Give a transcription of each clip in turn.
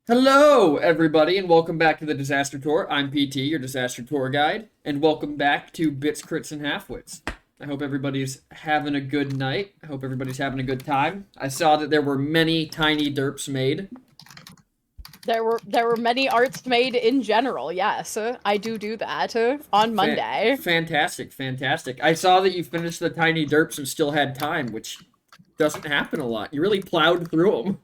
Hello, everybody, and welcome back to the Disaster Tour. I'm PT, your Disaster Tour Guide, and welcome back to Bits, Crits, and Halfwits. I hope everybody's having a good night. I hope everybody's having a good time. I saw that there were many tiny derps made. There were many arts made in general. Yes, I do that on Monday. Fantastic. I saw that you finished the tiny derps and still had time, which doesn't happen a lot. You really plowed through them.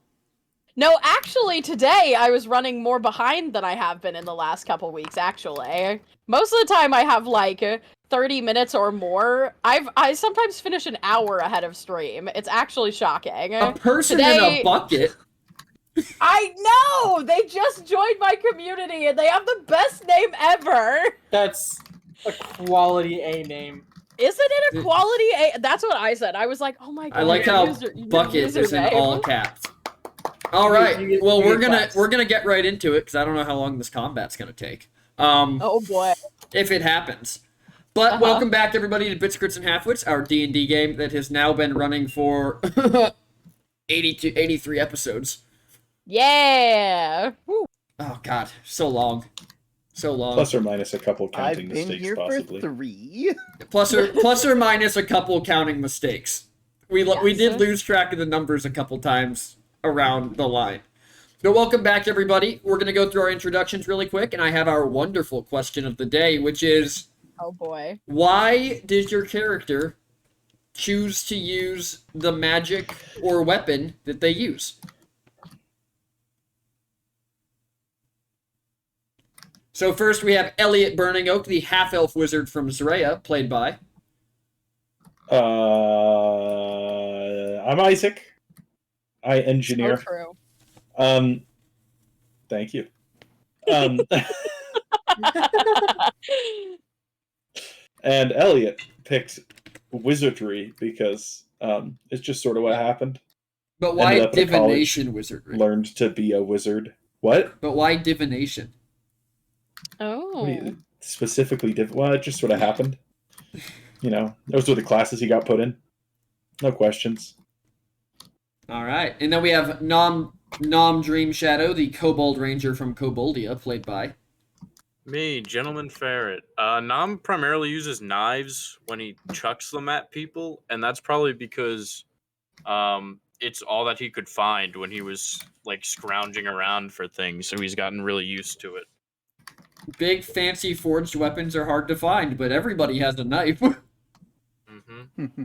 No, actually, today I was running more behind than I have been in the last couple weeks. Actually, most of the time I have like 30 minutes or more. I sometimes finish an hour ahead of stream. It's actually shocking. A person in a bucket. I know! They just joined my community and they have the best name ever! That's a quality A name. Isn't it a quality A? That's what I said. I was like, oh my god. I like how bucket is in all caps. Alright, well we're gonna get right into it, because I don't know how long this combat's gonna take. Oh boy. If it happens. But welcome back everybody to Bits, Crits, and Halfwits, our D&D game that has now been running for 83 episodes. Yeah. Woo. Oh god, so long. So long. Plus or minus a couple counting I've been mistakes, here possibly. for 3. Plus or minus a couple counting mistakes. We did lose track of the numbers a couple times around the line. But welcome back, everybody. We're going to go through our introductions really quick, and I have our wonderful question of the day, which is... Oh boy. Why did your character choose to use the magic or weapon that they use? So first we have Elliot Burning Oak, the half-elf wizard from Zrea, played by... I'm Isaac. I engineer. So true. Thank you. And Elliot picked wizardry because it's just sort of what happened. But why divination wizardry? Learned to be a wizard. What? But why divination? Oh. Specifically, well, it just sort of happened. You know, those were the classes he got put in. No questions. All right, and then we have Nom Dream Shadow, the Kobold Ranger from Koboldia, played by... Me, Gentleman Ferret. Nom primarily uses knives when he chucks them at people, and that's probably because it's all that he could find when he was like scrounging around for things, so he's gotten really used to it. Big, fancy forged weapons are hard to find, but everybody has a knife. Mm-hmm.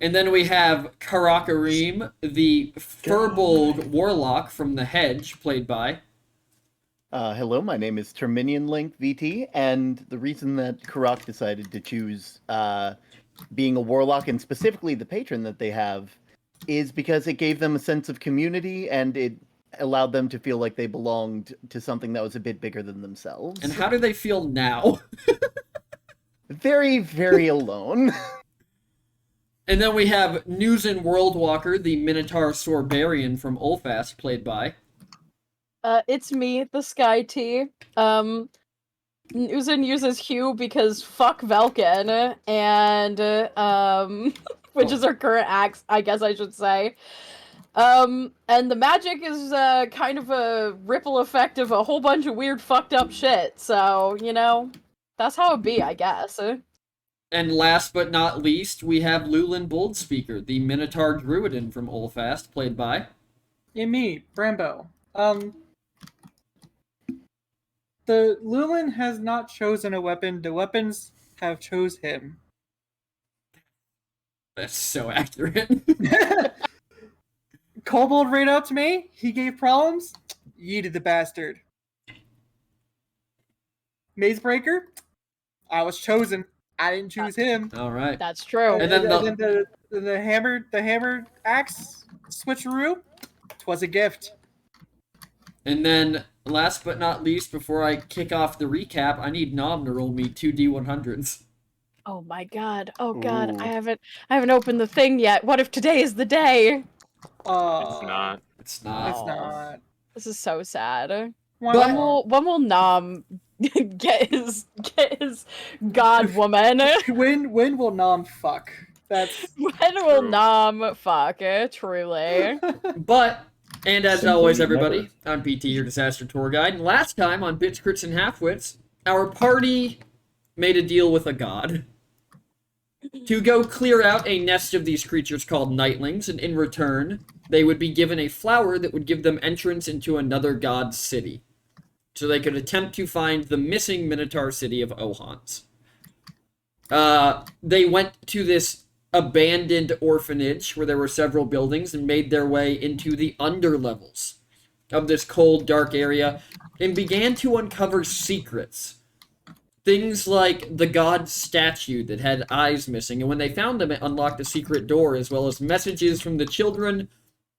And then we have Karakareem, the Furbolg Warlock from the Hedge, played by... Hello, my name is Terminian Link VT, and the reason that Karak decided to choose being a warlock, and specifically the patron that they have, is because it gave them a sense of community, and it allowed them to feel like they belonged to something that was a bit bigger than themselves. And how do they feel now? Very, very alone. And then we have Newsin Worldwalker, the Minotaur Sorbarian from Ulfast, played by... It's me, the Sky T. Newsin uses Hugh because fuck Velkin, and, which is her current axe, I guess I should say. And the magic is, kind of a ripple effect of a whole bunch of weird fucked up shit, so, you know, that's how it be, I guess. And last but not least, we have Lulin Boldspeaker, the Minotaur Druidin from Ulfast, played by... Yeah, me, Brambo. The Lulin has not chosen a weapon. The weapons have chose him. That's so accurate. Kobold ran up to me. He gave problems. Yeeted the bastard. Mazebreaker. I was chosen. I didn't choose him. All right. That's true. And then the hammer axe switcheroo. 'Twas a gift. And then, last but not least, before I kick off the recap, I need Nom to roll me 2d100s. Oh my god. Oh god. Ooh. I haven't opened the thing yet. What if today is the day? It's not. It's not. It's not. This is so sad. When When will Nom get his god woman? when will Nom fuck? That's When will True. Nom fuck? Truly. But And as Simply always, never. everybody, I'm PT, your disaster tour guide. And last time on Bits, Crits, and Halfwits, our party made a deal with a god to go clear out a nest of these creatures called nightlings, and in return, they would be given a flower that would give them entrance into another god's city. So they could attempt to find the missing Minotaur city of Ohans. They went to this abandoned orphanage where there were several buildings and made their way into the underlevels of this cold, dark area and began to uncover secrets. Things like the god statue that had eyes missing, and when they found them, it unlocked a secret door, as well as messages from the children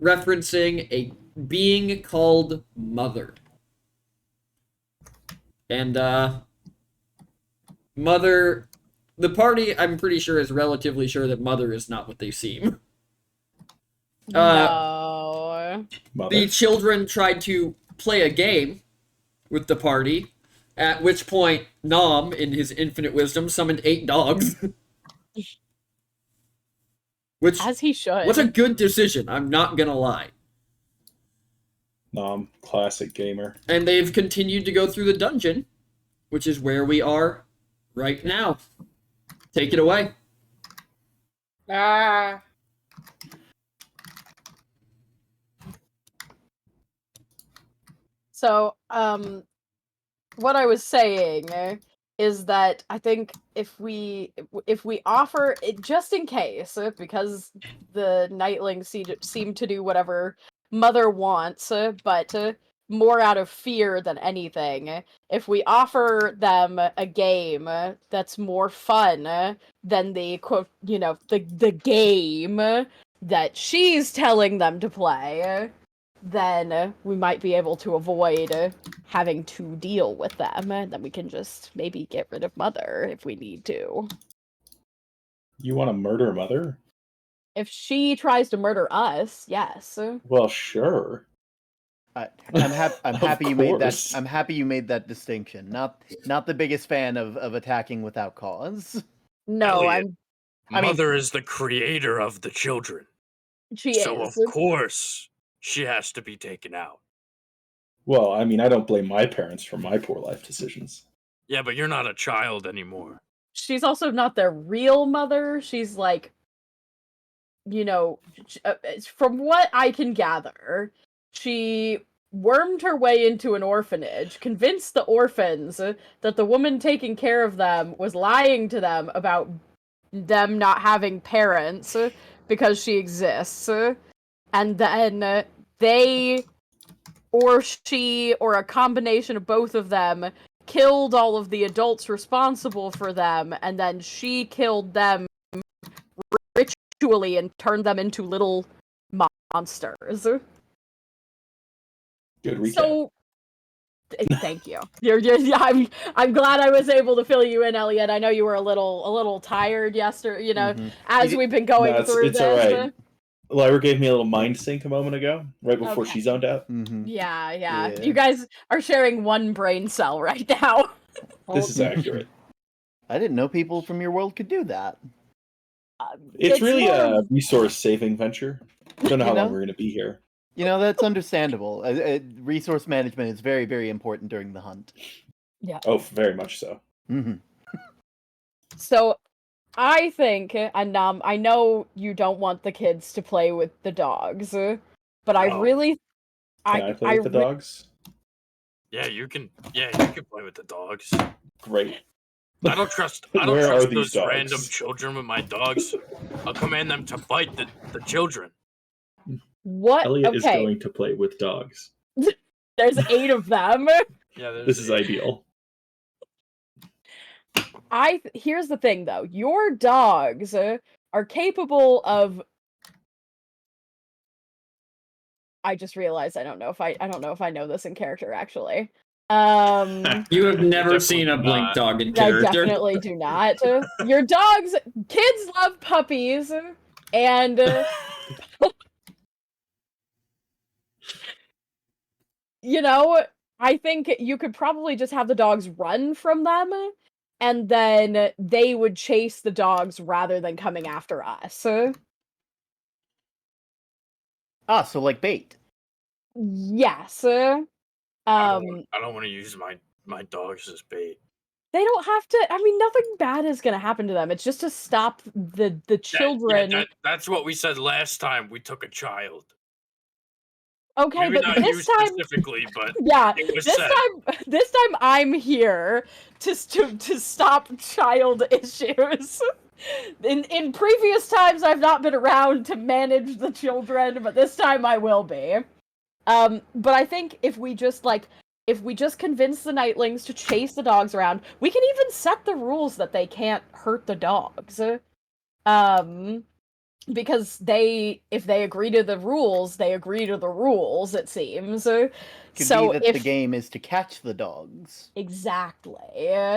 referencing a being called Mother. And, Mother... The party, I'm pretty sure, is relatively sure that Mother is not what they seem. No. Mother. The children tried to play a game with the party, at which point Nom, in his infinite wisdom, summoned 8 dogs. Which As he should. was a good decision, I'm not gonna lie. Nom, classic gamer. And they've continued to go through the dungeon, which is where we are right now. Take it away. Ah. So, what I was saying is that I think if we offer it just in case, because the Nightlings seem to do whatever Mother wants, but more out of fear than anything, if we offer them a game that's more fun than the quote, the game that she's telling them to play, then we might be able to avoid having to deal with them, and then we can just maybe get rid of Mother if we need to. You want to murder Mother? If she tries to murder us, yes. Well, sure. I'm happy you made that. course. I'm happy you made that distinction. Not the biggest fan of attacking without cause. No, Elliot. I mean- Mother is the creator of the children. she So is. of course she has to be taken out. Well, I mean, I don't blame my parents for my poor life decisions. Yeah, but you're not a child anymore. She's also not their real mother. She's like, from what I can gather, she wormed her way into an orphanage, convinced the orphans that the woman taking care of them was lying to them about them not having parents because she exists. And then they, or she, or a combination of both of them, killed all of the adults responsible for them, and then she killed them ritually and turned them into little monsters. Good recap. So, thank you. I'm glad I was able to fill you in, Elliot. I know you were a little tired yesterday. Mhm. As we've been going through it's this. all right. Lyra gave me a little mind sync a moment ago, right before Okay. she zoned out. Mhm. Yeah. Yeah. You guys are sharing one brain cell right now. This is accurate. I didn't know people from your world could do that. It's really more a of- resource-saving venture. I don't know how You long know? we're going to be here. That's understandable. Resource management is very, very important during the hunt. Oh, very much so. Hmm. So, I think, and I know you don't want the kids to play with the dogs, but I Oh. really, Can I play with the dogs? Yeah, you can play with the dogs. Great. I don't trust Where are these those dogs? random children with my dogs. I'll command them to bite the children. What? Elliot is Okay, going to play with dogs. there's 8 of them. Yeah, This is ideal. Here's the thing though. Your dogs are capable of. I just realized I don't know if I know this in character actually. You have never definitely seen a do blink not. dog in I character. definitely do not. Your dogs, kids love puppies, and I think you could probably just have the dogs run from them, and then they would chase the dogs rather than coming after us. So like bait. Yes. I don't want to use my dogs as bait. They don't have to. I mean, nothing bad is gonna happen to them. It's just to stop the children. That's what we said last time we took a child. Okay, Maybe but not this you time, specifically, but yeah, it was this said. time I'm here to stop child issues. In previous times, I've not been around to manage the children, but this time I will be. But I think if we just convince the Nightlings to chase the dogs around, we can even set the rules that they can't hurt the dogs. Because if they agree to the rules, they agree to the rules, it seems. Could So be that the game is to catch the dogs. Exactly,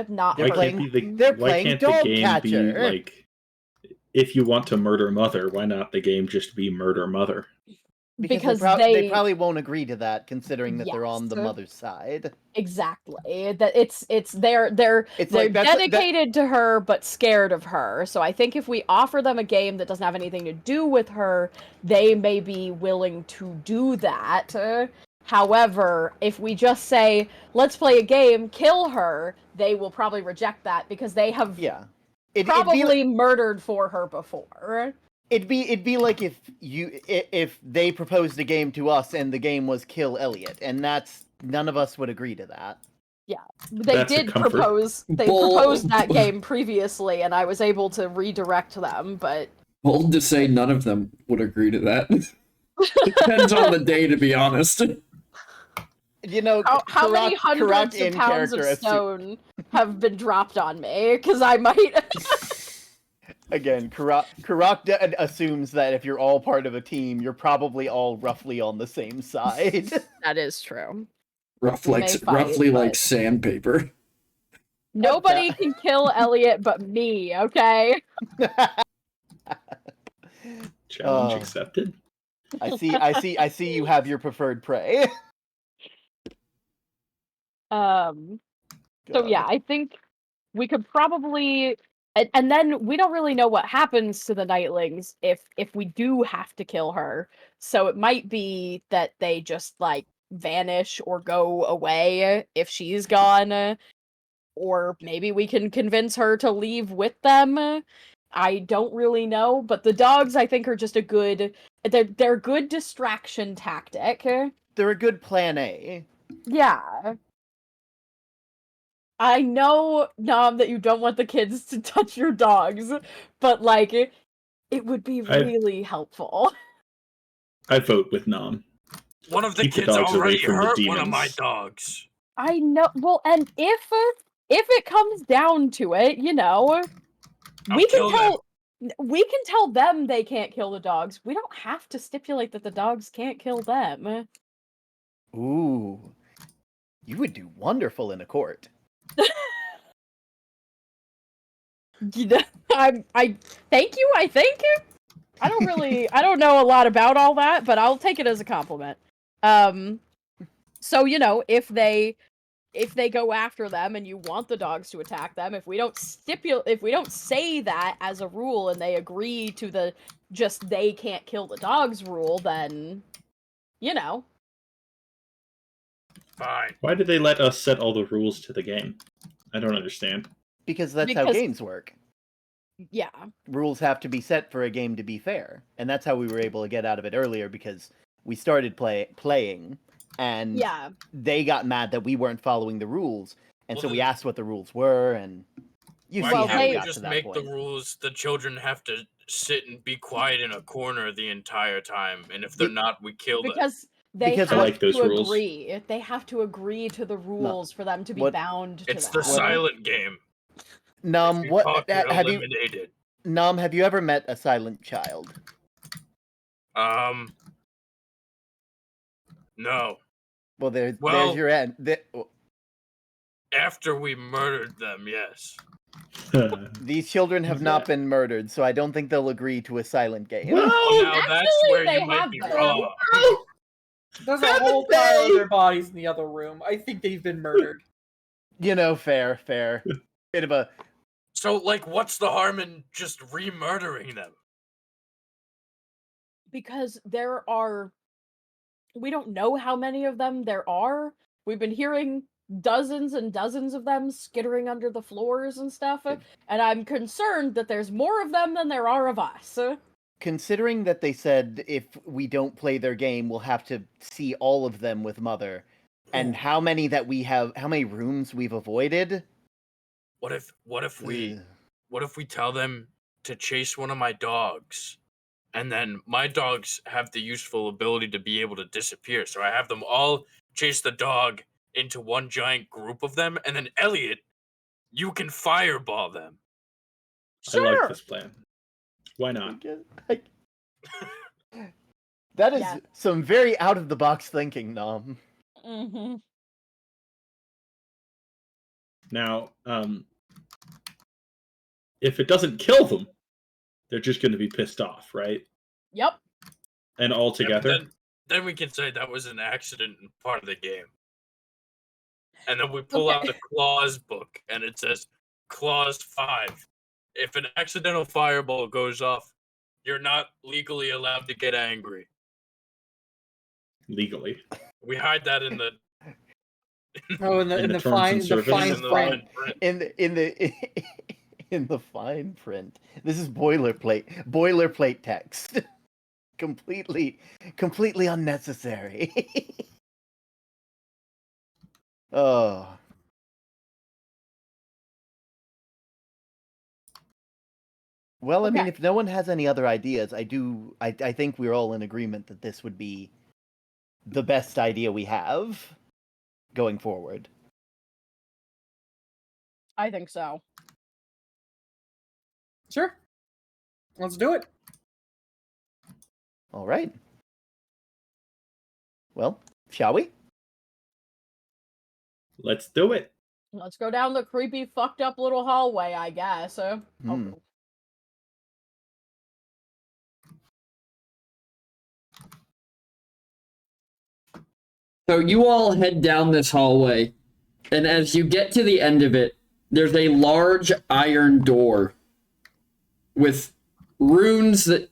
not They're Why hurt can't them. they're why playing can't dog the game catcher. be like, if you want to murder mother, why not the game just be murder mother? Because they probably won't agree to that, considering that they're Yes. on the mother's side. Exactly. That they're It's they're like dedicated to her but scared of her. So I think if we offer them a game that doesn't have anything to do with her, they may be willing to do that. However, if we just say, let's play a game, kill her, they will probably reject that because they have probably murdered for her before. It'd be like if they proposed a game to us and the game was kill Elliot, and none of us would agree to that. Yeah, they did propose. They proposed that game previously, and I was able to redirect them. But bold to say, none of them would agree to that. Depends on the day, to be honest. You know, how many hundreds of pounds of stone have been dropped on me? Because I might. Again, Karak assumes that if you're all part of a team, you're probably all roughly on the same side. That is true. Roughly like sandpaper. Nobody can kill Elliot but me, okay? Challenge accepted. I see you have your preferred prey. So yeah, I think we could probably and then we don't really know what happens to the Nightlings if we do have to kill her. So it might be that they just like vanish or go away if she's gone, or maybe we can convince her to leave with them. I don't really know, but the dogs I think are just they're a good distraction tactic. They're a good plan A. Yeah. I know, Nom, that you don't want the kids to touch your dogs, but like it would be really helpful. I vote with Nom. One of the Keep kids the dogs already away from hurt the one of my demons. dogs. I know. Well, and if it comes down to it, you know, we can tell them they can't kill the dogs. We don't have to stipulate that the dogs can't kill them. Ooh, you would do wonderful in a court. I thank you. I think I don't know a lot about all that, but I'll take it as a compliment. So you know, if they go after them and you want the dogs to attack them, if we don't say that as a rule and they agree to the just they can't kill the dogs rule, then you know. Fine. Why do they let us set all the rules to the game? I don't understand. Because that's how games work. Yeah. Rules have to be set for a game to be fair. And that's how we were able to get out of it earlier, because we started playing, and they got mad that we weren't following the rules. And so we asked what the rules were, and you see how we got just to that make point. the rules the children have to sit and be quiet in a corner the entire time, and if they're not, we kill them. Because I like those rules. agree. They have to agree to the rules for them to be bound to It's that. the silent game. Nom, eliminated. Nom, have you ever met a silent child? No. Well, there's your end. After we murdered them, yes. These children have not been murdered, so I don't think they'll agree to a silent game. Well, now that's where you might be wrong. There's a whole pile of their bodies in the other room. I think they've been murdered. You know, fair. Bit of a... So, like, what's the harm in just re-murdering them? Because there are we don't know how many of them there are. We've been hearing dozens and dozens of them skittering under the floors and stuff, and I'm concerned that there's more of them than there are of us. Considering that they said if we don't play their game, we'll have to see all of them with Mother, and how many rooms we've avoided. What if we tell them to chase one of my dogs, and then my dogs have the useful ability to be able to disappear, so I have them all chase the dog into one giant group of them, and then Elliot, you can fireball them. Sure. I like this plan. Why not? That is some very out of the box thinking, Nom. Mm-hmm. Now, if it doesn't kill them, they're just going to be pissed off, right? Yep. And all together. Then we can say that was an accident and part of the game. And then we pull out the clause book, and it says, Clause 5. If an accidental fireball goes off, you're not legally allowed to get angry. Legally. We hide that in the... in the fine print. This is boilerplate text. completely unnecessary. Oh. Well, I mean, if no one has any other ideas, I think we're all in agreement that this would be the best idea we have going forward. I think so. Sure. Let's do it. All right. Well, shall we? Let's do it. Let's go down the creepy, fucked up little hallway, I guess. So you all head down this hallway, and as you get to the end of it, there's a large iron door with runes that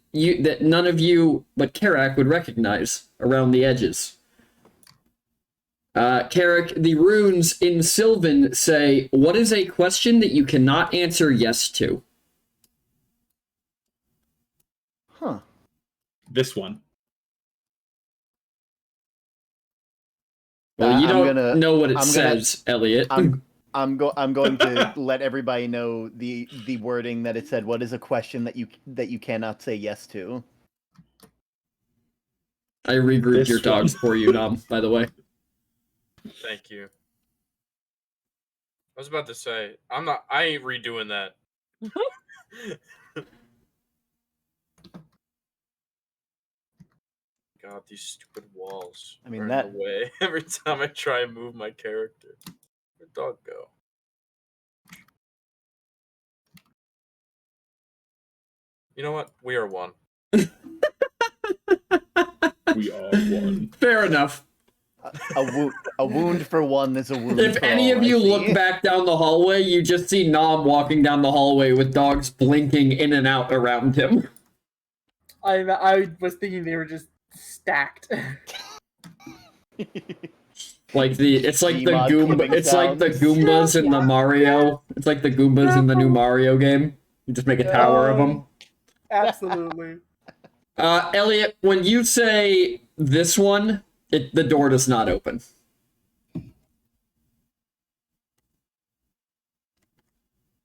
none of you but Karak would recognize around the edges. Karak, the runes in Sylvan say, "What is a question that you cannot answer yes to?" Huh. This one. Well, you don't know what it says, Elliot. I'm going to let everybody know the wording that it said. What is a question that you cannot say yes to? I regrouped your dogs for you, Nom, by the way. Thank you. I was about to say, I ain't redoing that. God, these stupid walls. I mean, are in the way every time I try and move my character. Where'd the dog go? You know what? We are one. We are one. Fair enough. A wound for one is a wound If for any all, of you look back down the hallway, you just see Nom walking down the hallway with dogs blinking in and out around him. I was thinking they were just stacked. It's like the Goombas in the Mario. It's like the Goombas in the new Mario game. You just make a tower of them. Absolutely. Elliot, when you say this one, the door does not open.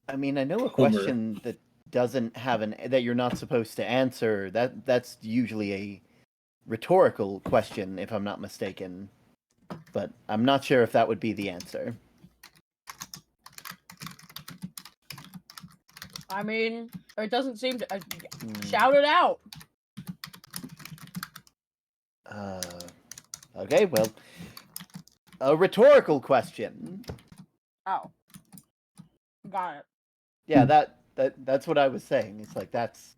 I mean, I know a question that doesn't have that you're not supposed to answer. That's usually a rhetorical question, if I'm not mistaken. But I'm not sure if that would be the answer. I mean, it doesn't seem to... shout it out! Okay, well... A rhetorical question. Oh. Got it. Yeah, that's what I was saying. It's like, that's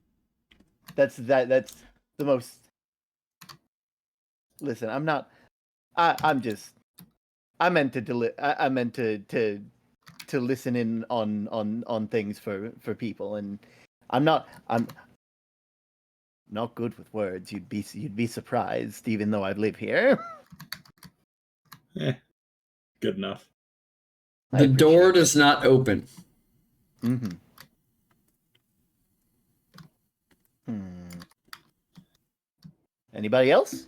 the most... Listen, I'm not... I meant to listen in on things for people, and I'm not good with words. You'd be surprised, even though I live here. Good enough. The door does not open. Mm-hmm. Anybody else?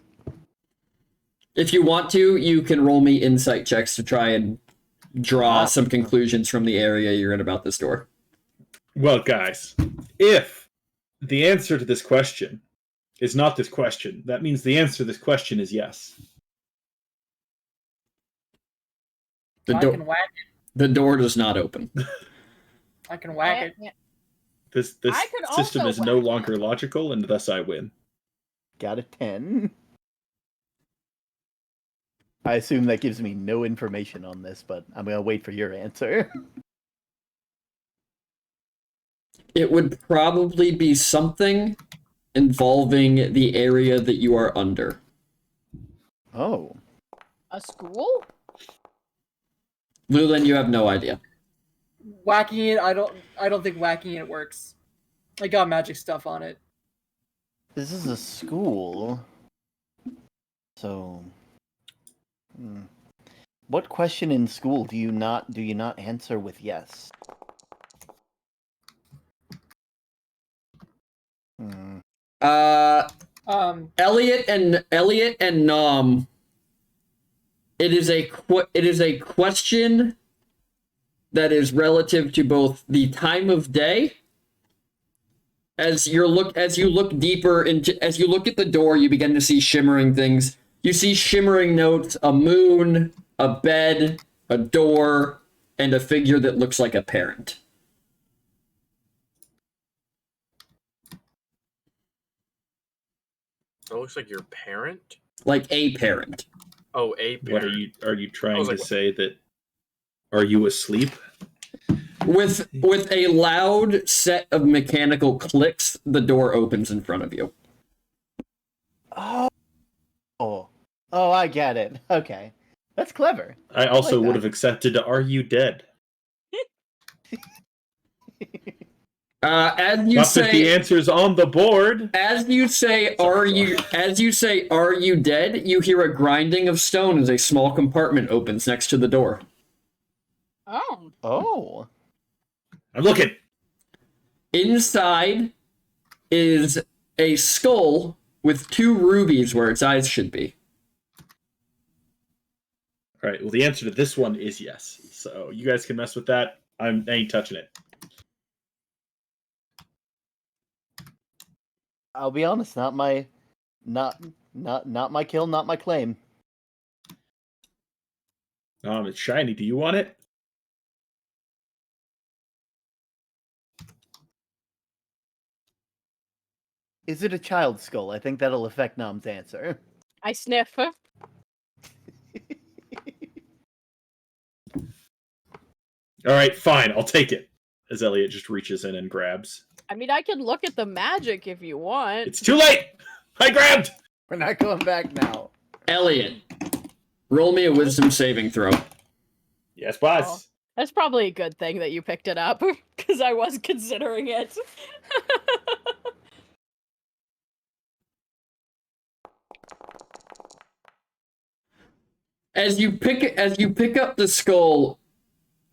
If you want to, you can roll me insight checks to try and draw some conclusions from the area you're in about this door. Well, guys, if the answer to this question is not this question, that means the answer to this question is yes. I can whack The door does not open. it. I can whack it. Yeah. This I could system also is no whack it. longer logical, and thus I win. Got a 10. I assume that gives me no information on this, but I'm going to wait for your answer. It would probably be something involving the area that you are under. Oh. A school? Lulin, you have no idea. Whacking it, I don't think whacking it works. I got magic stuff on it. This is a school. So... What question in school do you not answer with yes? Elliot and Nom. It is a question that is relative to both the time of day. As you look deeper into, as you look at the door, you begin to see shimmering things. You see shimmering notes, a moon, a bed, a door, and a figure that looks like a parent. It looks like your parent. Like a parent. Oh, a What parent. are you trying was to like, say that? Are you asleep? With a loud set of mechanical clicks, the door opens in front of you. Oh, I get it. Okay. That's clever. I also like would that. have accepted. Are you dead? As you Not that the say, answer's on the board. as you say, are you dead? You hear a grinding of stone as a small compartment opens next to the door. Oh. Oh. I'm looking. Inside is a skull with 2 rubies where its eyes should be. All right. Well, the answer to this one is yes. So you guys can mess with that. I ain't touching it. I'll be honest, not my kill, not my claim. It's shiny. Do you want it? Is it a child's skull? I think that'll affect Nom's answer. I sniff. All right, fine. I'll take it. As Elliot just reaches in and grabs. I mean, I can look at the magic if you want. It's too late. I grabbed. We're not going back now. Elliot, roll me a wisdom saving throw. Yes, boss. Oh. That's probably a good thing that you picked it up, because I was considering it. As you pick up the skull,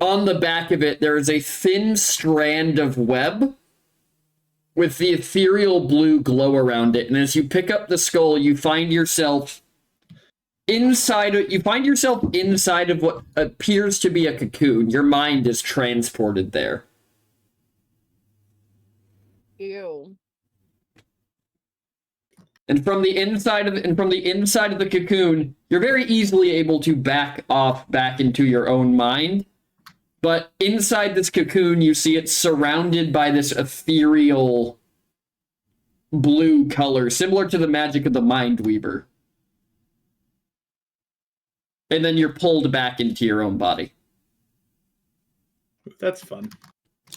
on the back of it there is a thin strand of web with the ethereal blue glow around it. And as you pick up the skull, you find yourself inside of what appears to be a cocoon. Your mind is transported there. Ew. And from the inside of the cocoon, you're very easily able to back off back into your own mind. But inside this cocoon, you see it's surrounded by this ethereal blue color, similar to the magic of the Mind Weaver. And then you're pulled back into your own body. That's fun.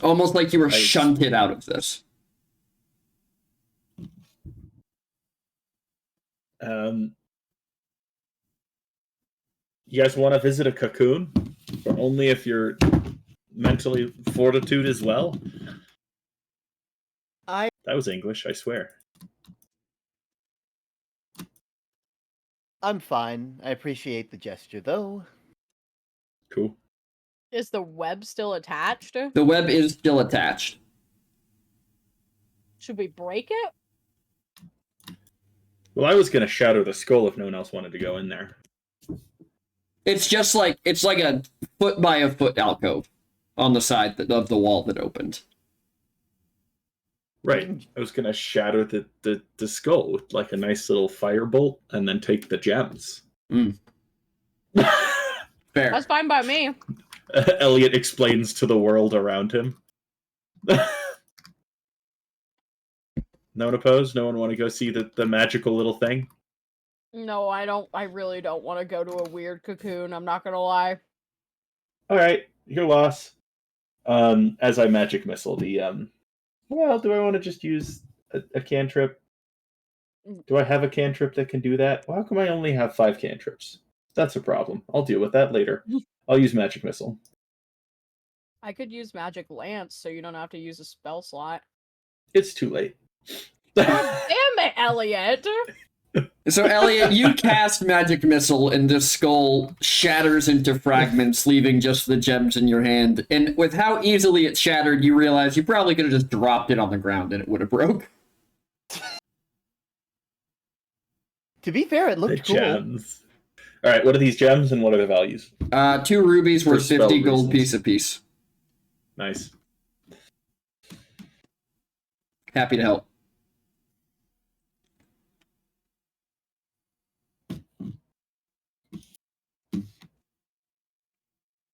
Almost like you were Nice. shunted out of this. You guys want to visit a cocoon? But only if you're mentally fortitude as well? I- That was English, I swear. I'm fine. I appreciate the gesture, though. Cool. Is the web still attached? The web is still attached. Should we break it? Well, I was gonna shatter the skull if no one else wanted to go in there. It's just like a foot by a foot alcove on the side of the wall that opened. Right. I was gonna shatter the skull with like a nice little firebolt and then take the gems. Mm. Fair. That's fine by me. Elliot explains to the world around him. No one opposed? No one want to go see the magical little thing? No, I don't. I really don't want to go to a weird cocoon. I'm not gonna lie. All right, your loss. As I magic missile the well, do I want to just use a cantrip? Do I have a cantrip that can do that? Well, how come I only have 5 cantrips? That's a problem. I'll deal with that later. I'll use magic missile. I could use magic lance, so you don't have to use a spell slot. It's too late. Damn it, Elliot! So, Elliot, you cast Magic Missile, and the skull shatters into fragments, leaving just the gems in your hand. And with how easily it shattered, you realize you probably could have just dropped it on the ground and it would have broke. To be fair, it The looked cool. gems. All right, what are these gems and what are the values? 2 rubies For worth 50 spell gold reasons. piece apiece. Nice. Happy to help.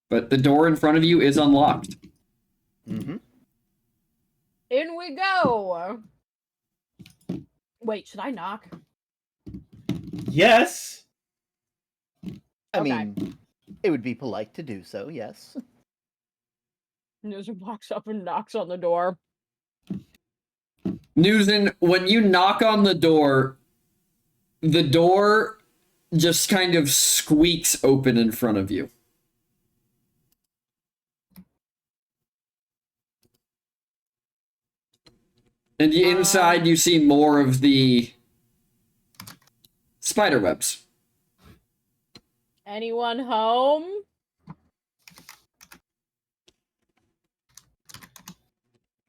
But the door in front of you is unlocked. Mm-hmm. In we go! Wait, should I knock? Yes. I Okay. mean, it would be polite to do so, yes. Newsom walks up and knocks on the door. Newson, when you knock on the door just kind of squeaks open in front of you. And inside you see more of the spider webs. Anyone home?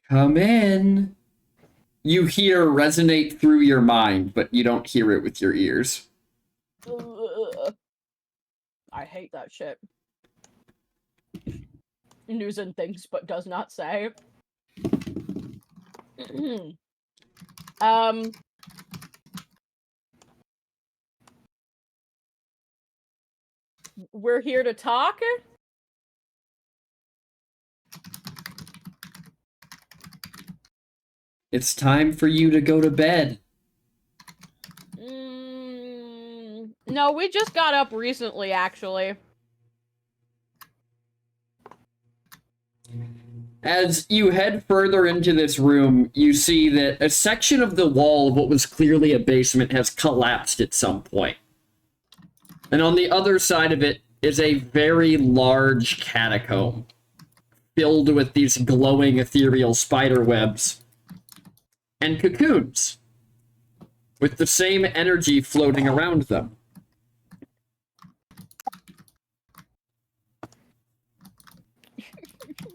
Come in. You hear resonate through your mind, but you don't hear it with your ears. Ugh. I hate that shit. Newsom thinks but does not say. We're here to talk? It's time for you to go to bed. No, we just got up recently, actually. As you head further into this room, you see that a section of the wall of what was clearly a basement has collapsed at some point. And on the other side of it is a very large catacomb filled with these glowing ethereal spider webs and cocoons with the same energy floating around them.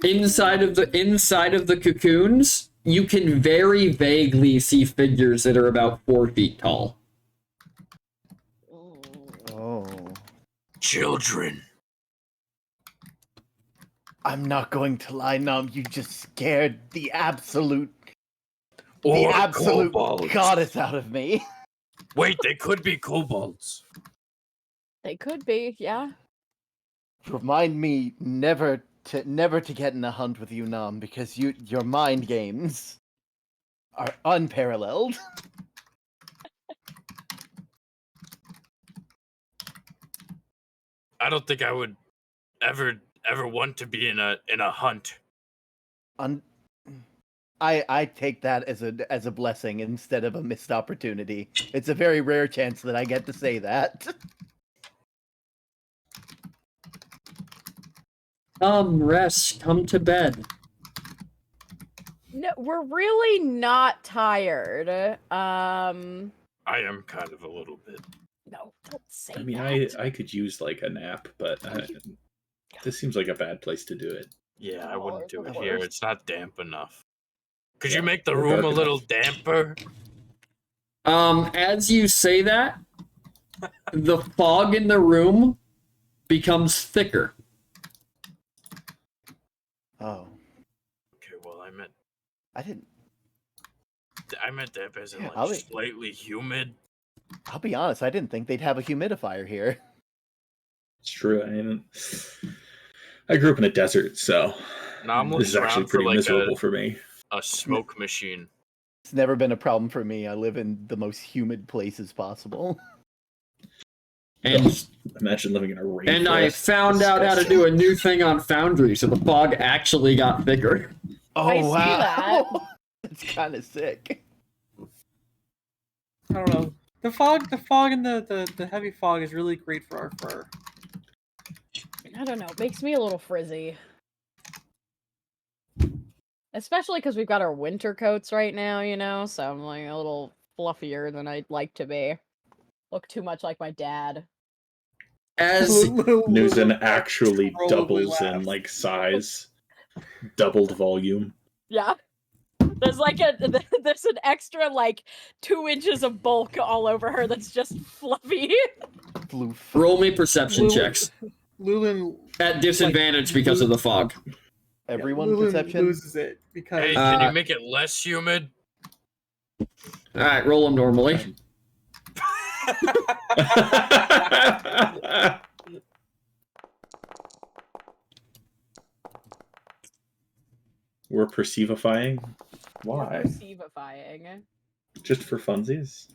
Inside of the cocoons, you can very vaguely see figures that are about 4 feet tall. Oh. Children. I'm not going to lie, Nom. You just scared the absolute Or absolute kobolds. goddess out of me. Wait, they could be kobolds. They could be, yeah. Remind me never to get in a hunt with you, Nom, because your mind games are unparalleled. I don't think I would ever want to be in a hunt. I take that as a blessing instead of a missed opportunity. It's a very rare chance that I get to say that. Rest. Come to bed. No, we're really not tired. I am kind of a little bit. No, don't say I mean, that. I could use like a nap, but this seems like a bad place to do it. Yeah, I Oh, wouldn't it's do the it here. worst. It's not damp enough. Could Yeah, you make the or room dark a little enough. damper? As you say that, the fog in the room becomes thicker. Oh, Okay, well, I I meant damp as in Yeah, like I'll be- slightly humid. I'll be honest. I didn't think they'd have a humidifier here. It's true. I grew up in a desert, so No, I'm this is looking actually around for pretty like miserable for me. a smoke machine. It's never been a problem for me. I live in the most humid places possible. And Imagine living in a rainforest. and I found out how to do a new thing on Foundry, so the fog actually got thicker. Oh I see wow, that. it's kind of sick. I don't know. The fog and the heavy fog is really great for our fur. I don't know. It makes me a little frizzy. Especially because we've got our winter coats right now, you know? So I'm like a little fluffier than I'd like to be. Look too much like my dad. As Newson actually Probably doubles in laugh. like size, doubled volume. Yeah. There's like there's an extra like 2 inches of bulk all over her that's just fluffy. Floof. roll me perception Lulu- checks Lulin at disadvantage because of the fog. Everyone Lulin perception. loses it because Hey, can Uh, you make it less humid? All right, roll them normally. We're perceivifying. Why? Perceivifying. Just for funsies?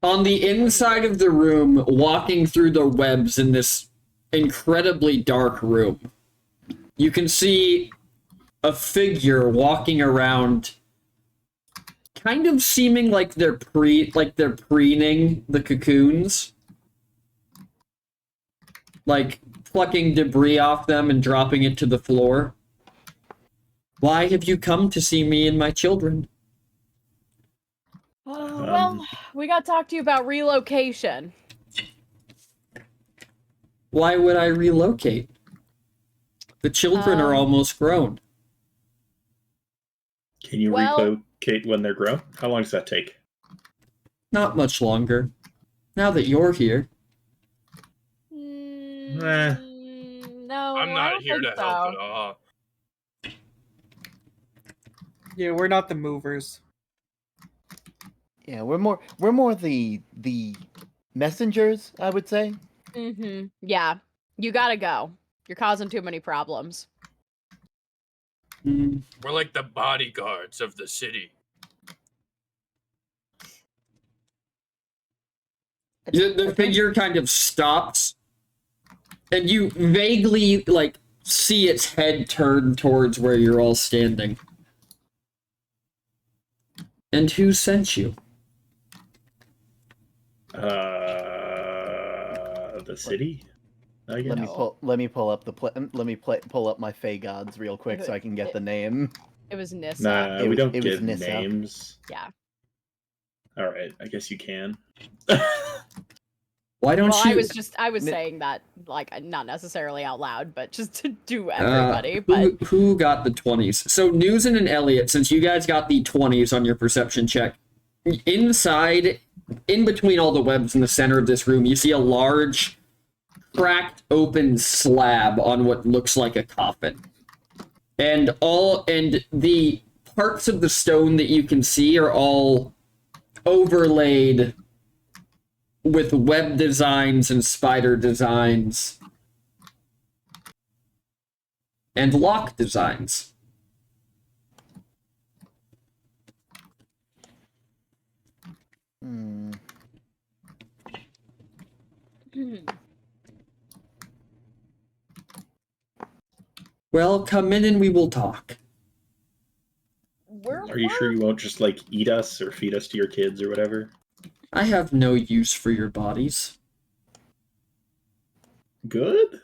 On the inside of the room, walking through the webs in this incredibly dark room, you can see a figure walking around, kind of seeming like they're preening the cocoons, like plucking debris off them and dropping it to the floor. Why have you come to see me and my children? Oh, well, we got to talk to you about relocation. Why would I relocate? The children are almost grown. Can you Well- relocate when they're grown? How long does that take? Not much longer. Now that you're here. Nah. No, I'm I not don't here think to help so. at all. yeah, we're not the movers. Yeah, we're more the messengers, I would say. Mm-hmm. Yeah, you gotta go. You're causing too many problems. Mm. We're like the bodyguards of the city. The figure kind of stops, and you vaguely, like, see its head turn towards where you're all standing. And who sent you? The city? I guess. Let me pull up pull up my Fey gods real quick so I can get the name. It was Nissa. Nah, It we was- don't it was give Nissa. names. Yeah. Alright, I guess you can. Why don't Well, you... I was Ni- saying that, like, not necessarily out loud, but just to do everybody. Who got the 20s? So, Newson and Elliot, since you guys got the 20s on your perception check, inside, in between all the webs in the center of this room, you see a large, cracked open slab on what looks like a coffin. And the parts of the stone that you can see are all overlaid with web designs and spider designs and lock designs. Hmm. Well, come in and we will talk. We're, Are you sure you won't just like eat us or feed us to your kids or whatever? I have no use for your bodies. Good?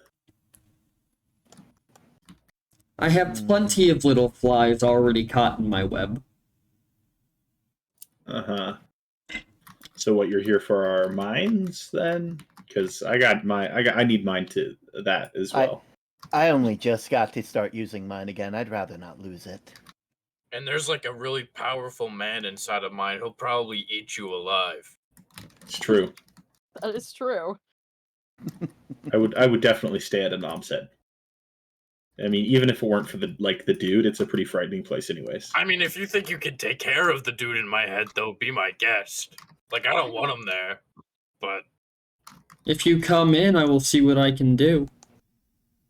I have plenty of little flies already caught in my web. Uh-huh. So what, you're here for our mines then? Because I need mine to that as well. I only just got to start using mine again. I'd rather not lose it. And there's like a really powerful man inside of mine. He'll probably eat you alive. It's true. That is true. I would definitely stay at a Nom's Head. I mean, even if it weren't for the dude, it's a pretty frightening place anyways. I mean, if you think you can take care of the dude in my head, though, be my guest. Like, I don't want him there, but... If you come in, I will see what I can do.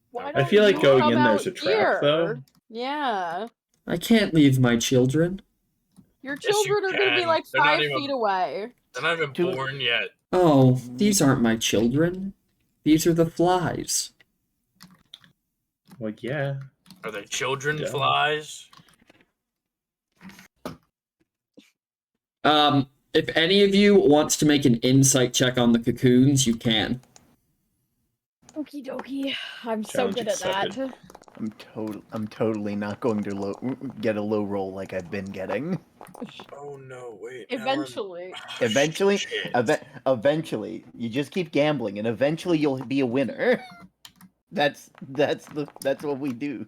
Why I feel don't like you going come in there's out a trap, here? though. Yeah. I can't leave my children. Your Yes, you children are going to be can. like They're not 5 even- feet away. They're not even Dude. born yet. Oh, these aren't my children. These are the flies. Well, yeah. Are they children Yeah. flies? If any of you wants to make an insight check on the cocoons, you can. Okie dokie. I'm so Challenge good at that. accepted. I'm totally not going to get a low roll like I've been getting. Oh, no, wait. Eventually. Eventually, Shit. eventually, you just keep gambling, and eventually you'll be a winner. That's what we do.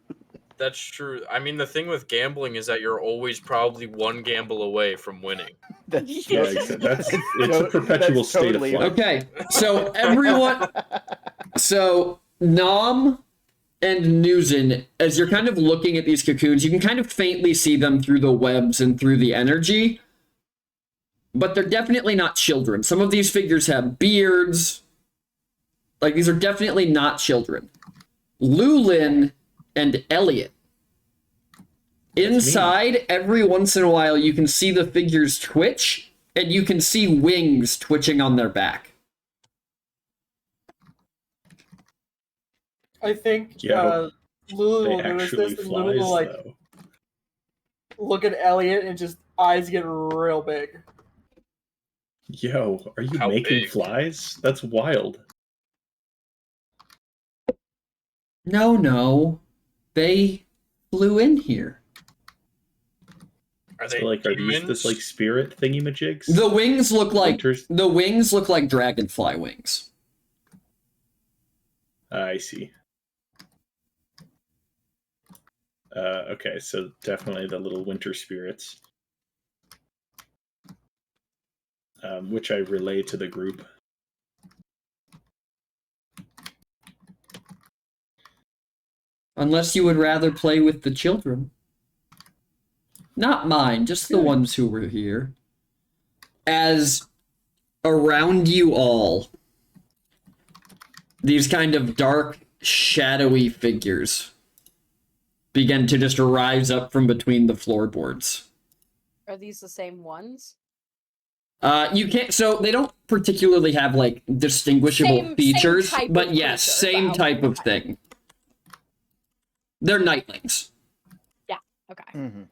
That's true. I mean, the thing with gambling is that you're always probably one gamble away from winning. That's Yeah, it's a perpetual that's state of totally- flux. Okay, so everyone... So, Nom and Nuzin, as you're kind of looking at these cocoons, you can kind of faintly see them through the webs and through the energy. But they're definitely not children. Some of these figures have beards. Like, these are definitely not children. Lulin and Elliot. Inside, every once in a while, you can see the figures twitch, and you can see wings twitching on their back. I think Yeah, Lulu They will notice actually this, and Lulu will flies, like though. look at Elliot and just eyes get real big. Yo, are you How making big? flies? That's wild. No. They flew in here. Are they So, like, are these demons? this like spirit thingy-majigs? The wings look like Winters? dragonfly wings. I see. Okay, so definitely the little winter spirits, which I relay to the group. Unless you would rather play with the children. Not mine, just the ones who were here. As around you all, these kind of dark, shadowy figures begin to just rise up from between the floorboards. Are these the same ones? You can't. So they don't particularly have like distinguishable Same features, type but of yes, creature, same but type of okay. thing. They're nightlings. Okay. Mhm.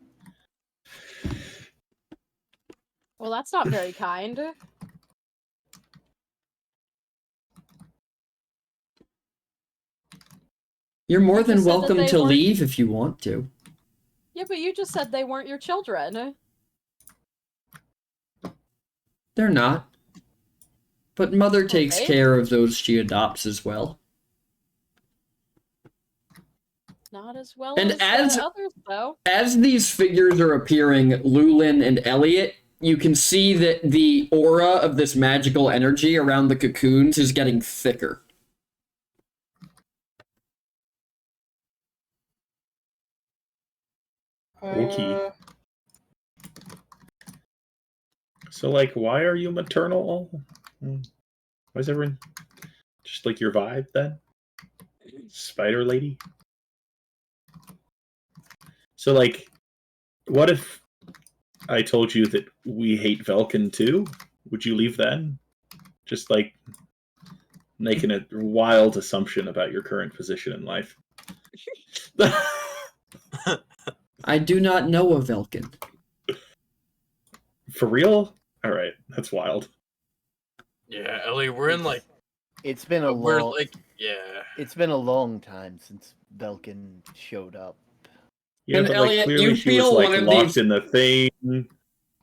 Well, that's not very kind. You're more You than just said that welcome they to weren't- leave if you want to. Yeah, but you just said they weren't your children. They're not. But Mother takes Okay. care of those she adopts as well. Not as well And as others, though. As these figures are appearing, Lulin and Elliot, you can see that the aura of this magical energy around the cocoons is getting thicker. Okay. So, like, why are you maternal? Why is everyone just like your vibe then? Spider lady? So, like, what if I told you that we hate Velkin too? Would you leave then? Just like making a wild assumption about your current position in life. I do not know a Velkin. For real? Alright, that's wild. Yeah, Ellie, we're in like It's been a we're long. like yeah. It's been a long time since Belkin showed up. Yeah, And but Elliot, like clearly you she was feel like one of locked these- in the thing.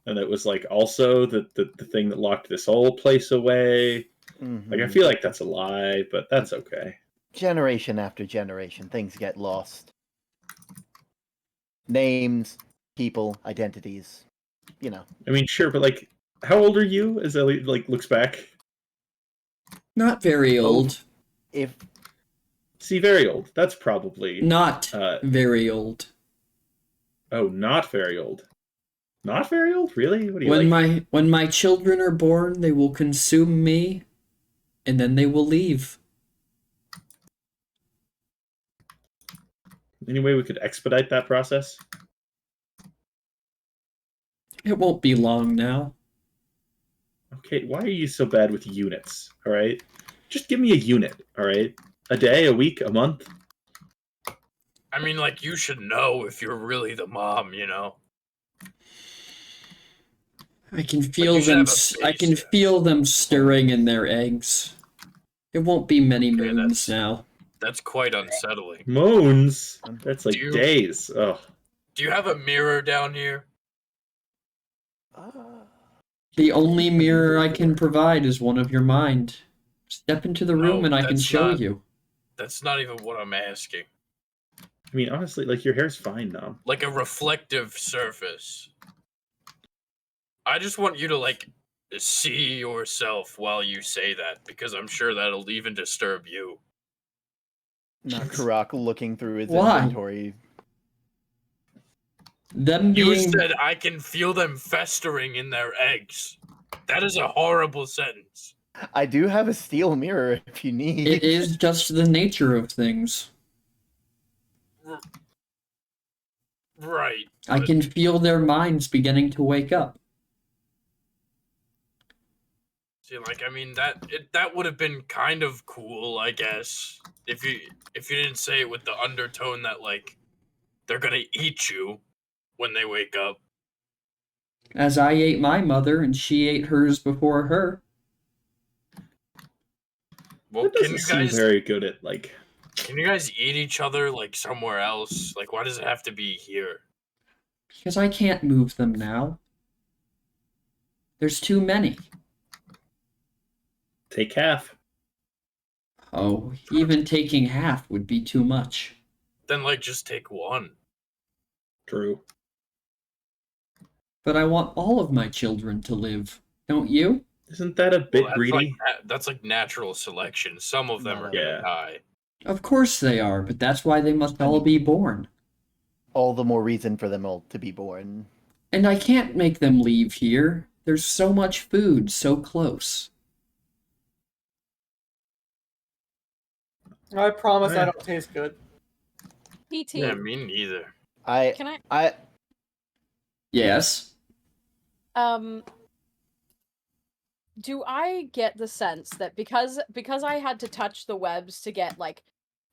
and it was like also the thing that locked this whole place away. Like I Mhm. feel like that's a lie, but that's okay. Generation after generation, things get lost. Names, people, identities. You know. I mean, sure, but like, how old are you? As Ellie like looks back, Not very old. If see, very old. That's probably Not uh very old. oh, not very old. Not very old, really? What do you like? When my children are born, they will consume me, and then they will leave. Any way we could expedite that process? It won't be long now. Okay, why are you so bad with units? All right, just give me a unit. All right, a day, a week, a month. I mean, like, you should know if you're really the mom, you know? I can Like, feel you should them. have a I can basis. feel them stirring in their eggs. It won't be many Okay, moons now. That's quite unsettling. Moons. That's like Do you- days. Ugh. Do you have a mirror down here? The only mirror I can provide is one of your mind. Step into the room No, and I can that's show not- you. That's not even what I'm asking. I mean, honestly, like your hair's fine now. Like a reflective surface. I just want you to, like, see yourself while you say that, because I'm sure that'll even disturb you. not Karak looking through his Why? inventory. Them You being said I can feel them festering in their eggs. That is a horrible sentence. I do have a steel mirror if you need. it is just the nature of things. Right. I but- can feel their minds beginning to wake up. See, like, I mean, that would have been kind of cool, I guess, if you didn't say it with the undertone that, like, they're gonna eat you when they wake up. As I ate my mother and she ate hers before her. Well, That can doesn't you seem guys very good at like. eat each other like somewhere else? Like, why does it have to be here? Because I can't move them now. There's too many. Take half. Oh, even taking half would be too much. Then, like, just take one. True. But I want all of my children to live. Don't you? Isn't that a bit Well, greedy? That's like natural selection. Some of them Not are a- gonna Yeah. die. Of course they are, but that's why they must all be born. All the more reason for them all to be born. And I can't make them leave here. There's so much food so close. I promise I Yeah. don't taste good. PT, Yeah, me neither. can I Yes. do I get the sense that because I had to touch the webs to get like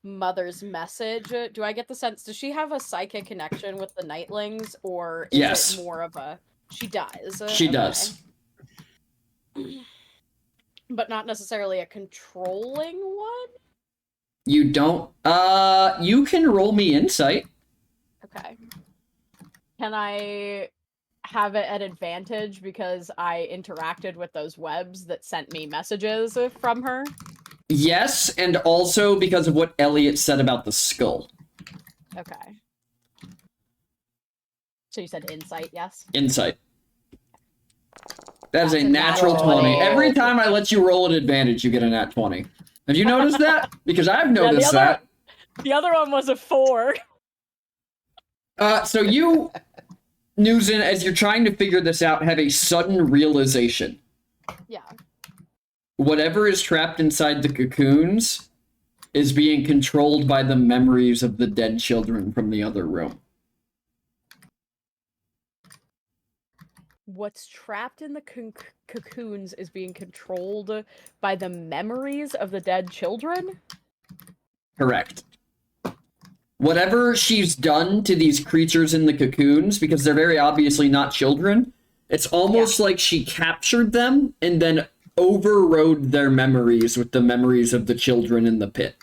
mother's message, do I get the sense, does she have a psychic connection with the nightlings, or is Yes. it more of a she does? She does. But not necessarily a controlling one? You don't you can roll me insight. Okay. Can I have it at advantage because I interacted with those webs that sent me messages from her? Yes, and also because of what Elliot said about the skull. Okay. So you said insight, yes? Insight. That is That's a a natural natural 20. 20. Every time I let you roll an advantage, you get a nat 20. Have you noticed that? Because I've the noticed other- that. The other one was a 4. So you, Newson, as you're trying to figure this out, have a sudden realization. Yeah. Whatever is trapped inside the cocoons is being controlled by the memories of the dead children from the other room. What's trapped in the cocoons is being controlled by the memories of the dead children? Correct. Whatever she's done to these creatures in the cocoons, because they're very obviously not children, it's almost like she captured them and then overrode their memories with the memories of the children in the pit.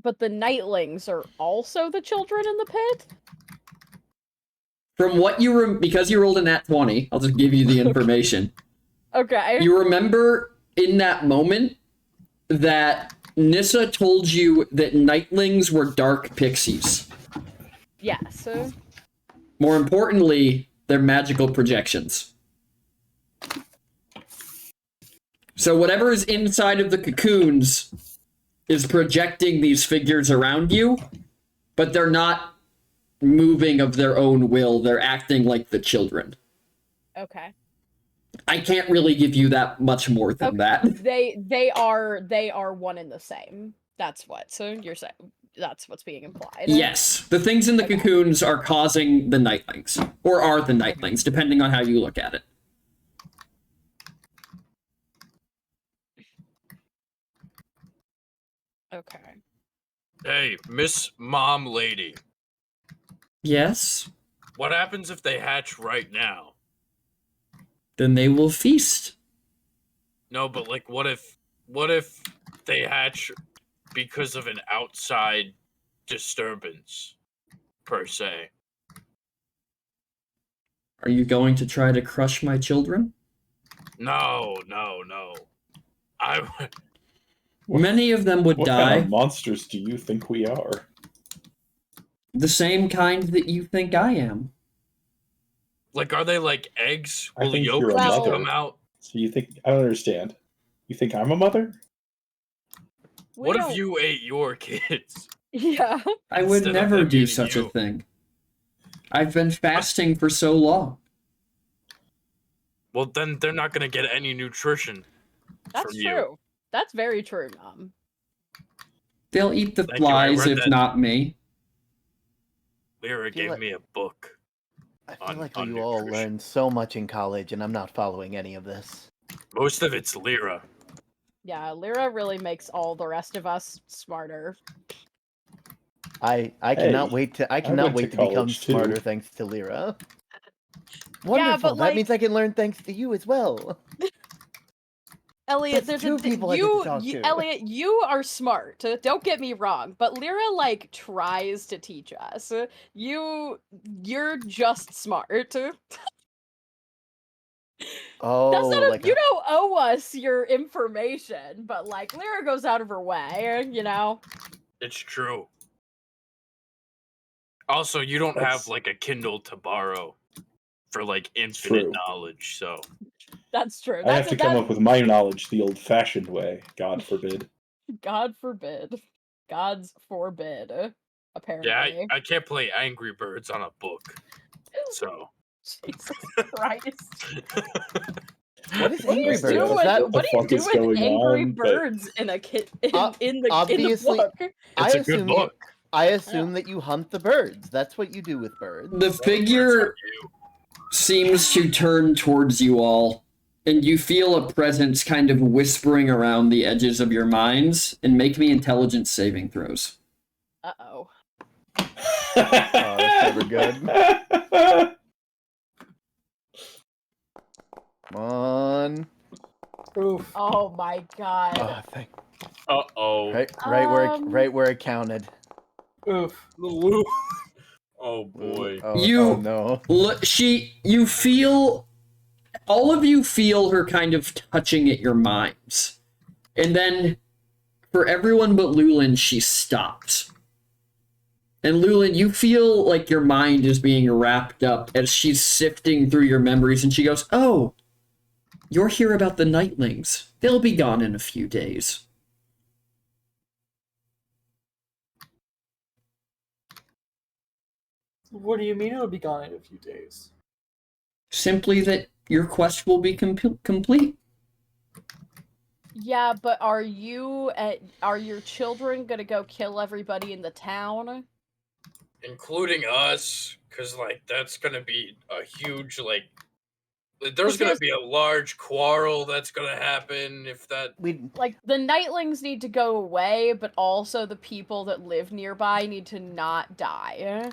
but the Nightlings are also the children in the pit? From what you because you rolled a nat 20, I'll just give you the information. Okay. You remember in that moment that Nissa told you that Nightlings were dark pixies. Yes. More importantly, they're magical projections. So whatever is inside of the cocoons is projecting these figures around you, but they're not moving of their own will. They're acting like the children. Okay. I can't really give you that much more than that. They are one and the same. That's what. So you're saying that's what's being implied. Yes, the things in the cocoons are causing the Nightlings, or are the Nightlings, depending on how you look at it. Okay. Hey, Miss Mom Lady. Yes? What happens if they hatch right now? Then they will feast. No, but like, what if they hatch because of an outside disturbance, per se? Are you going to try to crush my children? No. Many of them would What die. kind of monsters do you think we are? The same kind that you think I am. Like, are they like eggs? I Will the think yolk you're a just mother. come out? So you think I don't understand. You think I'm a mother? What if you ate your kids? Yeah. I would Instead of never them do eating such a you. thing. I've been fasting for so long. Well, then they're not gonna get any nutrition That's from true. you. That's very true, Mom. They'll eat the Thank you, I flies read if that. not me. Lyra feel gave like- me a book. I feel On- like on you all nutrition. learned so much in college, and I'm not following any of this. Most of it's Lyra. Yeah, Lyra really makes all the rest of us smarter. I cannot Hey, wait to went become to college, too. smarter thanks to Lyra. Wonderful. but, that means I can learn thanks to you as well. Elliot, That's there's two people I get to talk to. Elliot, you are smart. Don't get me wrong, but Lyra like tries to teach us. You're just smart. Oh, That's not like you don't owe us your information, but like Lyra goes out of her way, you know. It's true. Also, you don't have That's- like a Kindle to borrow for like infinite True. knowledge, so That's true. I have to come up with my knowledge the old-fashioned way. God forbid. God forbid. Gods forbid. Apparently. yeah, I can't play Angry Birds on a book. So Jesus Christ. what is What are Angry you Birds? doing? Is that What the What do you fuck do is with going Angry on? But- Birds in a kid in the obviously- book? I it's a good assume book. I assume that you hunt the birds. That's what you do with birds. The figure seems to turn towards you all, and you feel a presence kind of whispering around the edges of your minds, and make me intelligence saving throws. Uh-oh. that's never good. Come on. Oof. Oh my god. Oh, thank. Uh-oh. Right where it counted. Oof. Oh boy. Oh, You- oh no. You feel, all of you feel her kind of touching at your minds. And then, for everyone but Lulin, she stops. And Lulin, you feel like your mind is being wrapped up as she's sifting through your memories, and she goes, "Oh, you're here about the Nightlings. They'll be gone in a few days." What do you mean it'll be gone in a few days? Simply that your quest will be complete. Yeah, but are your children gonna go kill everybody in the town? Including us, because like that's gonna be a huge like there's gonna be a large quarrel that's gonna happen if that Like, the Nightlings need to go away, but also the people that live nearby need to not die.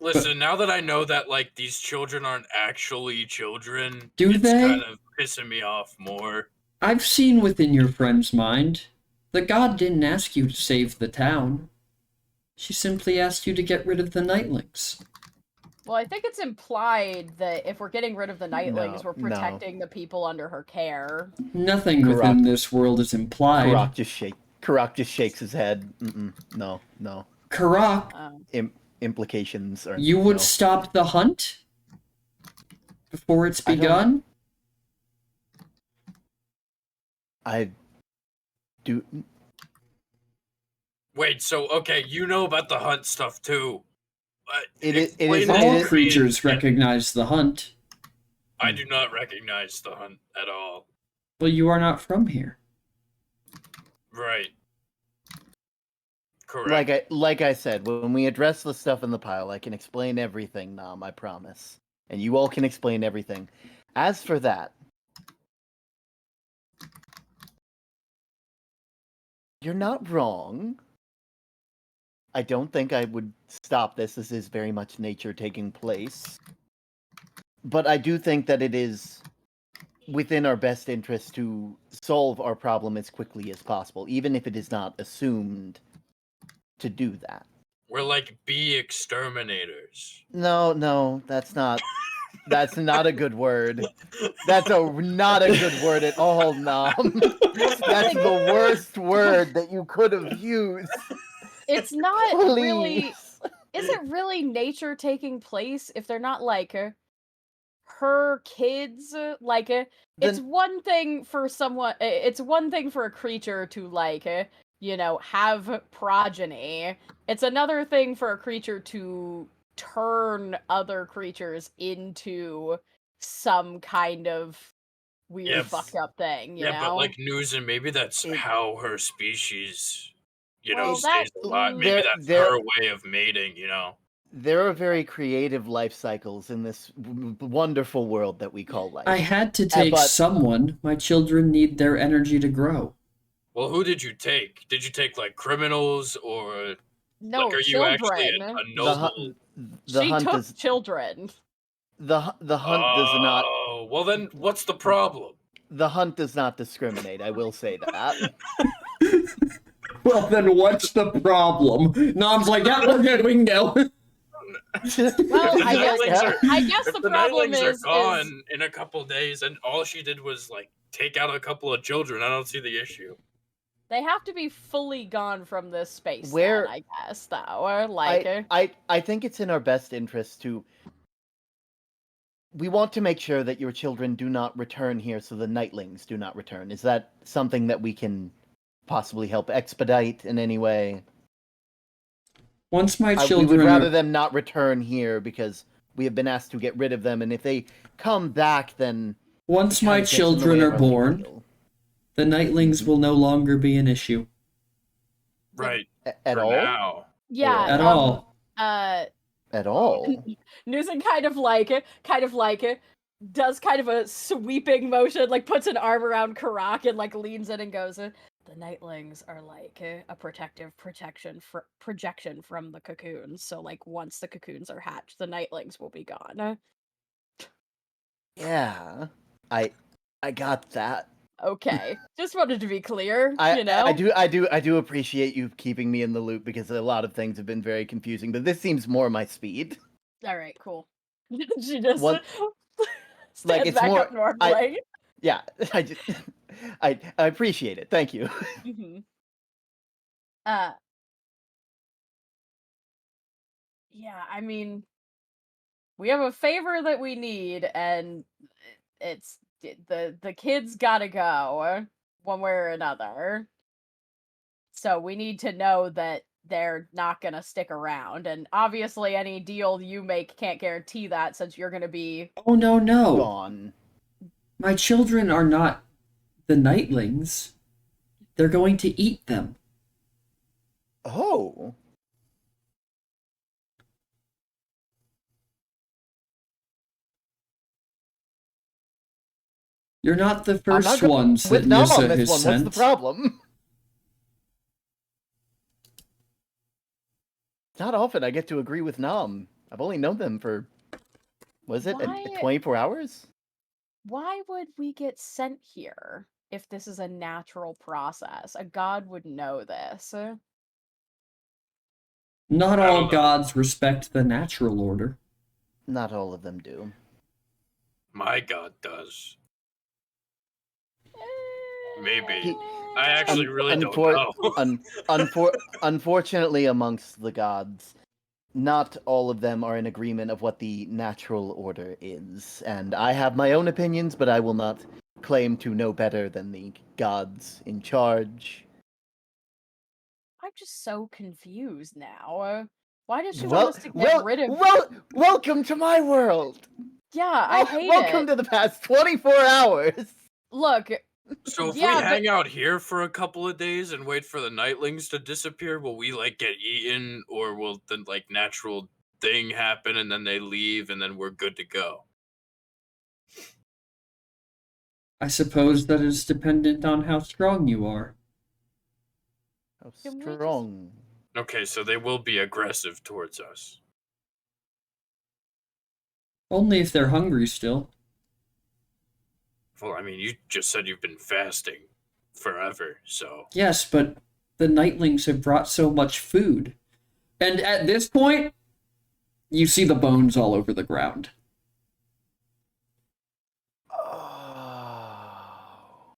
Listen, now that I know that like these children aren't actually children, Do it's they? kind of pissing me off more. I've seen within your friend's mind. The god didn't ask you to save the town. She simply asked you to get rid of the nightlings. Well, I think it's implied that if we're getting rid of the nightlings, No, we're protecting the people under her care. Nothing Correct. within this world is implied. Karak just shakes his head. No. Karak, Implications are. you would no. stop the hunt before it's I don't- begun? I do. Wait, so okay, you know about the hunt stuff too. It is- Explain it All is- to me creatures again. recognize the hunt. I do not recognize the hunt at all. Well, you are not from here. Right. Correct. Like I said, when we address the stuff in the pile, I can explain everything, Nam, I promise. And you all can explain everything. As for that, you're not wrong. I don't think I would stop this. This is very much nature taking place. But I do think that it is within our best interest to solve our problem as quickly as possible, even if it is not assumed to do that. We're like bee exterminators. No, that's not a good word. That's not a good word at all, Nom. That's the worst word that you could have used. It's not Please. really. Is it really nature taking place if they're not like her kids? Like, it's Then- one thing for someone. It's one thing for a creature to like, have progeny. It's another thing for a creature to turn other creatures into some kind of weird Yeah, fucked up thing. You Yeah, know? but like news, and maybe that's It- how her species, Well, stays that- alive. Maybe There- that's there- her way of mating. There are very creative life cycles in this wonderful world that we call life. I had to take but- someone. My children need their energy to grow. Well, who did you take? Did you take like criminals, or no, like are children. you actually a the, noble? hu- the She hunt took is children. the hunt does not Oh, well then, what's the problem? the hunt does not discriminate. I will say that. Well, then what's the problem? Nom's like, yeah, we're good, we can go. Well, If the I guess, nightlings are- I guess If the the problem nightlings are is gone in a couple days, and all she did was like take out a couple of children, I don't see the issue. they have to be fully gone from this space. Where- then, I guess, though, or like, I think it's in our best interest to. We want to make sure that your children do not return here, so the nightlings do not return. Is that something that we can possibly help expedite in any way? Once my We children would rather are, them not return here because we have been asked to get rid of them, and if they come back, then once it my kinda gets in the children way are of our big born, deal. the nightlings will no longer be an issue. Right. At for all. now. yeah, At all. At all. Newsom kind of like does kind of a sweeping motion, like puts an arm around Karak and like leans in and goes, "The nightlings are like a protective projection from the cocoons. So like once the cocoons are hatched, the nightlings will be gone." Yeah, I got that. Okay, just wanted to be clear. I do appreciate you keeping me in the loop because a lot of things have been very confusing, but this seems more my speed. All right, cool. She just What- stands it's back more- up normally. Yeah, I appreciate it. Thank you. Mhm. Yeah, I mean, we have a favor that we need, and it's the kids gotta go one way or another. So we need to know that they're not gonna stick around, and obviously any deal you make can't guarantee that since you're gonna be. Oh, no. Gone. My children are not the nightlings. They're going to eat them. Oh. You're not the I'm not first going ones that with Nom Nissa on this has one. sent. What's the problem? Not often I get to agree with Nom. I've only known them for, was it Why- 24 hours? Why would we get sent here? if this is a natural process. A god would know this. Not I don't all know. gods respect the natural order. Not all of them do. My god does. Maybe. He- I actually really don't know. Unfortunately, amongst the gods, not all of them are in agreement of what the natural order is. And I have my own opinions, but I will not claim to know better than the gods in charge. I'm just so confused now. Why does she want us to get rid of? Welcome to my world. Yeah, I hate Welcome it. to the past 24 hours. Look, So if Yeah, we but- hang out here for a couple of days and wait for the nightlings to disappear, will we like get eaten, or will the like natural thing happen and then they leave and then we're good to go? I suppose that is dependent on how strong you are. How Can we just- strong. Okay, so they will be aggressive towards us. Only if they're hungry still. Well, I mean, you just said you've been fasting forever, so Yes, but the nightlings have brought so much food. And at this point, you see the bones all over the ground.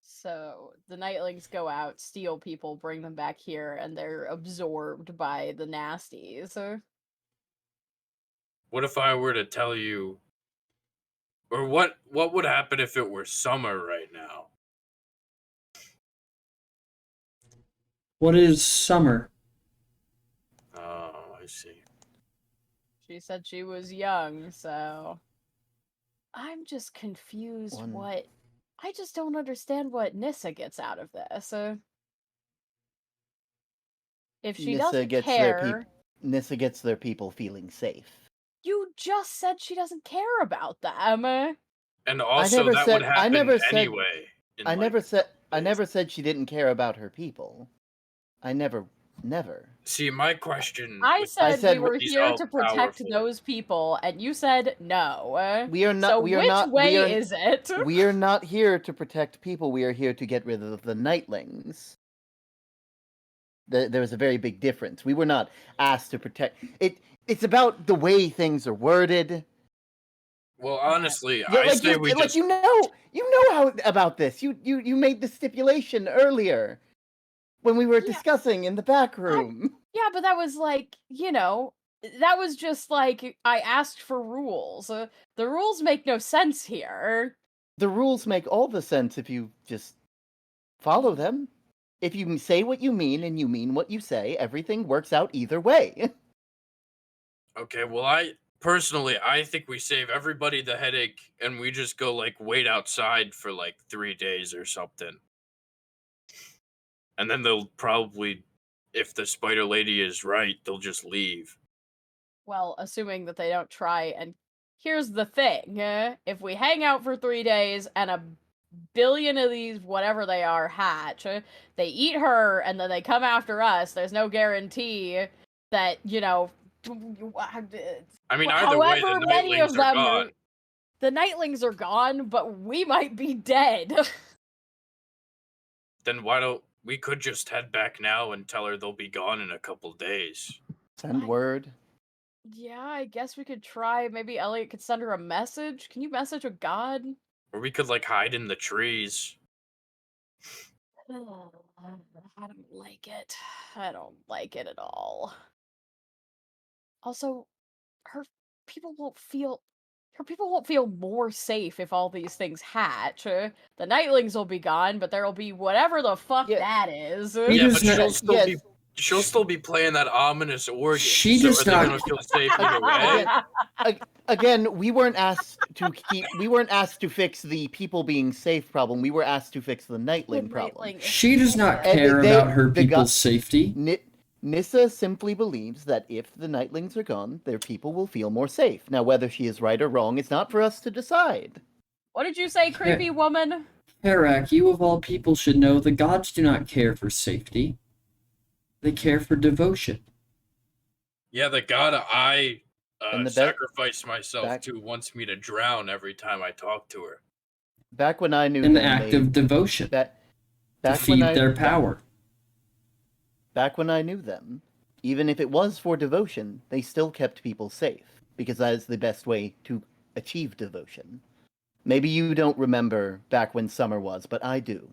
So the nightlings go out, steal people, bring them back here, and they're absorbed by the nasties. what if I were to tell you, or what would happen if it were summer right now? What is summer? Oh, I see. She said she was young, so I'm just confused. One- I just don't understand what Nissa gets out of this. If she Nissa doesn't gets care, Nissa gets their people feeling safe. you just said she doesn't care about them. And also, never that said- would I happen never said- anyway. in, I like, never said I days. never said she didn't care about her people. I never. See, my question. I with said, said we were he's here all to protect powerful. those people, and you said no. We are not. So we are which not. way we are, is it? we are not here to protect people. We are here to get rid of the nightlings. There was a very big difference. We were not asked to protect it. It's about the way things are worded. Well, honestly, Yeah, I like say you, we like just. you know how about this. You made the stipulation earlier when we were Yeah. discussing in the back room. Yeah, but that was like, that was just like I asked for rules. The rules make no sense here. The rules make all the sense if you just follow them. If you say what you mean and you mean what you say, everything works out either way. Okay, well, I think we save everybody the headache and we just go like wait outside for like 3 days or something. And then they'll probably, if the spider lady is right, they'll just leave. Well, assuming that they don't try. And here's the thing: if we hang out for 3 days and a billion of these, whatever they are, hatch, they eat her, and then they come after us. There's no guarantee that I mean, either way, the however many nightlings of are them gone. the nightlings are gone, but we might be dead. Then why don't we could just head back now and tell her they'll be gone in a couple days? Send word. Yeah, I guess we could try. Maybe Elliot could send her a message. Can you message a god? Or we could like hide in the trees. I don't like it. I don't like it at all. Also, her people won't feel more safe if all these things hatch. The nightlings will be gone, but there'll be whatever the fuck Yeah. that is. He Yeah, does but not- she'll still be playing that ominous organ. She so does are they not- gonna feel safe either way? Again, we weren't asked to fix the people being safe problem. We were asked to fix the nightling problem. She does not And care they- about her the go- people's safety. Nissa simply believes that if the nightlings are gone, their people will feel more safe. Now, whether she is right or wrong, it's not for us to decide. What did you say, creepy woman? Harak, you of all people should know the gods do not care for safety. They care for devotion. Yeah, the god I And the sacrifice myself back- to wants me to drown every time I talk to her. Back when I knew In the them, act of devotion. to feed their power. Back when I knew them, even if it was for devotion, they still kept people safe, because that is the best way to achieve devotion. Maybe you don't remember back when summer was, but I do.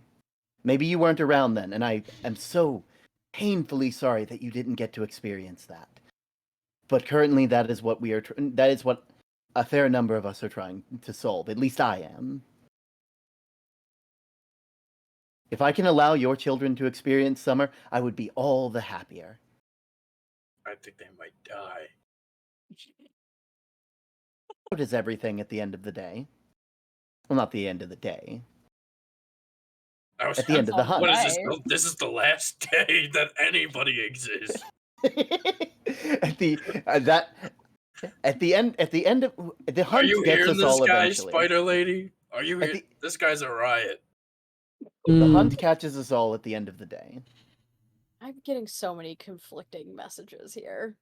Maybe you weren't around then, and I am so painfully sorry that you didn't get to experience that. But currently, that is what that is what a fair number of us are trying to solve. At least I am. If I can allow your children to experience summer, I would be all the happier. I think they might die. So does everything at the end of the day. Well, not the end of the day. I was At the end of the hunt. What is this? This is the last day that anybody exists. at the end of the hunt Are you gets hearing us this all guy, eventually. Spider Lady? Are you hearing? This guy's a riot. The hunt catches us all at the end of the day. I'm getting so many conflicting messages here.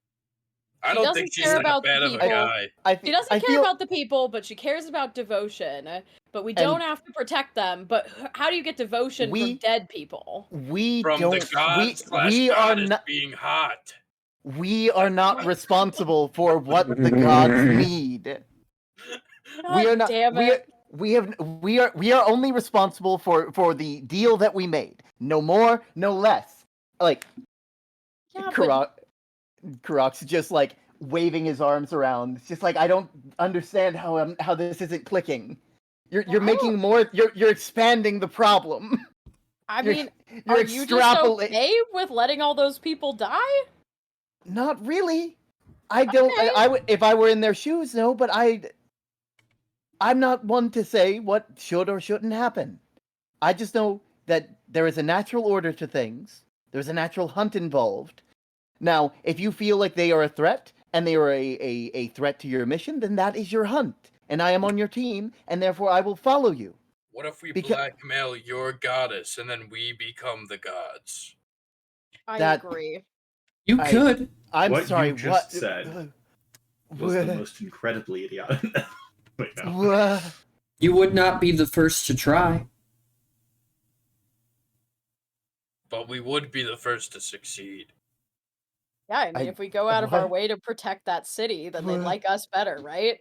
I don't think she's that bad of a guy. She doesn't care about the people, but she cares about devotion. But we don't have to protect them. But how do you get devotion from dead people? We from don't. The god we are not being hot. We are not responsible for what the gods need. We are not. Damn it. We are only responsible for the deal that we made. No more, no less. Like, yeah, Karok's just like waving his arms around. It's just like, I don't understand how this isn't clicking. You're making more. You're expanding the problem. I mean, are you just okay with letting all those people die? Not really. I don't. Okay. I would if I were in their shoes. No, but I'm not one to say what should or shouldn't happen. I just know that there is a natural order to things. There's a natural hunt involved. Now, if you feel like they are a threat, and they are a threat to your mission, then that is your hunt. And I am on your team, and therefore I will follow you. What if we blackmail your goddess, and then we become the gods? I agree. You could. I'm what sorry, you just said was the most incredibly idiotic. Wait, no. You would not be the first to try. But we would be the first to succeed. Yeah, I mean, if we go out of our way to protect that city, then they'd like us better, right?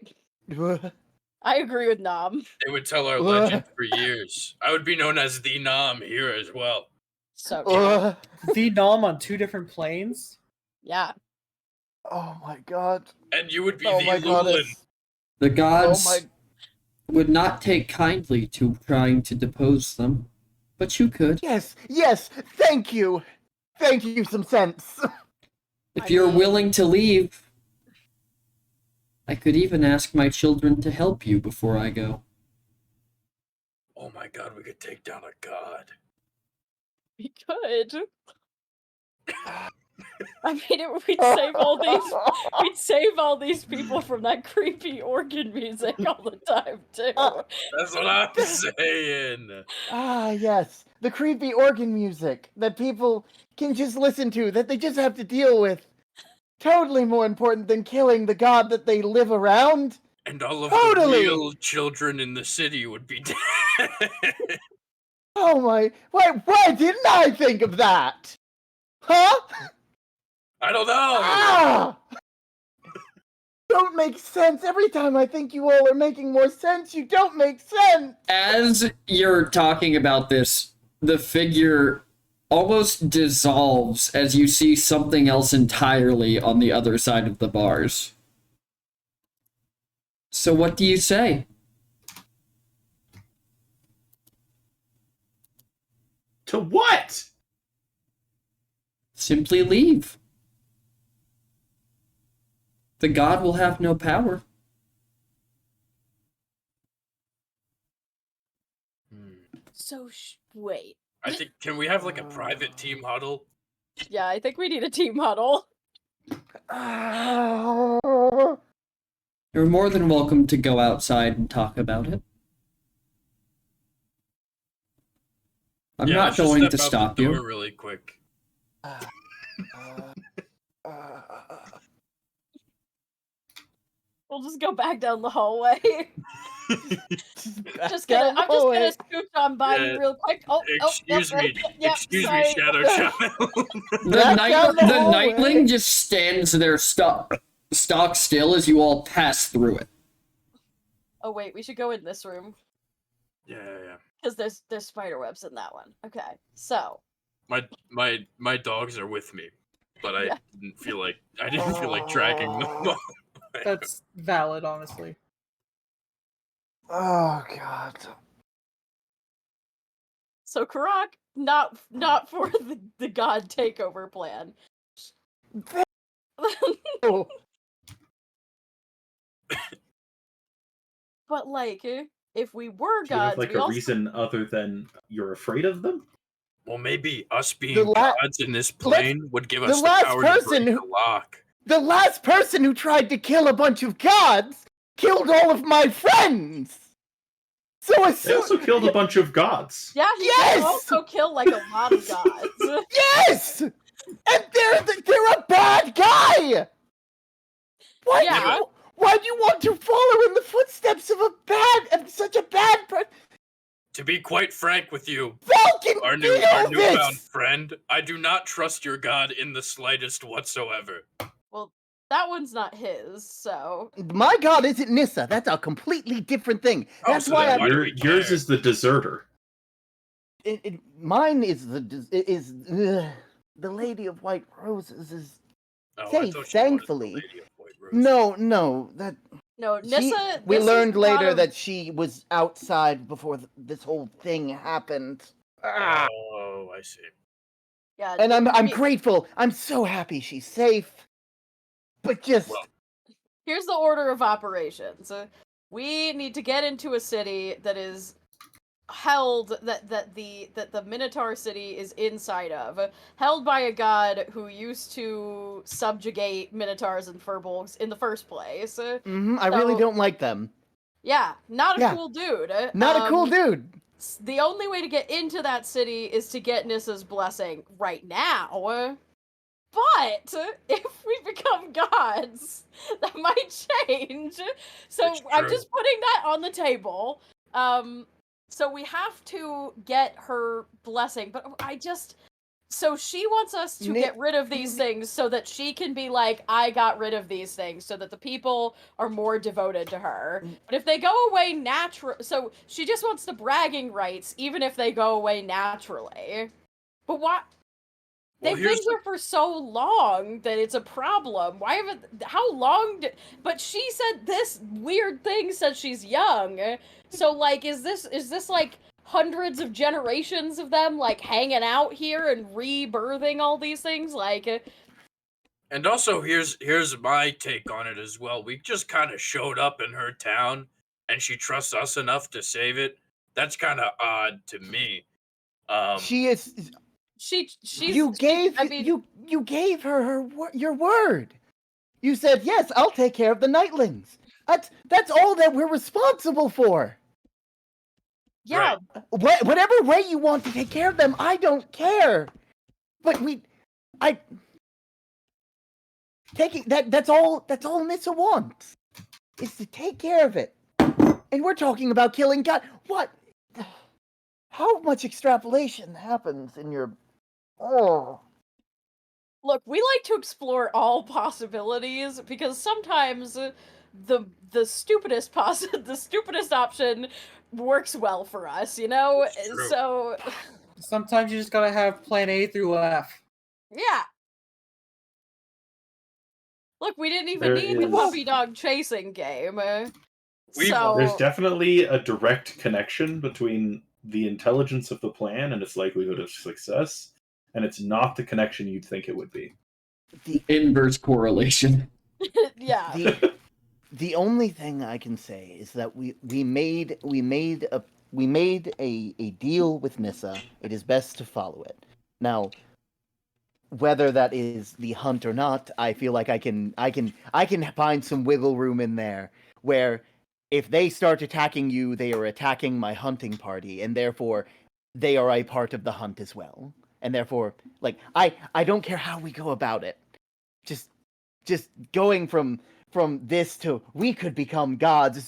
I agree with Nom. They would tell our legend for years. I would be known as the Nom here as well. So true. The Nom on 2 different planes? Yeah. Oh my god. And you would be the Lulin. The gods would not take kindly to trying to depose them, but you could. Yes, thank you. Thank you, some sense. If you're willing to leave, I could even ask my children to help you before I go. Oh my god, we could take down a god. We could. I mean, we'd save all these people from that creepy organ music all the time too. That's what I'm saying. Ah, yes, the creepy organ music that people can just listen to, that they just have to deal with. Totally more important than killing the god that they live around. And all of the real children in the city would be dead. Oh my! Why didn't I think of that? Huh? I don't know. Ah! Don't make sense. Every time I think you all are making more sense, you don't make sense. As you're talking about this, the figure almost dissolves as you see something else entirely on the other side of the bars. So what do you say? To what? Simply leave. The god will have no power. So, wait. I think, can we have like a private team huddle? Yeah, I think we need a team huddle. You're more than welcome to go outside and talk about it. I'm not going to stop you. Really quick. We'll just go back down the hallway. Just gonna, I'm just gonna scooch on by Yeah, you real quick. Oh, Excuse me, yep, excuse sorry. me, Shadow Child. The Nightling just stands there stock still as you all pass through it. Oh wait, we should go in this room Yeah. because there's spider webs in that one. Okay, so My dogs are with me, but I Yeah. didn't feel like dragging them. That's valid, honestly. Oh god. so Karak, not for the god takeover plan. Oh. But like, if we were Do you have gods, like we a also reason other than you're afraid of them? Well, maybe us being The la- gods in this plane would give the us the last power person to break who- the lock. The last person who tried to kill a bunch of gods killed all of my friends. So as They soon also killed a bunch of gods. yeah, he Yes! did also kill like a lot of gods. yes, and they're a bad guy. Why Yeah. do you want to follow in the footsteps of such a bad person? To be quite frank with you, Falcon, our feel newfound this! friend, I do not trust your god in the slightest whatsoever. Well, that one's not his, so My god isn't Nissa. That's a completely different thing. Oh, That's so why then I. why do we Yours care? is the deserter. Mine is the Lady of White Roses is Oh, I safe, thought she wanted the thankfully. Lady of White Rose. No, that no, she- Nissa. we Nissa's learned the later god of- that she was outside before this whole thing happened. Oh, I see. yeah, And I'm we- grateful. I'm so happy she's safe. But just Well, Here's the order of operations. We need to get into a city that is held that the Minotaur city is inside of, held by a god who used to subjugate Minotaurs and Furbolgs in the first place. I really So- don't like them. Yeah, not a Yeah. cool dude. Not a cool dude. The only way to get into that city is to get Nissa's blessing right now. But if we become gods, that might change. So It's I'm true. just putting that on the table. So we have to get her blessing, but so she wants us to get rid of these things so that she can be like, I got rid of these things, so that the people are more devoted to her. But if they go away so she just wants the bragging rights, even if they go away naturally. But why? Well, They've been here's the- here for so long that it's a problem. Why haven't? How long? But she said this weird thing. Said she's young. So like, is this like hundreds of generations of them like hanging out here and rebirthing all these things? Like, And also, here's my take on it as well. We just kind of showed up in her town, and she trusts us enough to save it. That's kind of odd to me. She is. she's. You gave I mean, you gave her your word. You said yes. I'll take care of the Nightlings. That's all that we're responsible for. yeah. Whatever way you want to take care of them, I don't care. But taking that's all Nissa wants is to take care of it. And we're talking about killing God. What? How much extrapolation happens in your? Oh. Look, we like to explore all possibilities because sometimes the stupidest the stupidest option works well for us, you know? It's true. So Sometimes you just gotta have plan A through F. yeah. Look, we didn't even There need the is- puppy dog chasing game. We've- There's definitely a direct connection between the intelligence of the plan and its likelihood of success, and it's not the connection you'd think it would be. Inverse correlation. yeah. The only thing I can say is that we made a deal with Nissa. It is best to follow it. Now, whether that is the hunt or not, I feel like I can find some wiggle room in there where if they start attacking you, they are attacking my hunting party, and therefore they are a part of the hunt as well. And therefore, like I don't care how we go about it. Just going from this to we could become gods is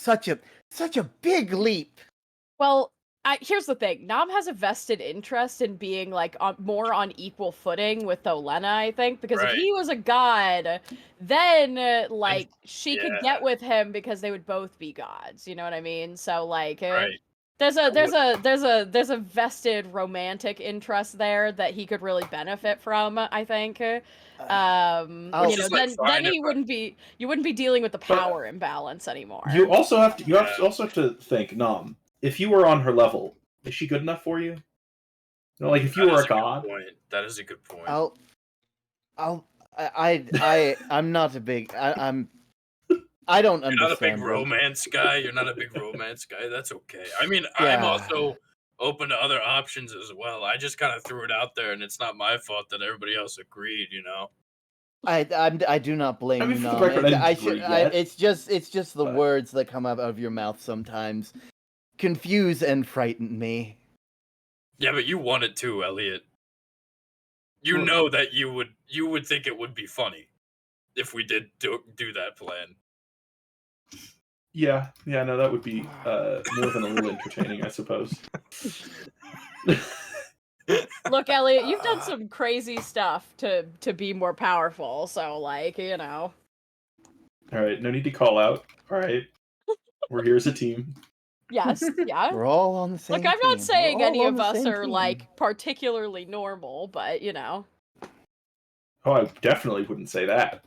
such a big leap. Well, here's the thing. Nam has a vested interest in being like more on equal footing with Olenna, I think, because if Right. he was a god, then like she could yeah. get with him because they would both be gods. You know what I mean? So like, Right. there's a vested romantic interest there that he could really benefit from, I think. I'll- You know, just, like, then fine you if wouldn't be dealing with the But power imbalance anymore. You also have to think, Nom. If you were on her level, is she good enough for you? You know, like if you That were is a god. good point. That is a good point. I'm not a big. I don't You're not a big understand. romance guy. You're not a big romance guy. That's okay. I mean, I'm Yeah. also open to other options as well. I just kind of threw it out there, and it's not my fault that everybody else agreed. You know. I do not blame I mean, you, for the Nom. record, I didn't I agree should. yet, it's just the but- words that come out of your mouth sometimes confuse and frighten me. Yeah, but you want it too, Elliot. You Sure. know that you would think it would be funny if we did do that plan. Yeah, no, that would be more than a little entertaining, I suppose. Look, Elliot, you've done some crazy stuff to be more powerful, so like, you know. All right, no need to call out. All right, we're here as a team. Yes, yeah. We're all on the same. Look, I'm not team. saying We're all any on of the us same are team. like particularly normal, but you know. Oh, I definitely wouldn't say that.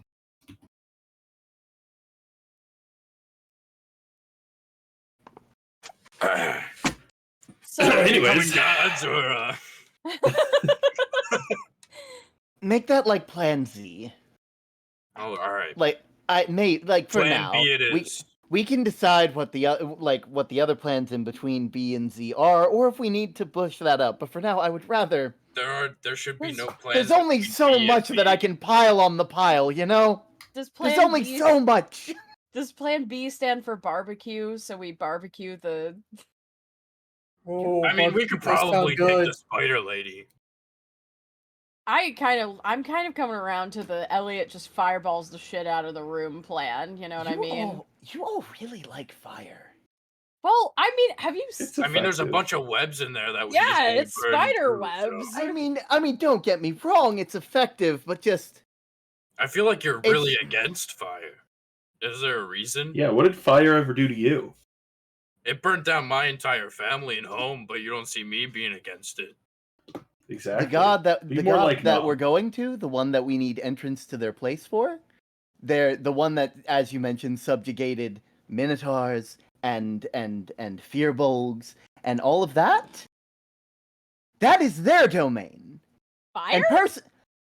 So Anyways, gods or Make that like Plan Z. oh, all right. Like for Plan now, B it is. we can decide what the other plans in between B and Z are, or if we need to push that up. But for now, I would rather. There should be no plans. There's only between so B and much that I B. can pile on the pile, you know. does There's Plan only B so much. does Plan B stand for barbecue? So we barbecue the. Oh, I mean, we could barbecue does sound probably take good. the Spider Lady. I'm kind of coming around to the Elliot just fireballs the shit out of the room plan. You know what I mean? You all really like fire. Well, I mean, have you? it's I mean, there's a effective. bunch of webs in there that we Yeah, just need to it's burn spider through, webs. so- I mean, don't get me wrong. It's effective, but just I feel like you're really It's- against fire. Is there a reason? Yeah, what did fire ever do to you? It burnt down my entire family and home, but you don't see me being against it. Exactly. the god Be the more god like that Nom. we're going to, the one that we need entrance to their place for. They're the one that, as you mentioned, subjugated minotaurs and firbolgs and all of that. That is their domain. Fire? And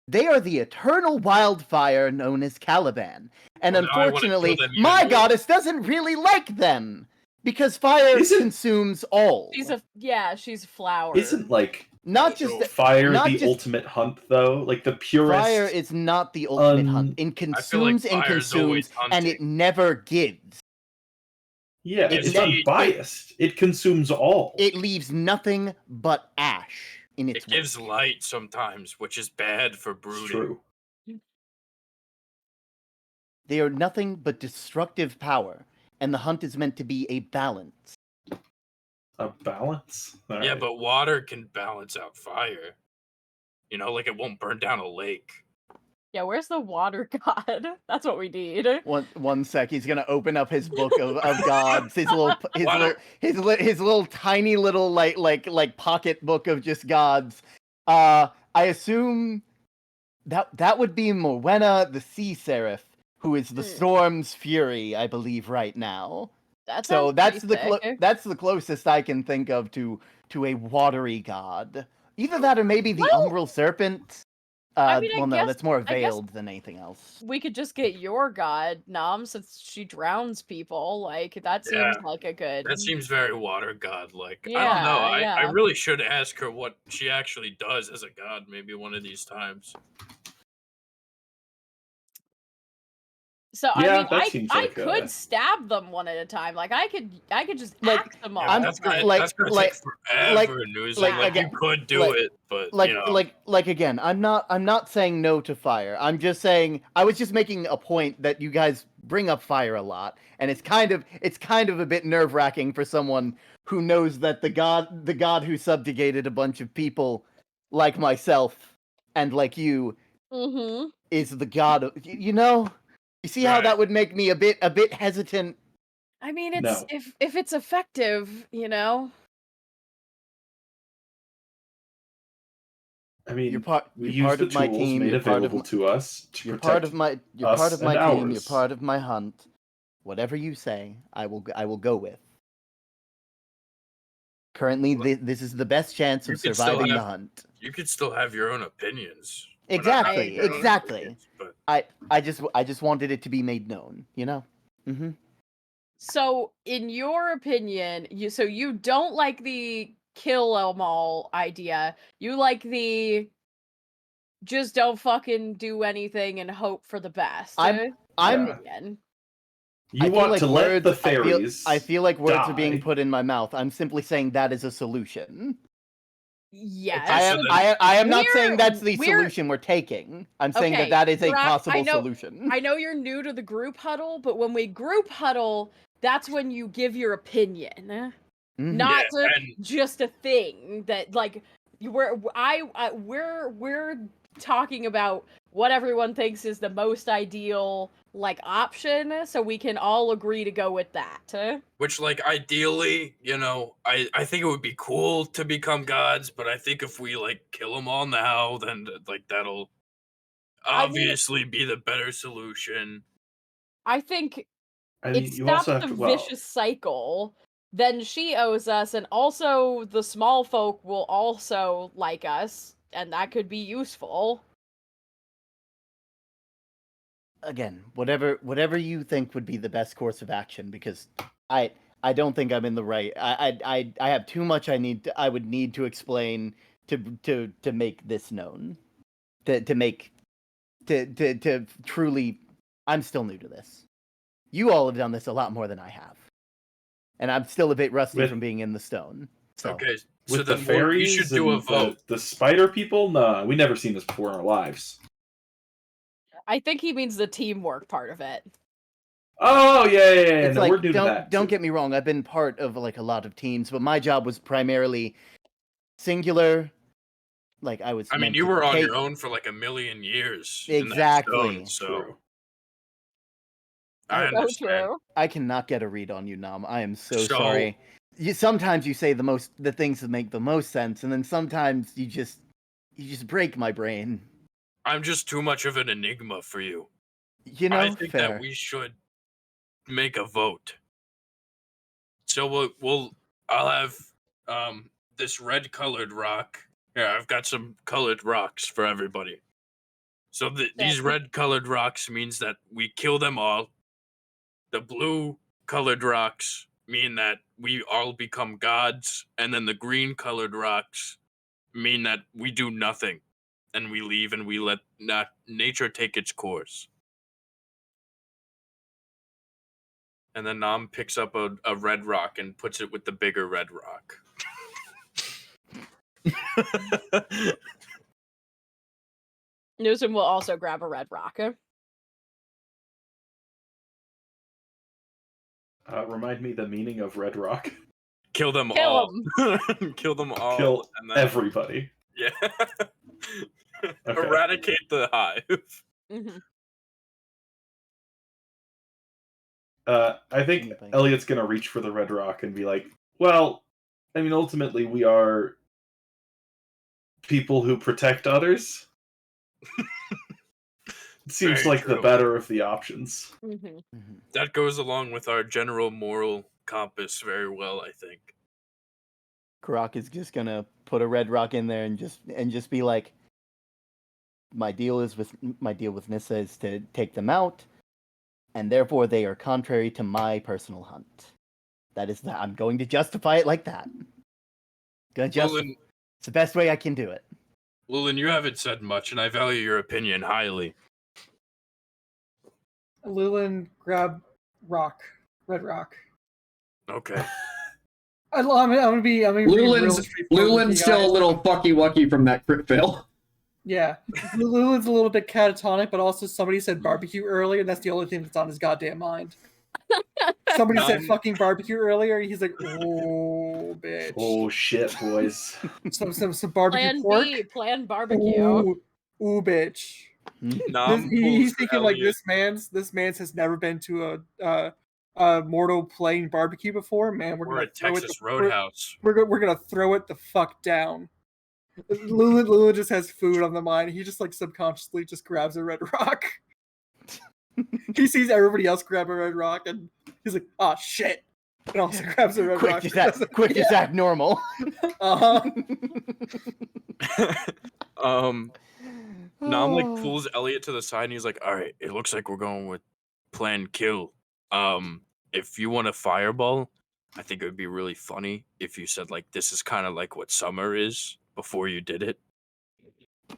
they are the eternal wildfire known as Caliban. And Well, now I wanna unfortunately, kill them even my more. goddess doesn't really like them. Because fire Isn't- consumes all. She's a flower. Isn't like Not just fire not the just- ultimate hunt though? Like the purest. fire is not the ultimate hunt. It I feel like consumes and fire's always consumes, and it hunting. never gives. Yeah, It's it's indeed- unbiased. It consumes all. It leaves nothing but ash in its It gives wake. light sometimes, which is bad for It's brooding. true. They are nothing but destructive power, and the hunt is meant to be a balance. A balance. All Yeah, right. but water can balance out fire. You know, like it won't burn down a lake. Yeah, where's the water god? That's what we need. One sec, he's gonna open up his book of gods, his Water. little tiny little like pocket book of just gods. I assume that would be Morwenna, the sea seraph, who is the storm's fury, I believe, right now. That So sounds that's pretty the sick. that's the closest I can think of to a watery god. Either that or maybe the Well, umbral serpent. I mean, I Well, no, guess- that's more I guess- veiled than anything else. We could just get your god, Nam, since she drowns people. Like that seems Yeah, like a good. That seems very water god like. I don't know. Yeah, I yeah. really should ask her what she actually does as a god maybe one of these times. So Yeah, I mean, that seems I like, could stab them one at a time. Like I could just Like, axe them Yeah, all. I'm- that's gonna, like- that's gonna like- take forever, Newsom. like, Like, again, you could do like- it, but Like you know. like again, I'm not saying no to fire. I'm just saying I was just making a point that you guys bring up fire a lot, and it's kind of a bit nerve-wracking for someone who knows that the god who subjugated a bunch of people like myself and like you Mm-hmm. is the god of, you know, you see how Right. that would make me a bit hesitant. I mean, it's No. if it's effective, you know. I mean, You're part we you're part use the of my tools team, made you're part of available to us to you're protect part of my us and team, you're ours. part of my hunt. Whatever you say, I will go with. Currently, this is the best chance You of could still surviving the have- hunt. You could still have your own opinions. but I'm not Exactly, your own exactly. opinions, But I just wanted it to be made known, you know? Mm-hmm. So, in your opinion, you don't like the kill 'em all idea. You like the just don't fucking do anything and hope for the best. I'm opinion. You I feel want like to let the words- I feel- fairies. I feel like words are being die. put in my mouth. I'm simply saying that is a solution. Yes. Okay, so then- I am not saying We're- that's the we're- solution we're taking. I'm saying Okay, that is a Brock, I possible know- solution. I know you're new to the group huddle, but when we group huddle, that's when you give your opinion. Mhm. Not Yeah, and- just a thing that like we're talking about what everyone thinks is the most ideal like option, so we can all agree to go with that. Which, like, ideally, you know, I think it would be cool to become gods, but I think if we, like, kill them all now, then, like, that'll I mean- obviously be the better solution. I think I it mean, you also stops have the to. Well, vicious cycle. Then she owes us, and also the small folk will also like us, and that could be useful. Again, whatever you think would be the best course of action, because I don't think I'm in the right. I have too much I would need to explain to make this known. To truly, I'm still new to this. You all have done this a lot more than I have. And I'm still a bit rusty With- from being in the stone. So Okay, so with the then we fairies should do a and vote. the spider people, nah, we never seen this before in our lives. I think he means the teamwork part of it. Oh yeah. it's No, like we're new to that. don't too. get me wrong, I've been part of like a lot of teams, but my job was primarily singular. Like I was I mean, meant you to were on take- your own for like a million years. in that Exactly. stone, so True. I So understand. true. I cannot get a read on you, Nam. I am so So- sorry. Sometimes you say the things that make the most sense, and then sometimes you just break my brain. I'm just too much of an enigma for you. You know, I think fair. that we should make a vote. So I'll have this red colored rock. Yeah, I've got some colored rocks for everybody. So these red colored rocks means that we kill them all. The blue colored rocks mean that we all become gods, and then the green colored rocks mean that we do nothing and we leave and we let nature take its course. And then Nam picks up a red rock and puts it with the bigger red rock. Newsom will also grab a red rock. Remind me the meaning of Red Rock. Kill them Kill all. Kill them all. Kill and then, everybody. yeah. Okay. Eradicate the hive. Mhm. I think Anything. Elliot's gonna reach for the Red Rock and be like, "Well, I mean, ultimately, we are people who protect others." It seems Very like the true. better of the options. Mhm. Mhm. That goes along with our general moral compass very well, I think. Karak is just gonna put a red rock in there and just be like, my deal with Nissa is to take them out, and therefore they are contrary to my personal hunt. That is that. I'm going to justify it like that. Lulin, It's the best way I can do it. Lulin, you haven't said much, and I value your opinion highly. Lulin, grab rock, red rock. Okay. I'm gonna be real Lulin's straightforward with you still a guys. little fucky wucky from that crit fail. Yeah, Lulin's a little bit catatonic, but also somebody said barbecue earlier, and that's the only thing that's on his goddamn mind. Somebody said fucking barbecue earlier, and he's like, "Oh, bitch." Oh shit, boys. Some barbecue Plan pork. B, plan barbecue. Ooh, bitch. He's thinking like this man's has never been to a mortal plane barbecue before. Man, We're at Texas Roadhouse. We're gonna throw it the fuck down. Lula just has food on the mind. He just like subconsciously just grabs a red rock. He sees everybody else grab a red rock, and he's like, "Oh shit!" And also grabs a red rock. Quick, just act normal. Nam like pulls Elliot to the side, and he's like, "All right, it looks like we're going with plan kill. If you want a fireball, I think it would be really funny if you said like this is kind of like what summer is before you did it."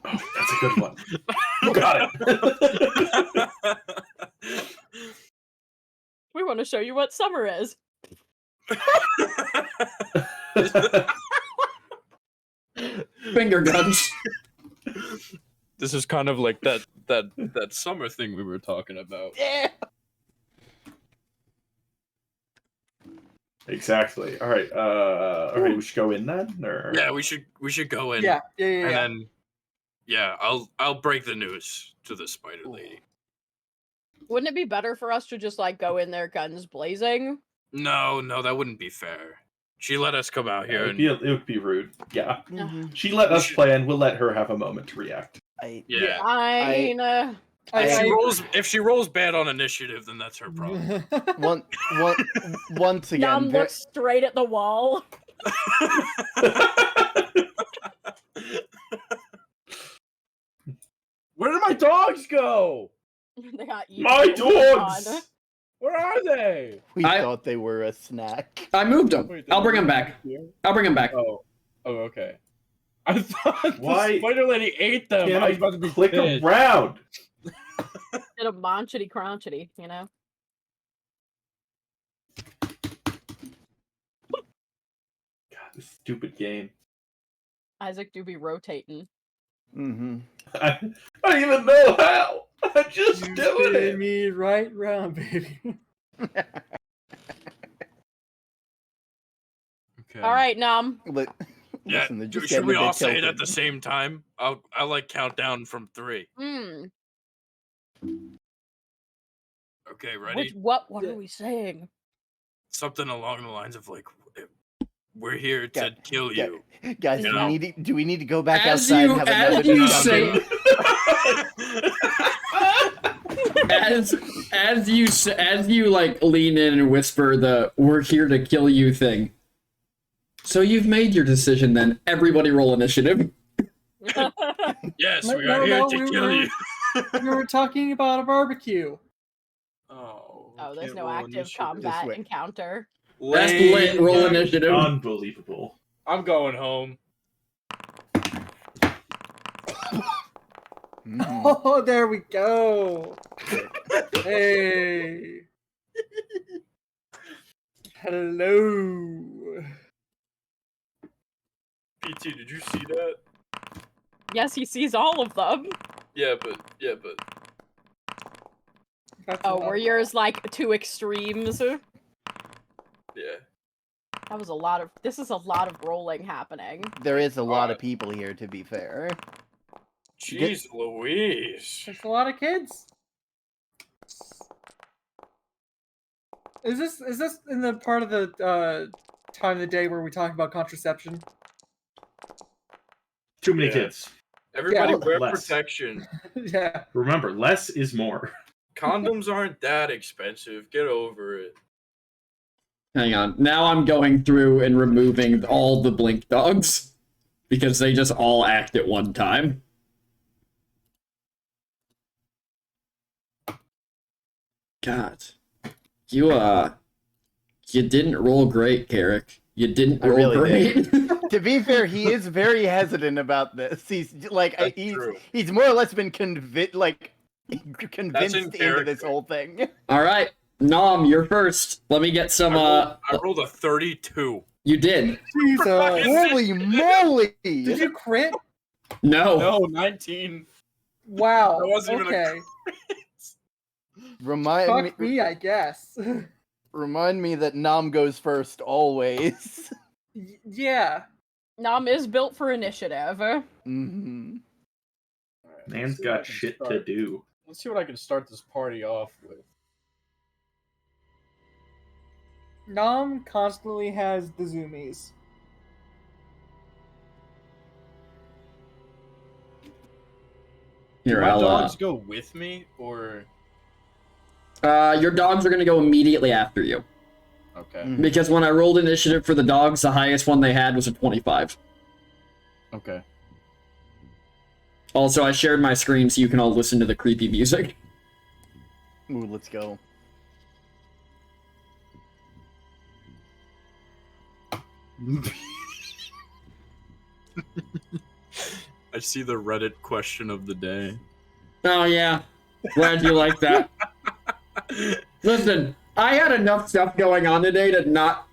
Oh, that's a good one. You got it. We want to show you what summer is. Finger guns. This is kind of like that summer thing we were talking about. Yeah. Exactly. All right. We should go in then, or Yeah, we should go in. Yeah. And then, yeah, I'll break the news to the spider lady. Wouldn't it be better for us to just like go in there guns blazing? No, that wouldn't be fair. She let us come out here, it would be rude. Yeah. Mhm. She let us plan. We'll let her have a moment to react. yeah. Fine. If she rolls bad on initiative, then that's her problem. Once again, Nam looks straight at the wall. Where did my dogs go? They got eaten. My God. dogs. Where are they? we thought they were a snack. I moved them. Wait, I'll bring them back. I'll bring them back. Oh, okay. I thought Why- the spider lady ate them. Can I I was about to be click pissed. around? Did a monchity crunchity, you know? God, this stupid game. Isaac do be rotating. Mm-hmm. I don't even know how. I'm just You doing spin it. me right round, baby. Okay. All right, Nam. Yeah. Listen, they're just Should getting we a bit all say it tilted. at the same time? I'll like count down from 3. Okay, ready? What are we saying? Something along the lines of like, we're here to kill you. Guys, You know? do we need to go back As outside you- and have as another you discussion? say- as you like lean in and whisper the "we're here to kill you" thing. So you've made your decision. Then everybody roll initiative. Yes, No, we are here no, to we kill were- you. We were talking about a barbecue. Oh, Oh, there's can't no roll active initiative. combat way. encounter. That's lit. Roll Lame. initiative. Unbelievable. I'm going home. Mhm. Oh, there we go. Hey. Hello. PT, did you see that? Yes, he sees all of them. Yeah, but That's Oh, enough. were yours like two extremes? yeah. That was a lot of. This is a lot of rolling happening. There is a lot of people here, to be fair. Jeez Louise. There's a lot of kids. Is this in the part of the time of the day where we talk about contraception? Too many Yeah. kids. Everybody Yeah. wear Less. protection. Yeah. Remember, less is more. Condoms aren't that expensive. Get over it. Hang on. Now I'm going through and removing all the blink dogs because they just all act at one time. God. You didn't roll great, Carrick. You didn't I roll really great. To be fair, he is very hesitant about this. He's like, That's true. he's more or less been convinced into this character. whole thing. All right. Nom, you're first. Let me get some I rolled a 32. you did. Jesus. Holy moly! Did you crit? No. No, 19. Wow. That wasn't even a Okay. Remind Fuck me, I guess. Remind me that Nam goes first always. Yeah. Nam is built for initiative. hmm Alright, let's Man's see what I got can shit to start- do. Let's see what I can start this party off with. Nom constantly has the zoomies. Do Here, my I'll, dogs go with me, or your dogs are gonna go immediately after you. okay, Mhm. Because when I rolled initiative for the dogs, the highest one they had was a 25. okay. Also, I shared my screen so you can all listen to the creepy music. Ooh, let's go. I see the Reddit question of the day. Oh, yeah. Glad you like that. Listen, I had enough stuff going on today to not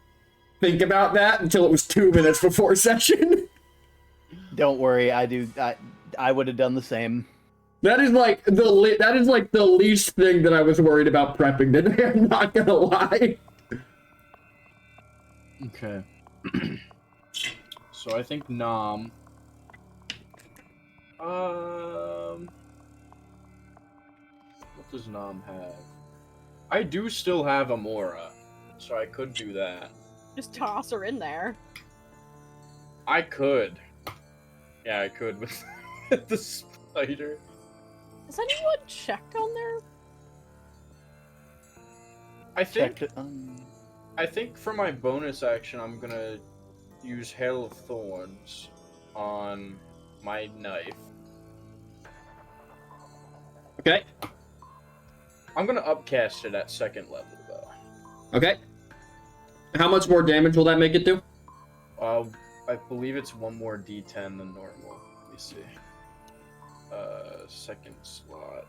think about that until it was 2 minutes before session. Don't worry, I would have done the same. That is like the least thing that I was worried about prepping today. I'm not gonna lie. Okay. So I think Nom. What does Nom have? I do still have Amora, so I could do that. Just toss her in there. I could. Yeah, I could with the spider. Has anyone checked on there? I think Check it. I think for my bonus action, I'm gonna use Hail of Thorns on my knife. Okay. I'm gonna upcast it at second level though. Okay. How much more damage will that make it do? I believe it's one more D10 than normal. Let me see. Second slot.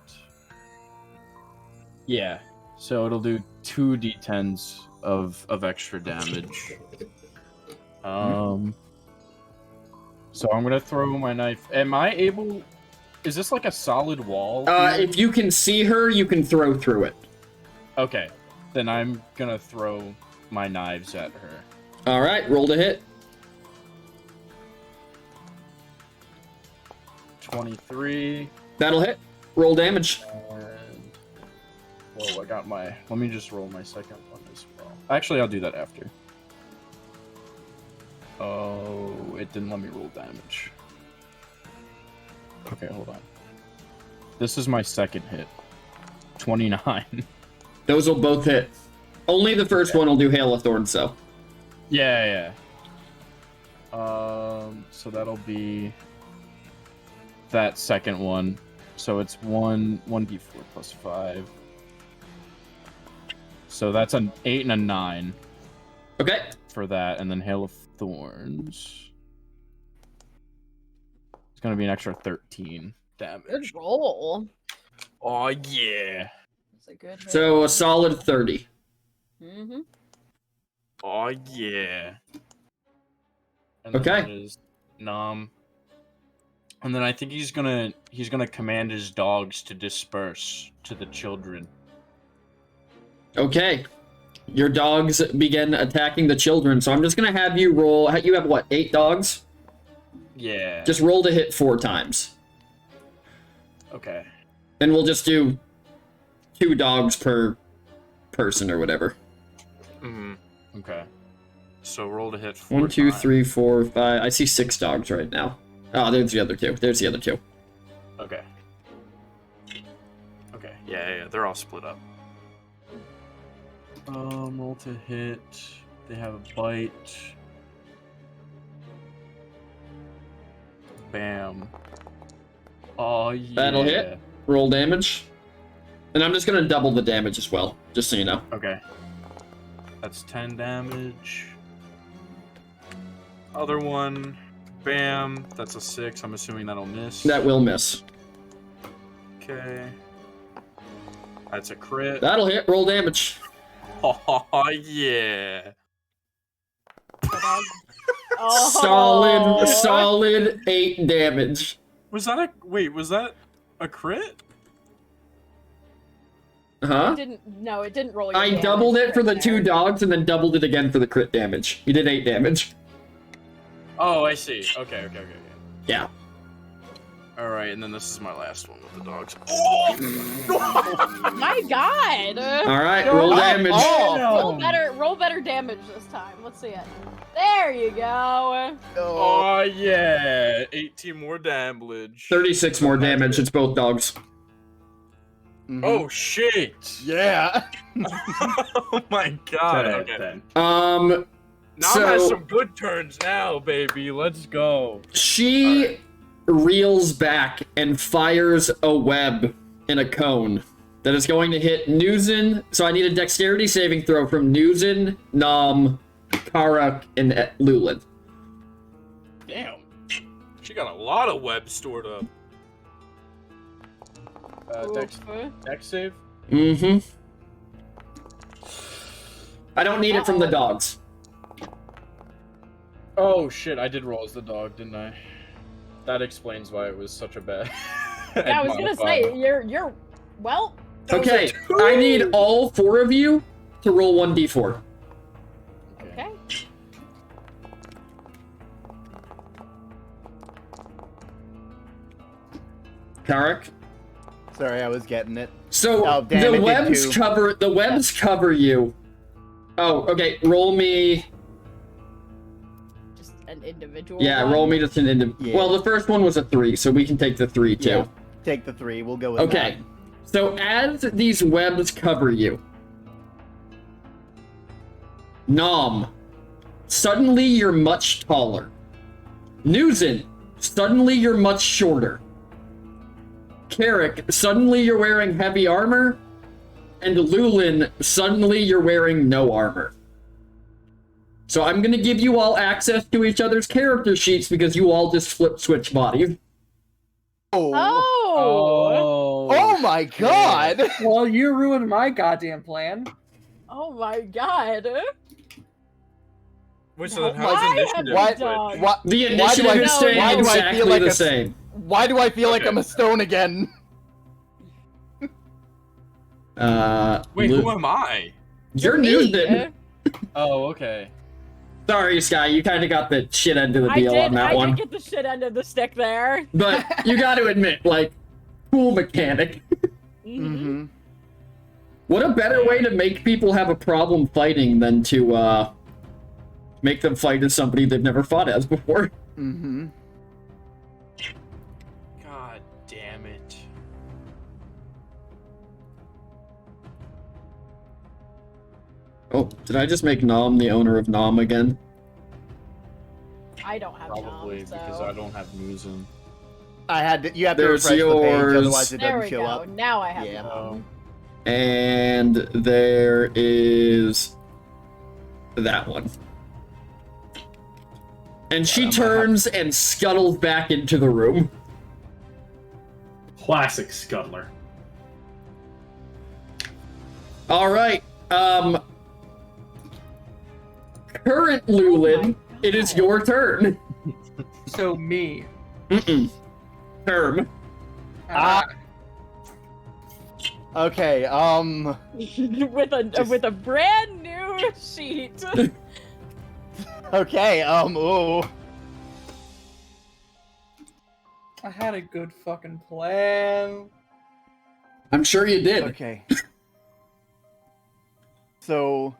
Yeah. So it'll do 2 D10s of extra damage. So I'm gonna throw my knife. Am I able? Is this like a solid wall? here? If you can see her, you can throw through it. Okay. Then I'm gonna throw my knives at her. All right, roll to hit. 23. That'll hit. Roll damage. And whoa, I got my. Let me just roll my second one as well. Actually, I'll do that after. Oh, it didn't let me roll damage. Okay, hold on. This is my second hit. 29. Those will both hit. Only the first one will do Hail of Thorns, though. Yeah. So that'll be that second one. So it's 1d4 plus 5. So that's an 8 and a 9 Okay. for that, and then Hail of Thorns. It's gonna be an extra 13 Good damage. roll. Oh yeah. It's a good hit. So a solid 30. Mm-hmm. Oh yeah. And Okay. then that is Nom. And then I think he's gonna command his dogs to disperse to the children. Okay. Your dogs begin attacking the children, so I'm just gonna have you roll. You have what, 8 dogs? Yeah. Just roll to hit 4 times. Okay. And we'll just do 2 dogs per person or whatever. Okay. So roll to hit 4 1, 2, times. 3, 4, 5. I see 6 dogs right now. Oh, there's the other 2. There's the other 2. Okay. Okay. Yeah. They're all split up. Roll to hit. They have a bite. Bam. Oh yeah. That'll hit. Roll damage. And I'm just gonna double the damage as well, just so you know. Okay. That's 10 damage. Other one. Bam. That's a 6. I'm assuming that'll miss. That will miss. Okay. That's a crit. That'll hit. Roll damage. Oh yeah. Oh. Solid 8 damage. Was that a crit? Huh? It didn't roll your I damage doubled it for the right 2 there. dogs and then doubled it again for the crit damage. He did 8 damage. Oh, I see. Okay. Yeah. All right, and then this is my last one with the dogs. My God! All right, roll damage. Roll better damage this time. Let's see it. There you go. Oh yeah, 18 more damage. 36 more damage. It's both dogs. Mhm. Oh shit! Yeah. Oh my god. 10 Okay. 10. Nam has So some good turns now, baby. Let's go. she reels back and fires a web in a cone that is going to hit Nuzin. So I need a dexterity saving throw from Nuzin, Nam, Karak, and Lulin. Damn. She got a lot of webs stored up. Dex save? Mm-hmm. I don't need it from the dogs. Oh shit, I did roll as the dog, didn't I? That explains why it was such a bad. Yeah, I was gonna say you're well. Okay, I need all 4 of you to roll 1d4. Okay. Karak? Sorry, I was getting it. So Oh, damn, it the did webs too. cover you. Oh, okay. Roll me. Just an individual. Yeah, one. roll me just an individual. Yeah. Well, the first one was a 3, so we can take the 3 too. Yeah. Take the 3. We'll go with Okay. So as these webs cover you, Nom, suddenly you're much taller. Nuzin, suddenly you're much shorter. Carrick, suddenly you're wearing heavy armor. And Lulin, suddenly you're wearing no armor. So I'm gonna give you all access to each other's character sheets because you all just flip switch bodies. Oh. Oh. Oh my god! Well, you ruined my goddamn plan. Oh my God. Wait, so then Why how's have initiative? you What? done- What? The Why do initiative I- is staying why do I feel exactly like the a- same. Why do I feel like Okay. I'm a stone again? Wait, Lu- who am I? You're Me. Nuzin. Oh, okay. Sorry, Sky, you kind of got the shit end of the I deal did. on that I one. did get the shit end of the stick there. But you got to admit, like, cool mechanic. Mm-hmm. What a better way to make people have a problem fighting than to make them fight as somebody they've never fought as before. Mm-hmm. God damn it. Oh, did I just make Nom the owner of Nom again? I don't have Probably Nom, so. because I don't have Nuzin. I had to, you have to There's refresh the page, yours. otherwise it There doesn't we show go. up. Now I have Yeah. Nom. And there is that one. And she I'm gonna turns and scuttles back into the room. Classic scuttler. All right. Current Lulin, it is your turn. So me. Mm-mm. Term. Okay, with a brand new sheet. okay, ooh. I had a good fucking plan. I'm sure you did. Okay. So,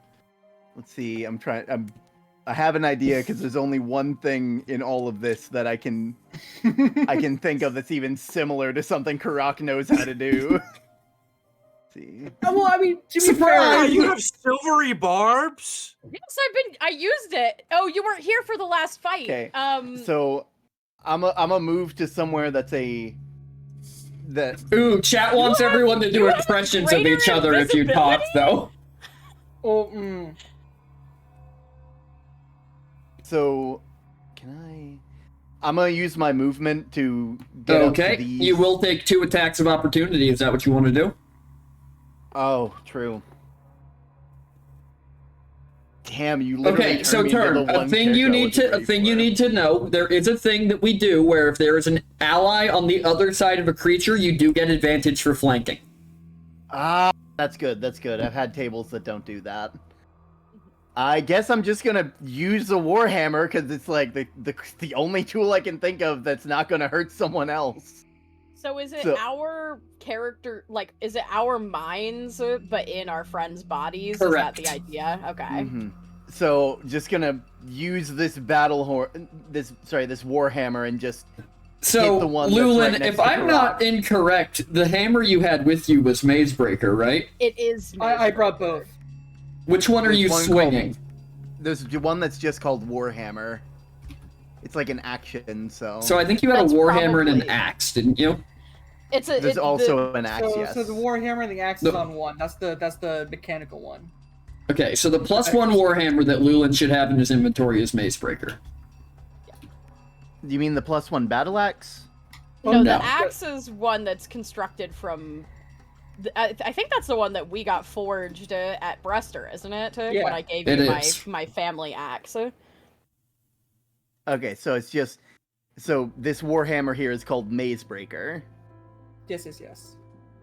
let's see. I have an idea because there's only one thing in all of this that I can think of that's even similar to something Karak knows how to do. Let's see. Well, I mean, to be Surprise! fair, You have silvery barbs? Yes, I used it. Oh, you weren't here for the last fight. Okay, Um. So, I'm a move to somewhere that Ooh, chat wants have- everyone to do you have impressions of greater each other if you talk, invisibility? though. oh, so I'm gonna use my movement to get up to Okay, these. you will take 2 attacks of opportunity. Is that what you want to do? Oh, true. Damn, you literally Okay, so turned me into Term, the a one thing you character I need wasn't to ready for. need to know. There is a thing that we do where if there is an ally on the other side of a creature, you do get advantage for flanking. Ah, that's good. That's good. I've had tables that don't do that. I guess I'm just gonna use the Warhammer because it's like the only tool I can think of that's not gonna hurt someone else. So is it So- our character, like, is it our minds, but in our friends' bodies? Correct. Is that the idea? Okay. Mhm. So just gonna use this this Warhammer and just So, hit the one that's Lulin, right next if to I'm not Karak. incorrect, the hammer you had with you was Mazebreaker, right? It is. I brought both. Which one are There's you one swinging? There's one that's just called Warhammer. It's like an action, so. So I think you had That's a Warhammer and an probably- axe, didn't you? It's a. There's also an axe, So, yes. so the Warhammer and the axe The- is on one. That's the mechanical one. Okay, so the +1 Warhammer that Lulin should have in his inventory is Mazebreaker. You mean the +1 battle axe? No, no. the axe is one that's constructed from. I think that's the one that we got forged at Brester, isn't it? Yeah, When I gave it you is. my family axe. Okay, so it's just. So this Warhammer here is called Mazebreaker. Yes.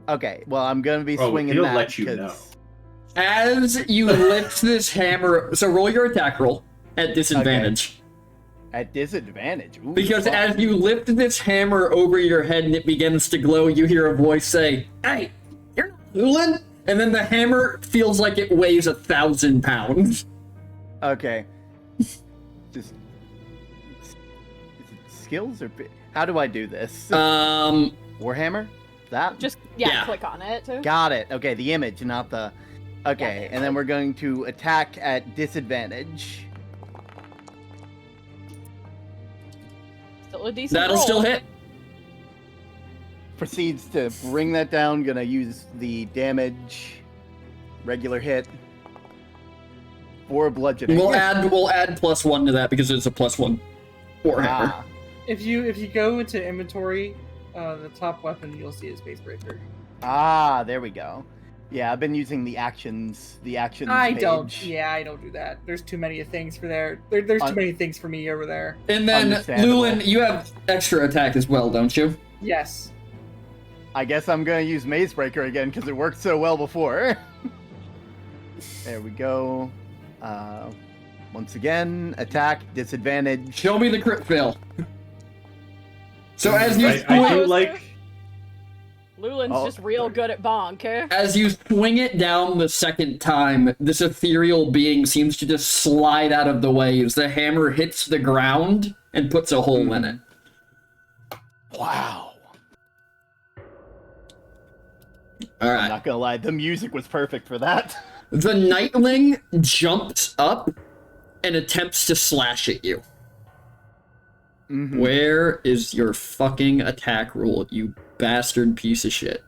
Okay, well, I'm gonna be Oh, swinging he'll that let you 'cause- know. As you lift this hammer, so roll your attack roll at disadvantage. At disadvantage. Ooh, Because fuck. as you lift this hammer over your head and it begins to glow, you hear a voice say, "Hey, you're not Lulin?" And then the hammer feels like it weighs 1,000 pounds. Okay. Just. Is it skills or. How do I do this? Warhammer? That? Just Yeah. click on it. Got it. Okay, the image, not the. Okay, Yeah. and then we're going to attack at disadvantage. Still a decent That'll roll. still hit. Proceeds to bring that down. Gonna use the damage. Regular hit. For bludgeoning. We'll add +1 to that because it's a +1 Warhammer. Ah, If you go into inventory, the top weapon you'll see is Mazebreaker. there we go. Yeah, I've been using the actions. The actions. I page. don't. Yeah, I don't do that. There's too many things for there. There's too Un- many things for me over there. And then, Understandable. Lulin, you have extra attack as well, don't you? Yes. I guess I'm gonna use Mazebreaker again because it worked so well before. There we go. Once again, attack, disadvantage. Show me the crit fail. So as you I swing, do like. Lulin's Oh. just real good at bonk. as you swing it down the second time, this ethereal being seems to just slide out of the way as the hammer hits the ground and puts a hole in it. Wow. All I'm right. not gonna lie, the music was perfect for that. The Nightling jumps up and attempts to slash at you. Mhm. Where is your fucking attack roll, you bastard piece of shit?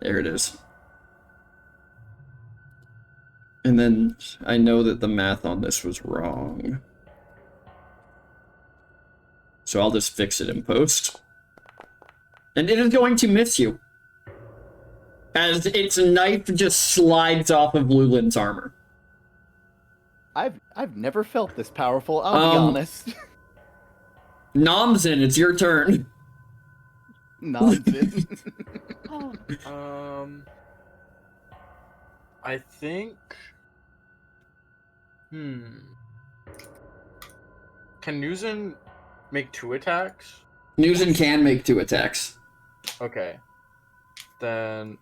There it is. And then I know that the math on this was wrong. So I'll just fix it in post. And it is going to miss you. As its knife just slides off of Lulin's armor. I've never felt this powerful, I'll be honest. Nomzin, it's your turn. Nonsense. I think. Can Nuzin make 2 attacks? Nuzin can make 2 attacks. Okay. Then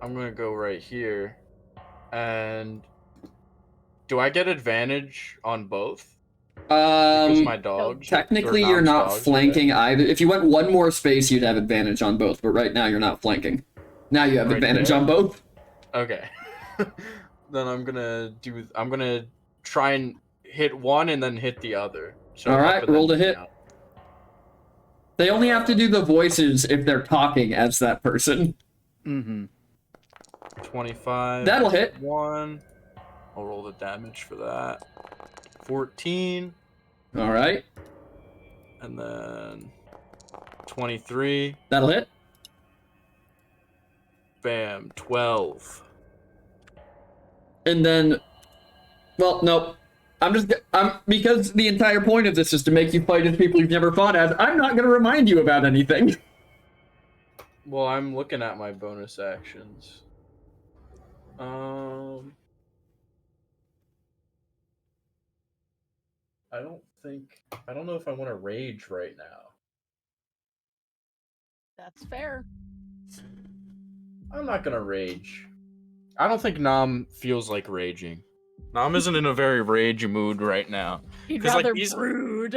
I'm gonna go right here. And do I get advantage on both? Because my dogs. Technically, or you're Nom's not dogs, flanking either. If you went one more space, you'd have advantage on both. But right now, you're not flanking. Now you have Right advantage there? on both. Okay. Then I'm gonna try and hit one and then hit the other. So All up right, and then roll to hit. down. They only have to do the voices if they're talking as that person. Mm-hmm. 25. That'll hit. 1. I'll roll the damage for that. 14. All right, And then 23. that'll hit. Bam. 12. And then Well, no. I'm because the entire point of this is to make you fight as people you've never fought as. I'm not gonna remind you about anything. Well, I'm looking at my bonus actions. I don't know if I want to rage right now. That's fair. I'm not gonna rage. I don't think Nam feels like raging. Nam isn't in a very rage mood right now. He'd 'Cause, like, rather these- brood.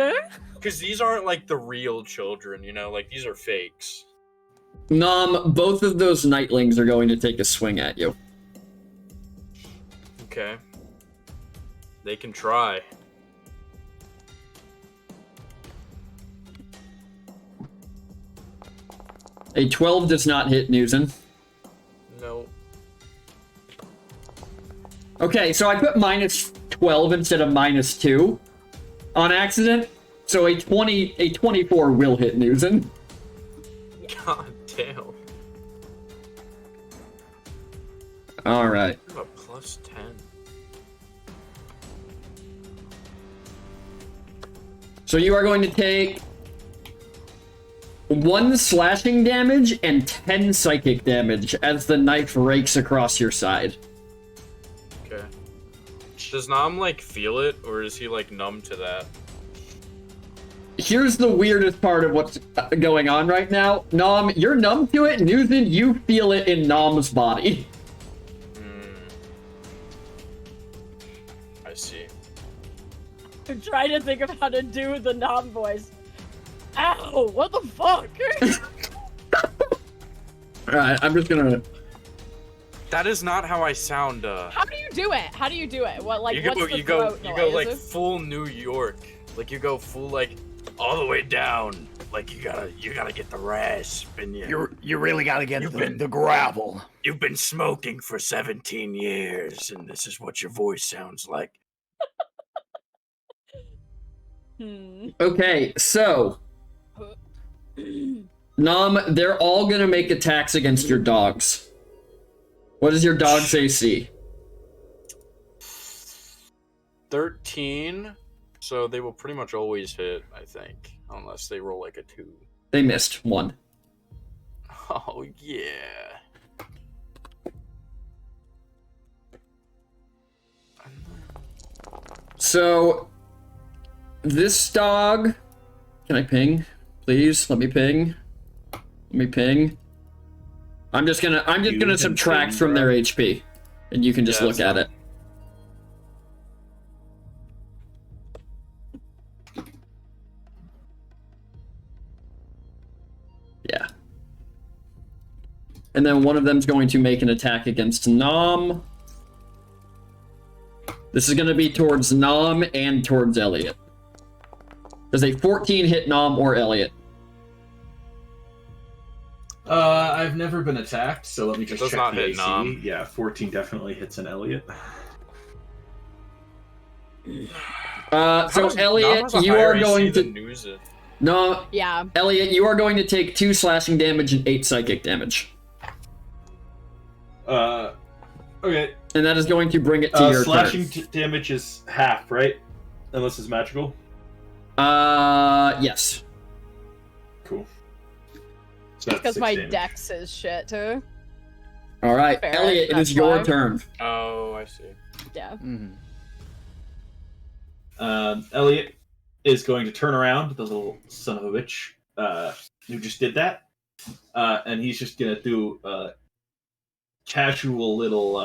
Because these aren't like the real children, you know? Like, these are fakes. Nom, both of those nightlings are going to take a swing at you. Okay. They can try. A 12 does not hit Newson. No. Okay, so I put minus 12 instead of minus 2 on accident. So a 24 will hit Newson. God damn. All right. I have a plus 10. So you are going to take 1 slashing damage and 10 psychic damage as the knife rakes across your side. Okay. Does Nam, like, feel it, or is he, like, numb to that? Here's the weirdest part of what's going on right now. Nom, you're numb to it. Newton, you feel it in Nom's body. I see. I'm trying to think of how to do the Nom voice. Ow! What the fuck? Alright, I'm just gonna... That is not how I sound, How do you do it? How do you do it? What, like, you go, what's the you go, throat you go, like, noise? full New York. Like, you go full, like, all the way down. Like, you gotta get the rasp, and You really gotta get You've been- the gravel. you've been smoking for 17 years, and this is what your voice sounds like. Okay, so... Nom, they're all gonna make attacks against your dogs. What is your dog's AC? 13, so they will pretty much always hit, I think. Unless they roll, like, a 2. They missed 1. Oh, yeah. So... This dog... Can I ping? Please, let me ping. Let me ping. I'm just gonna You can subtract ping, from their bro. HP. And you can just Yeah, look that's at fine. it. Yeah. And then one of them's going to make an attack against Nom. This is going to be towards Nom and towards Elliot. Does a 14 hit Nom or Elliot? I've never been attacked, so let me just Does check not the hit AC. Nom. Yeah, 14 definitely hits an Elliot. So Elliot, you are going to... No, Yeah. Elliot, you are going to take 2 slashing damage and 8 psychic damage. Okay. And that is going to bring it to your Slashing turn. damage is half, right? Unless it's magical. Yes. Cool. So that's Because 6 my damage. dex is shit, too. All right, Fair, Elliot, it is that's your why. turn. Oh, I see. Yeah. Elliot is going to turn around, the little son of a bitch who just did that, and he's just gonna do a casual little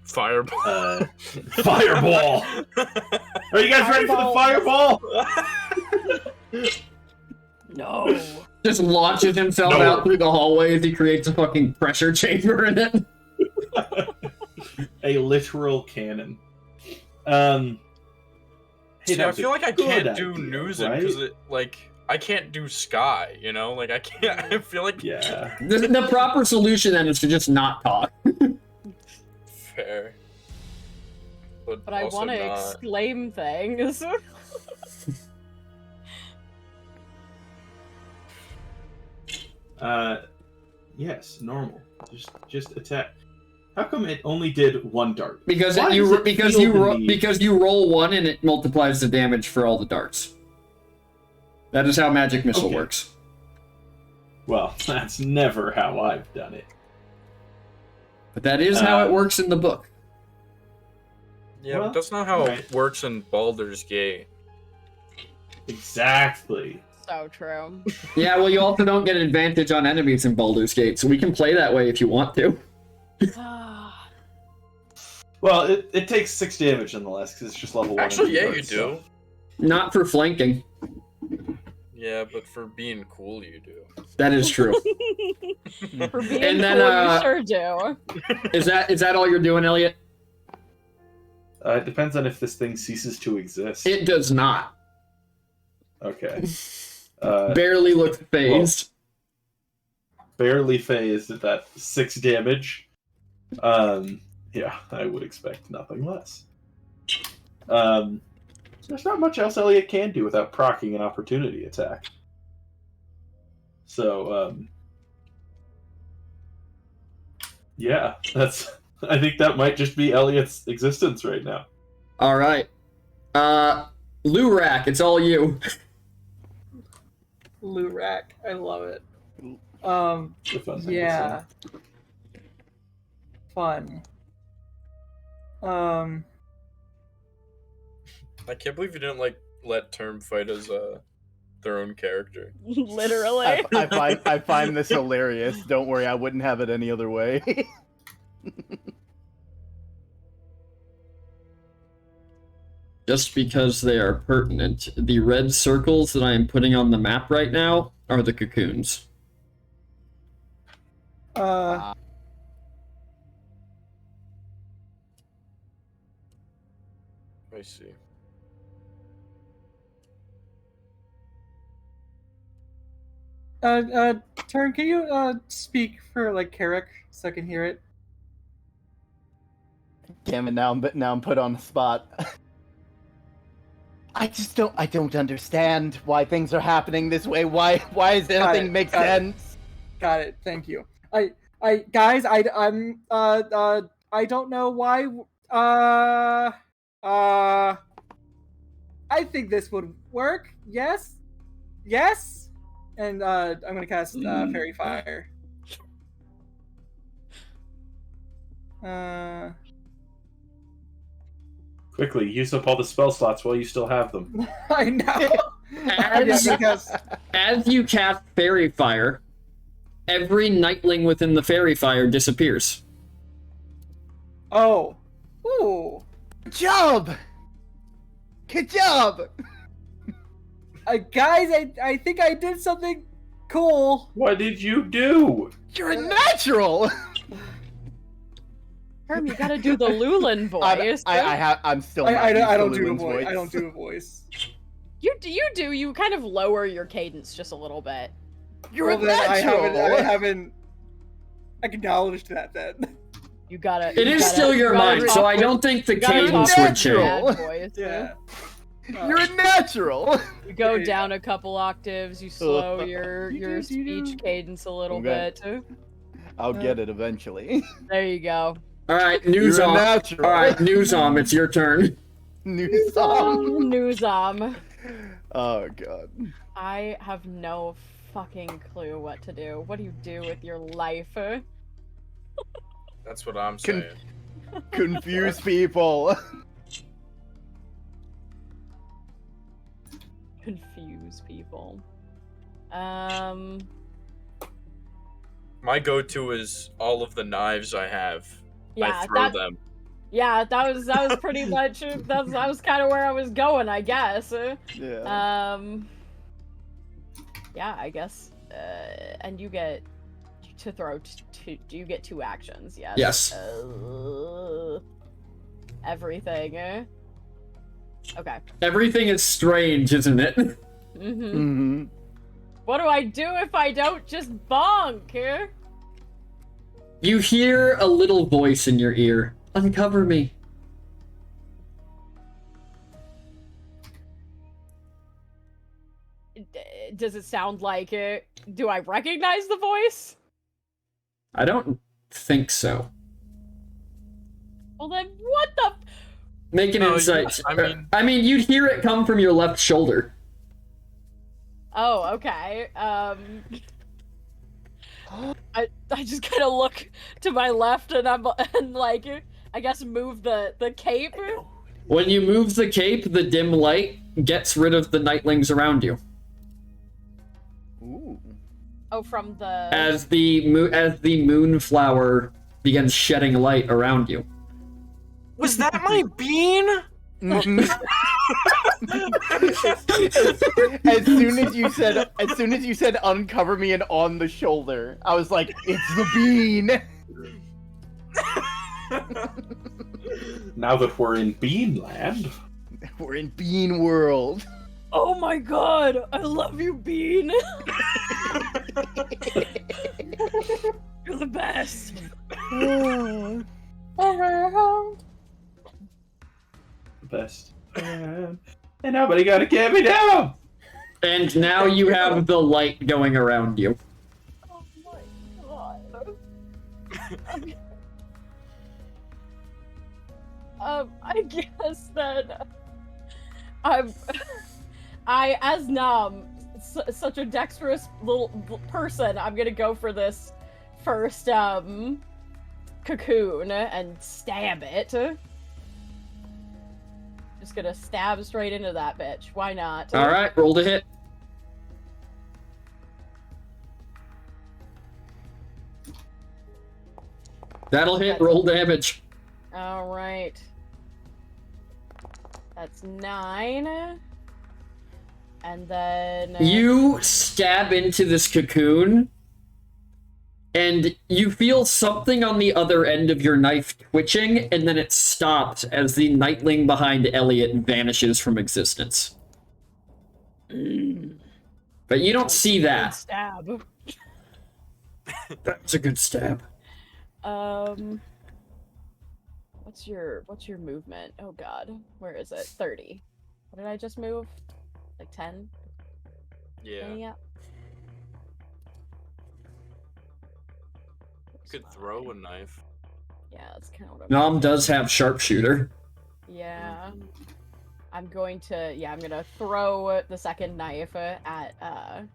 Fireball. fireball. Are you guys ready for the fireball? No. Just launches himself No. out through the hallway as he creates a fucking pressure chamber in it. A literal cannon. Hey, See, that I was a feel like I good can't do idea, Newson right? because I can't do Sky, you know? Like, I can't. I feel like. Yeah. The proper solution then is to just not talk. Fair. But I also want to not. exclaim things. Yes, normal. Just attack. How come it only did one dart? Because Why you does it because feel you the ro- need- because you roll one and it multiplies the damage for all the darts. That is how magic missile Okay. works. Well, that's never how I've done it. But that is how it works in the book. Yeah, Well, but that's not how alright. it works in Baldur's Gate. Exactly. So true. Yeah, well, you also don't get advantage on enemies in Baldur's Gate, so we can play that way if you want to. Well, it takes 6 damage nonetheless because it's just level 1. Actually, yeah, you darts, do. so- Not for flanking. Yeah, but for being cool, you do. That is true. For being And then, cool, you sure do. Is that all you're doing, Elliot? It depends on if this thing ceases to exist. It does not. Okay. Barely looks phased. Barely phased at that 6 damage. Yeah, I would expect nothing less. There's not much else Elliot can do without proccing an opportunity attack. So, yeah, I think that might just be Elliot's existence right now. All right. Lurak, it's all you. Lurak, I love it. It's a fun thing to Yeah. say. Fun. I can't believe you didn't let Term fight as their own character. Literally. I find this hilarious. Don't worry, I wouldn't have it any other way. Just because they are pertinent. The red circles that I am putting on the map right now are the cocoons. I see. Turn, can you speak for like Carrick so I can hear it? Damn it! Now I'm put on the spot. I don't understand why things are happening this way. Why does anything make sense? Got it. Thank you. I don't know why. I think this would work. Yes. And I'm gonna cast Fairy Fire. Quickly, use up all the spell slots while you still have them. I know. As, because as you cast Fairy Fire, every Nightling within the Fairy Fire disappears. oh, ooh, Good job. Good job. guys, I think I did something cool. What did you do? You're a natural. Herm, you gotta do the Lulin voice. I'm still. I don't used to do a Lulin's voice. I don't do a voice. You do. You kind of lower your cadence just a little bit. You're Well, a then natural. I haven't acknowledged that then. You gotta. It is still your mind, so I don't think the you gotta cadence talk would with change. bad voice. Yeah. You're a natural. You go Yeah. down a couple octaves. You slow your speech cadence a little Okay. bit. I'll get it eventually. There you go. All right, You're a Newsom. natural. All right, Newsom, it's your turn. New song. Newsom. Oh god. I have no fucking clue what to do. What do you do with your life? That's what I'm Can- saying. Confuse people. Confuse people. My go-to is all of the knives I have. Yeah, I throw that, them. yeah, that was pretty much that was kind of where I was going, I guess. Yeah. Yeah, I guess. And you get to throw two. Do you get 2 actions? Yes. Yes. Everything. Okay. Everything is strange, isn't it? Mm-hmm. What do I do if I don't just bonk? You hear a little voice in your ear. Uncover me. Does it sound like it? Do I recognize the voice? I don't think so. Well then, what the? Make an No, insight. I mean- you'd hear it come from your left shoulder. Oh, okay. I just kind of look to my left and like I guess move the cape. When you move the cape, the dim light gets rid of the nightlings around you. Ooh. Oh, from the. As the moonflower begins shedding light around you. Was that my bean? as soon as you said uncover me and on the shoulder, I was like, it's the bean. Now that we're in Beanland, We're in Bean World. Oh my god! I love you, Bean. You're the best. the best. And nobody gonna get me down. And now you have the light going around you. Oh my god. I guess that I as Nam, such a dexterous little person, I'm gonna go for this first cocoon and stab it. Just gonna stab straight into that bitch. Why not? All right, roll to hit. That'll hit. Roll damage. All right. That's 9. And then You stab into this cocoon, and you feel something on the other end of your knife twitching, and then it stops as the nightling behind Elliot vanishes from existence. But you don't see good that. stab. That's a good stab. What's your movement? Oh god. Where is it? 30. What did I just move? Like 10? Yeah. Yeah. Could throw a knife. Yeah, that's kind of what I'm Nom thinking. does have sharpshooter. Yeah. I'm gonna throw the second knife at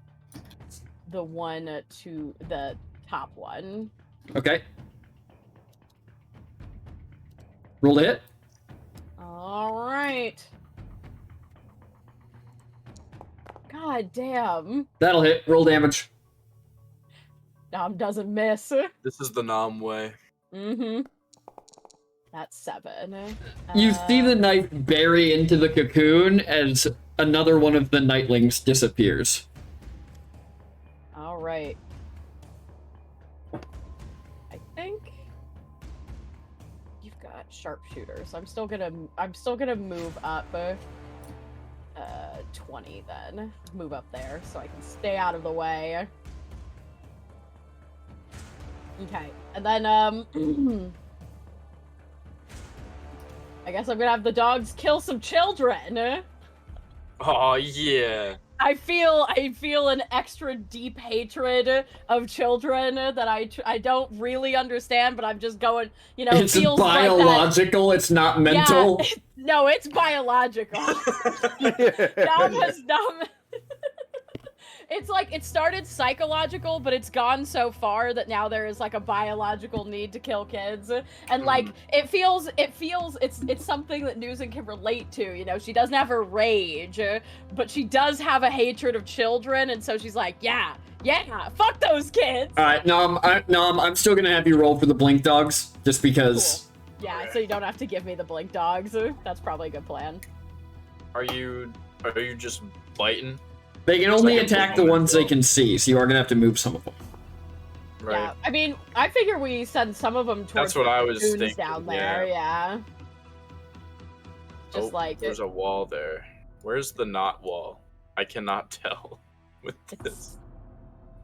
the one to the top one. Okay. Roll to hit. All right. God damn. That'll hit. Roll damage. Nom doesn't miss. This is the Nam way. Mm-hmm. That's 7. You see the knife bury into the cocoon as another one of the nightlings disappears. All right. I think you've got sharpshooter, so I'm still gonna move up 20 then. Move up there so I can stay out of the way. Okay, and then I guess I'm gonna have the dogs kill some children. Oh yeah. I feel an extra deep hatred of children that I don't really understand, but I'm just going, It's feels biological, like it's not mental. Yeah, no, it's biological. It's like it started psychological, but it's gone so far that now there is like a biological need to kill kids, and like it feels it's something that Newsom can relate to. She doesn't have a rage, but she does have a hatred of children, and so she's like, yeah, fuck those kids. All right, I'm still gonna have you roll for the blink dogs, just because. Cool. Yeah, so you don't have to give me the blink dogs. That's probably a good plan. Are you just biting? They can only like a attack the movement ones they roll. can see, so you are gonna have to move some of them. Right. Yeah, I mean, I figure we send some of them towards That's what the I was dunes thinking, down there. Yeah. Just like there's a wall there. Where's the not wall? I cannot tell with this.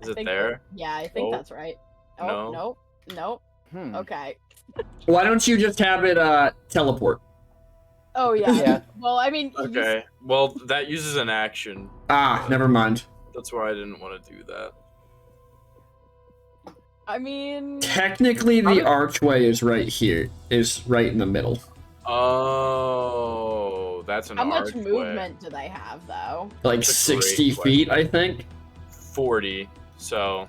Is it there? Yeah, I think Oh. that's right. Oh, nope. Okay. Why don't you just have it teleport? Oh yeah. Yeah. Well, I mean, Okay. Well, that uses an action. Ah, never mind. That's why I didn't want to do that. I mean, Technically, How the did- archway is right here. Is right in the middle. Oh, that's an how much archway. movement do they have, though? Like That's a 60 great feet, question. I think. 40. So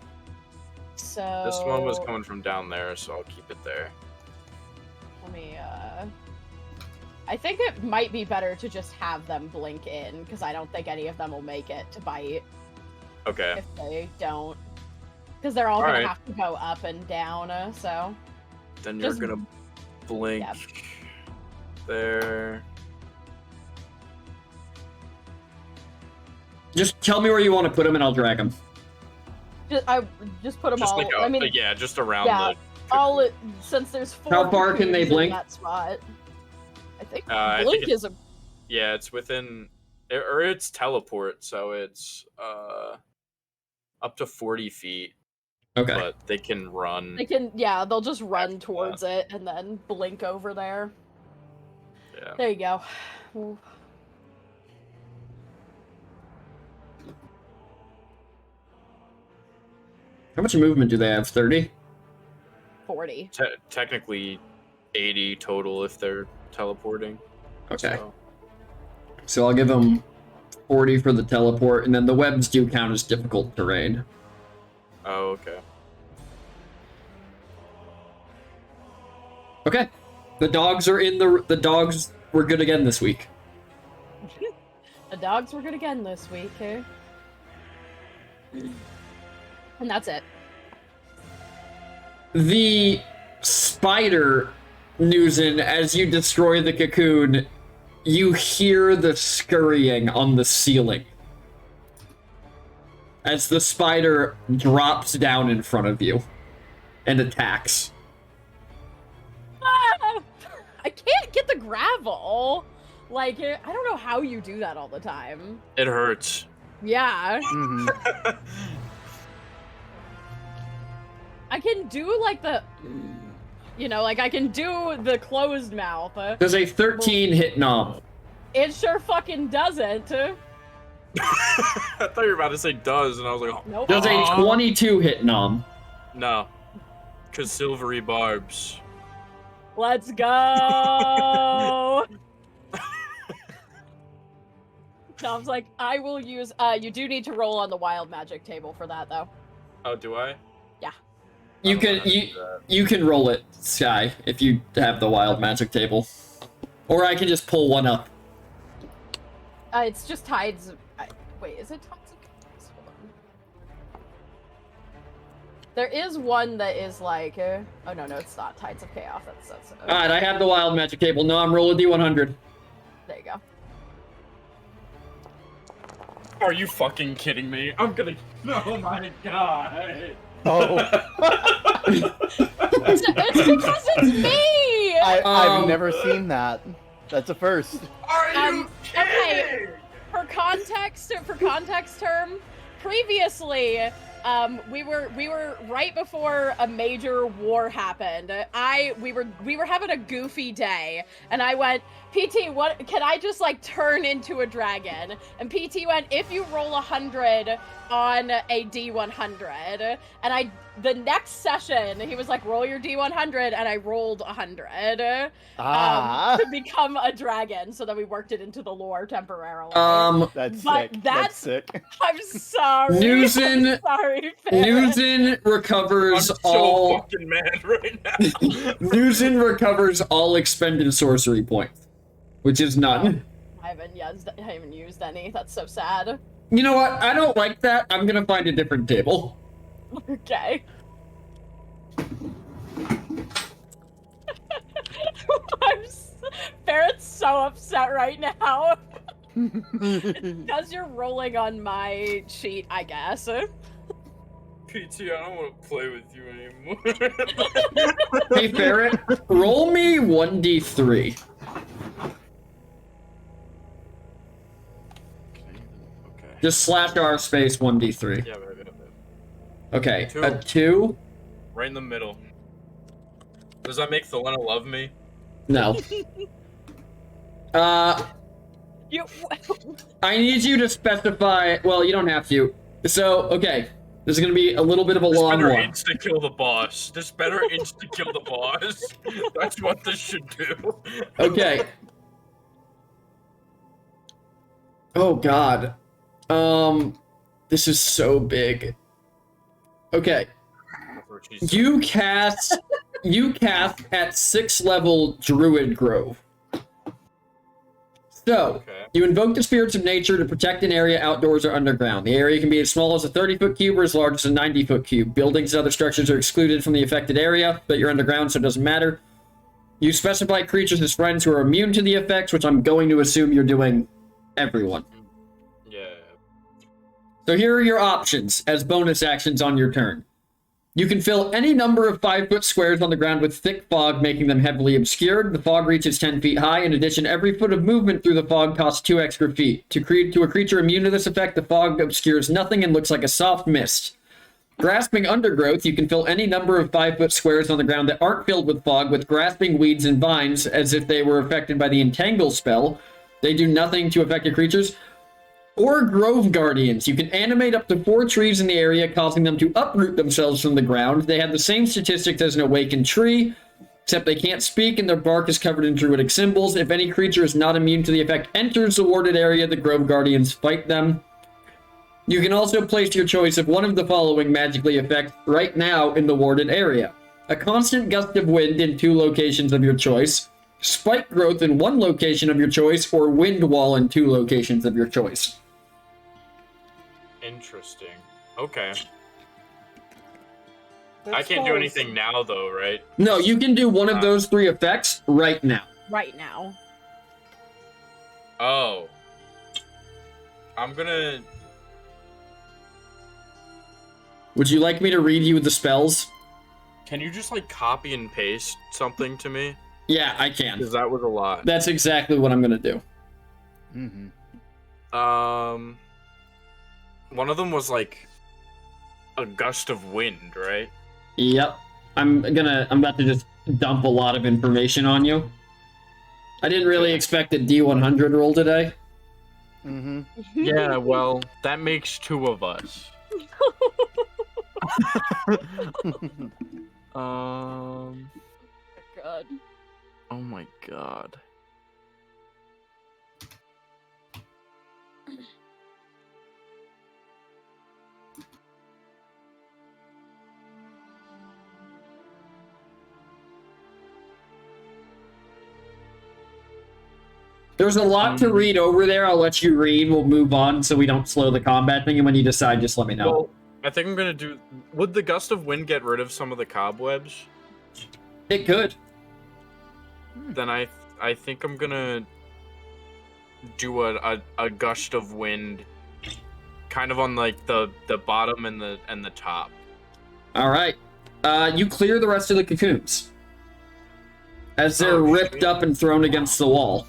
So this one was coming from down there, so I'll keep it there. Let me. I think it might be better to just have them blink in, because I don't think any of them will make it to bite Okay. if they don't. Because they're all gonna Alright. have to go up and down. So Then you're just- gonna blink Yep. there. Just tell me where you want to put them, and I'll drag them. I just put them Just all. like I mean, yeah, just around yeah, the all it, since there's 4 How far can they cocoons in blink? that spot. I think I think blink is a Yeah, it's within or it's teleport, so it's up to 40 feet, Okay. but they can run. they can they'll just run After towards it and then blink over there. Yeah. There you go. Ooh. How much movement do they have? 30? 40. Technically 80 total if they're teleporting. Okay. So, So I'll give them 40 for the teleport, and then the webs do count as difficult terrain. oh, okay. Okay. The dogs are in the dogs were good again this week. The dogs were good again this week. Eh? And that's it. The spider, Newson, as you destroy the cocoon, you hear the scurrying on the ceiling. As the spider drops down in front of you and attacks. Ah! I can't get the gravel. Like, I don't know how you do that all the time. It hurts. Yeah. Mhm. I can do, like, the... like, I can do the closed mouth. Does a 13 hit Nom? It sure fucking doesn't. I thought you were about to say does, and I was like, oh, Nope. Does a 22 hit Nom? no. Because silvery barbs. Let's go! Tom's like, I will use... you do need to roll on the wild magic table for that, though. Oh, do I? Yeah. You I don't know can how to do that. you can roll it, Sky, if you have the wild magic table. Or I can just pull one up. It's just Tides... wait, is it Tides of Chaos? Hold on. There is one that is like... oh, no, it's not Tides of Chaos. That's Alright, I have the wild magic table. Nom, roll a d100. There you go. Are you fucking kidding me? I'm gonna. Oh my god. Oh, It's because it's me! I've Um, never seen that. That's a first. Are you okay. For context term, previously, we were right before a major war happened. We were having a goofy day, and I went, PT, what can I just like turn into a dragon? And PT went, if you roll 100 on a D100, and the next session he was like, roll your D100, and I rolled 100 to become a dragon, so that we worked it into the lore temporarily. That's but sick. that's- sick. I'm sorry. Newson- I'm sorry, Farrah. Newson I'm recovers so all fucking mad right now. Newson recovers all expended sorcery points, which is none. I haven't used any. That's so sad. You know what? I don't like that. I'm gonna find a different table. Okay. Barrett's so upset right now. Because you're rolling on my sheet, I guess. PT, I don't want to play with you anymore. Hey, Ferret, roll me 1d3. Okay. Just slash R space 1d3. Yeah, right. Okay, Two. a 2? Right in the middle. Does that make Thelena love me? No. You. I need you to specify. Well, you don't have to. So, okay. This is going to be a little bit of a This long better one. insta kill the boss. This better insta kill the boss. That's what this should do. Okay. Oh god. This is so big. Okay. You cast at 6th level Druid Grove. So, Okay. you invoke the spirits of nature to protect an area outdoors or underground. The area can be as small as a 30-foot cube or as large as a 90-foot cube. Buildings and other structures are excluded from the affected area, but you're underground, so it doesn't matter. You specify creatures as friends who are immune to the effects, which I'm going to assume you're doing everyone. Yeah. So here are your options as bonus actions on your turn. You can fill any number of 5-foot squares on the ground with thick fog, making them heavily obscured. The fog reaches 10 feet high. In addition, every foot of movement through the fog costs 2 extra feet. To a creature immune to this effect, the fog obscures nothing and looks like a soft mist. Grasping undergrowth, you can fill any number of 5-foot squares on the ground that aren't filled with fog with grasping weeds and vines as if they were affected by the entangle spell. They do nothing to affected creatures. Or Grove Guardians. You can animate up to 4 trees in the area, causing them to uproot themselves from the ground. They have the same statistics as an awakened tree, except they can't speak and their bark is covered in druidic symbols. If any creature is not immune to the effect enters the warded area, the Grove Guardians fight them. You can also place your choice of one of the following magically effects right now in the warded area. A constant gust of wind in 2 locations of your choice, spike growth in 1 location of your choice, or wind wall in 2 locations of your choice. Interesting. Okay. I can't do anything now, though, right? No, you can do one of those 3 effects right now. Right now. Oh. I'm gonna... Would you like me to read you the spells? Can you just, like, copy and paste something to me? Yeah, I can. Because that was a lot. That's exactly what I'm gonna do. Mm-hmm. One of them was, like, a gust of wind, right? Yep. I'm about to just dump a lot of information on you. I didn't really expect a D100 roll today. Mm-hmm. Yeah, well, that makes 2 of us. God. Oh my god. There's a lot to read over there. I'll let you read. We'll move on so we don't slow the combat thing. And when you decide, just let me know. Well, I think I'm gonna do... Would the gust of wind get rid of some of the cobwebs? It could. Then I think I'm gonna do a gust of wind kind of on like the bottom and the top. All right. You clear the rest of the cocoons as they're ripped up and thrown against the wall.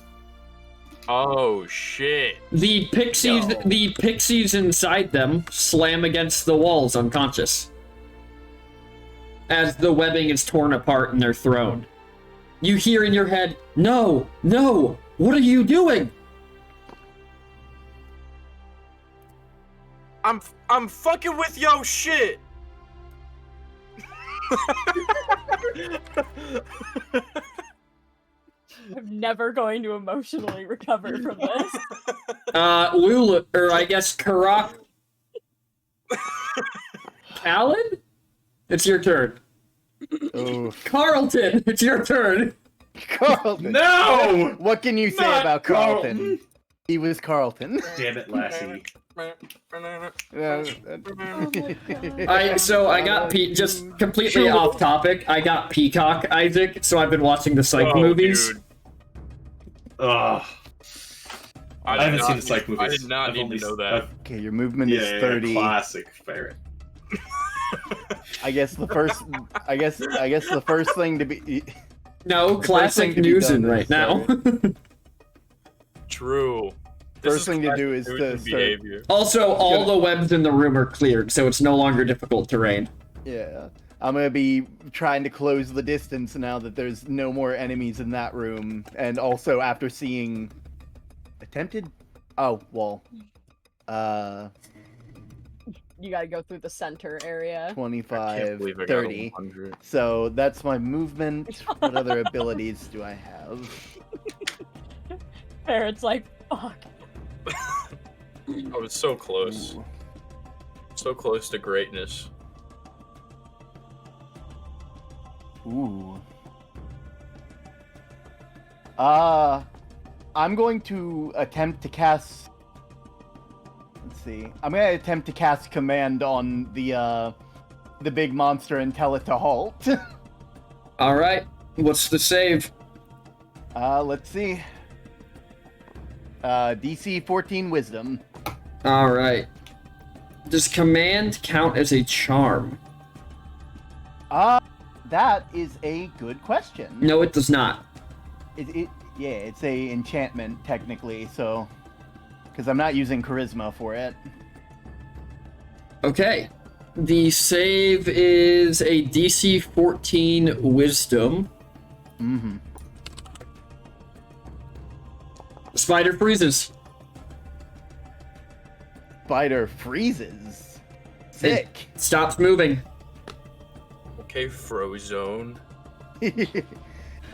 Oh shit. The pixies inside them slam against the walls unconscious as the webbing is torn apart and they're thrown. You hear in your head, "No, no, what are you doing?" I'm fucking with yo shit. I'm never going to emotionally recover from this. Lula, or I guess Karak. Alan? It's your turn. Oh, Carlton, it's your turn. Carlton. No! What can you say Not about Carlton? Carlton. He was Carlton. Damn it, Lassie. I got just completely off topic. I got Peacock Isaac, so I've been watching the Psych movies. Dude. Ugh. I haven't seen the Psych movies. I did not need to know that. Okay, your movement is 30. Classic ferret. I guess the first. I guess the first thing to be. No, classic thing to be Newson done right is, now. True. First thing to do is classic to Newton start. behavior. Also, all the webs in the room are cleared, so it's no longer difficult terrain. Yeah, I'm gonna be trying to close the distance now that there's no more enemies in that room, and also after seeing attempted. Oh well. you gotta go through the center area. 25, believe I got 30. 100. So that's my movement. What other abilities do I have? Parrot's like, fuck. I was so close. Ooh. So close to greatness. Ooh. I'm going to attempt to cast. Let's see. I'm going to attempt to cast command on the big monster and tell it to halt. All right. What's the save? Let's see. DC 14 Wisdom. All right. Does command count as a charm? That is a good question. No, it does not. Yeah, it's a enchantment technically, so because I'm not using charisma for it. Okay. The save is a DC 14 Wisdom. Mm-hmm. The spider freezes. Spider freezes. Sick. Stops moving. Okay, Frozone.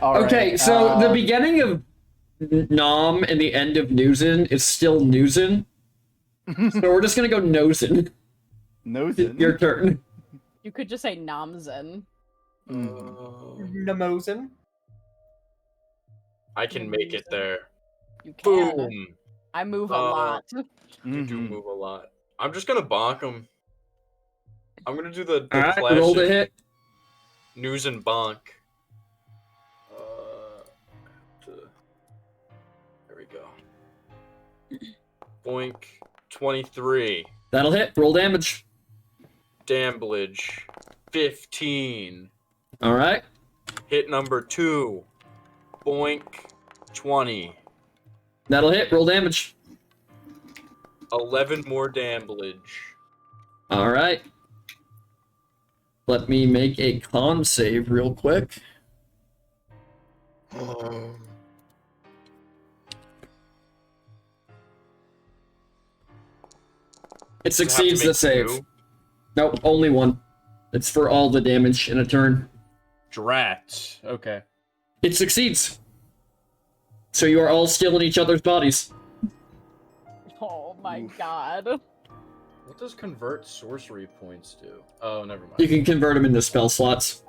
All Okay, right, so the beginning of Nom and the end of Newsin is still Newsin. So we're just gonna go Nosin. Nosin. Your turn. You could just say Namzen. Nemosin. I can make it there. You can. Boom. I move a lot. You do move a lot. I'm just gonna bonk him. I'm gonna do the Alright, classic roll to hit. news and bonk. There we go. Boink. 23. That'll hit. Roll damage. Damblage. 15. Alright. Hit number 2. Boink. 20. That'll hit. Roll damage. 11 more damblage. Alright. Let me make a con save real quick. It succeeds the save. 2? Nope, only one. It's for all the damage in a turn. Drat. Okay. It succeeds. So you are all still in each other's bodies. Oh my god. What does convert sorcery points do? Oh, never mind. You can convert them into spell slots.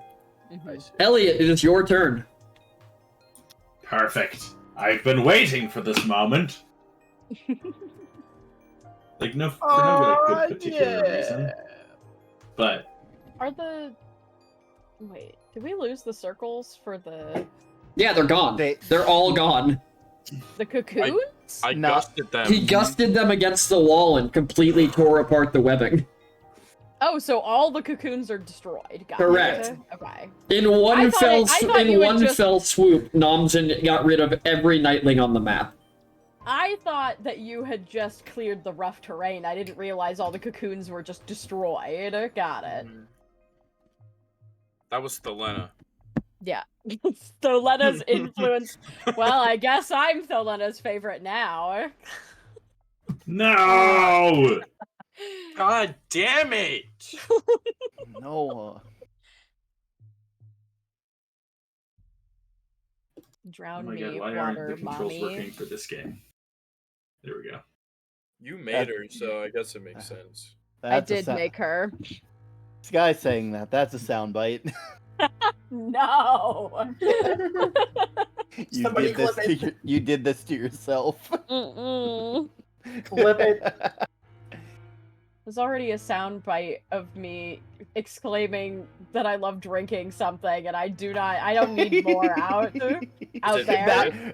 I see. Elliot, it is your turn. Perfect. I've been waiting for this moment. Like, no, for no good particular reason. But Are the... Wait, did we lose the circles for the Yeah, they're gone. They're all gone. cocoons? I No. gusted them. He gusted them against the wall and completely tore apart the webbing. Oh, so all the cocoons are destroyed. Got Correct. it. Okay. In one I thought you would just- fell swoop, Nomsen got rid of every Nightling on the map. I thought that you had just cleared the rough terrain. I didn't realize all the cocoons were just destroyed. Got it. That was Thelena. Yeah. Tholena's influence. Well, I guess I'm Tholena's favorite now. no. God damn it! No. Drown Oh my me, god, why aren't the water, controls mommy. working for this game? There we go. You made her, so I guess it makes sense. I That's a did make her. This guy's saying that. That's a soundbite. No. Somebody clip it. You did this to yourself. Mm-mm. Clip it. There's already a soundbite of me exclaiming that I love drinking something, and I don't need more out there.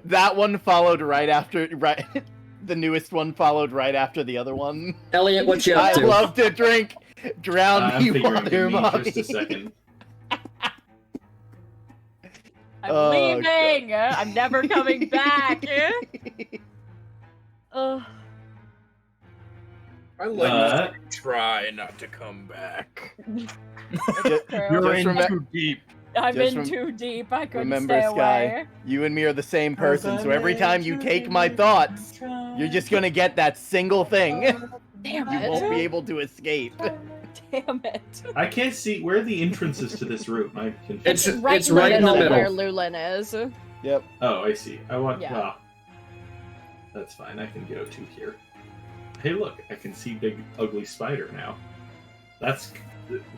That one followed right after the newest one followed right after the other one. Elliot, what you up I to? love to drink. Drown I'm me, figuring water, in mommy. just a second. I'm Oh, leaving. I'm never coming back. Ugh. I like you try not to come back. You're in remem- too deep. I'm just in too deep. I couldn't Remember, stay Sky, away. you and me are the same person, so every time you take my thoughts, you're just gonna get that single thing. Damn You it. won't be able to escape. Damn it. I can't see where are the entrances to this room. I can. It's right right in the middle. where Lulin is. Yep. Oh, I see. I want. Yeah. Well, that's fine. I can go to here. Hey, look! I can see big ugly spider now. That's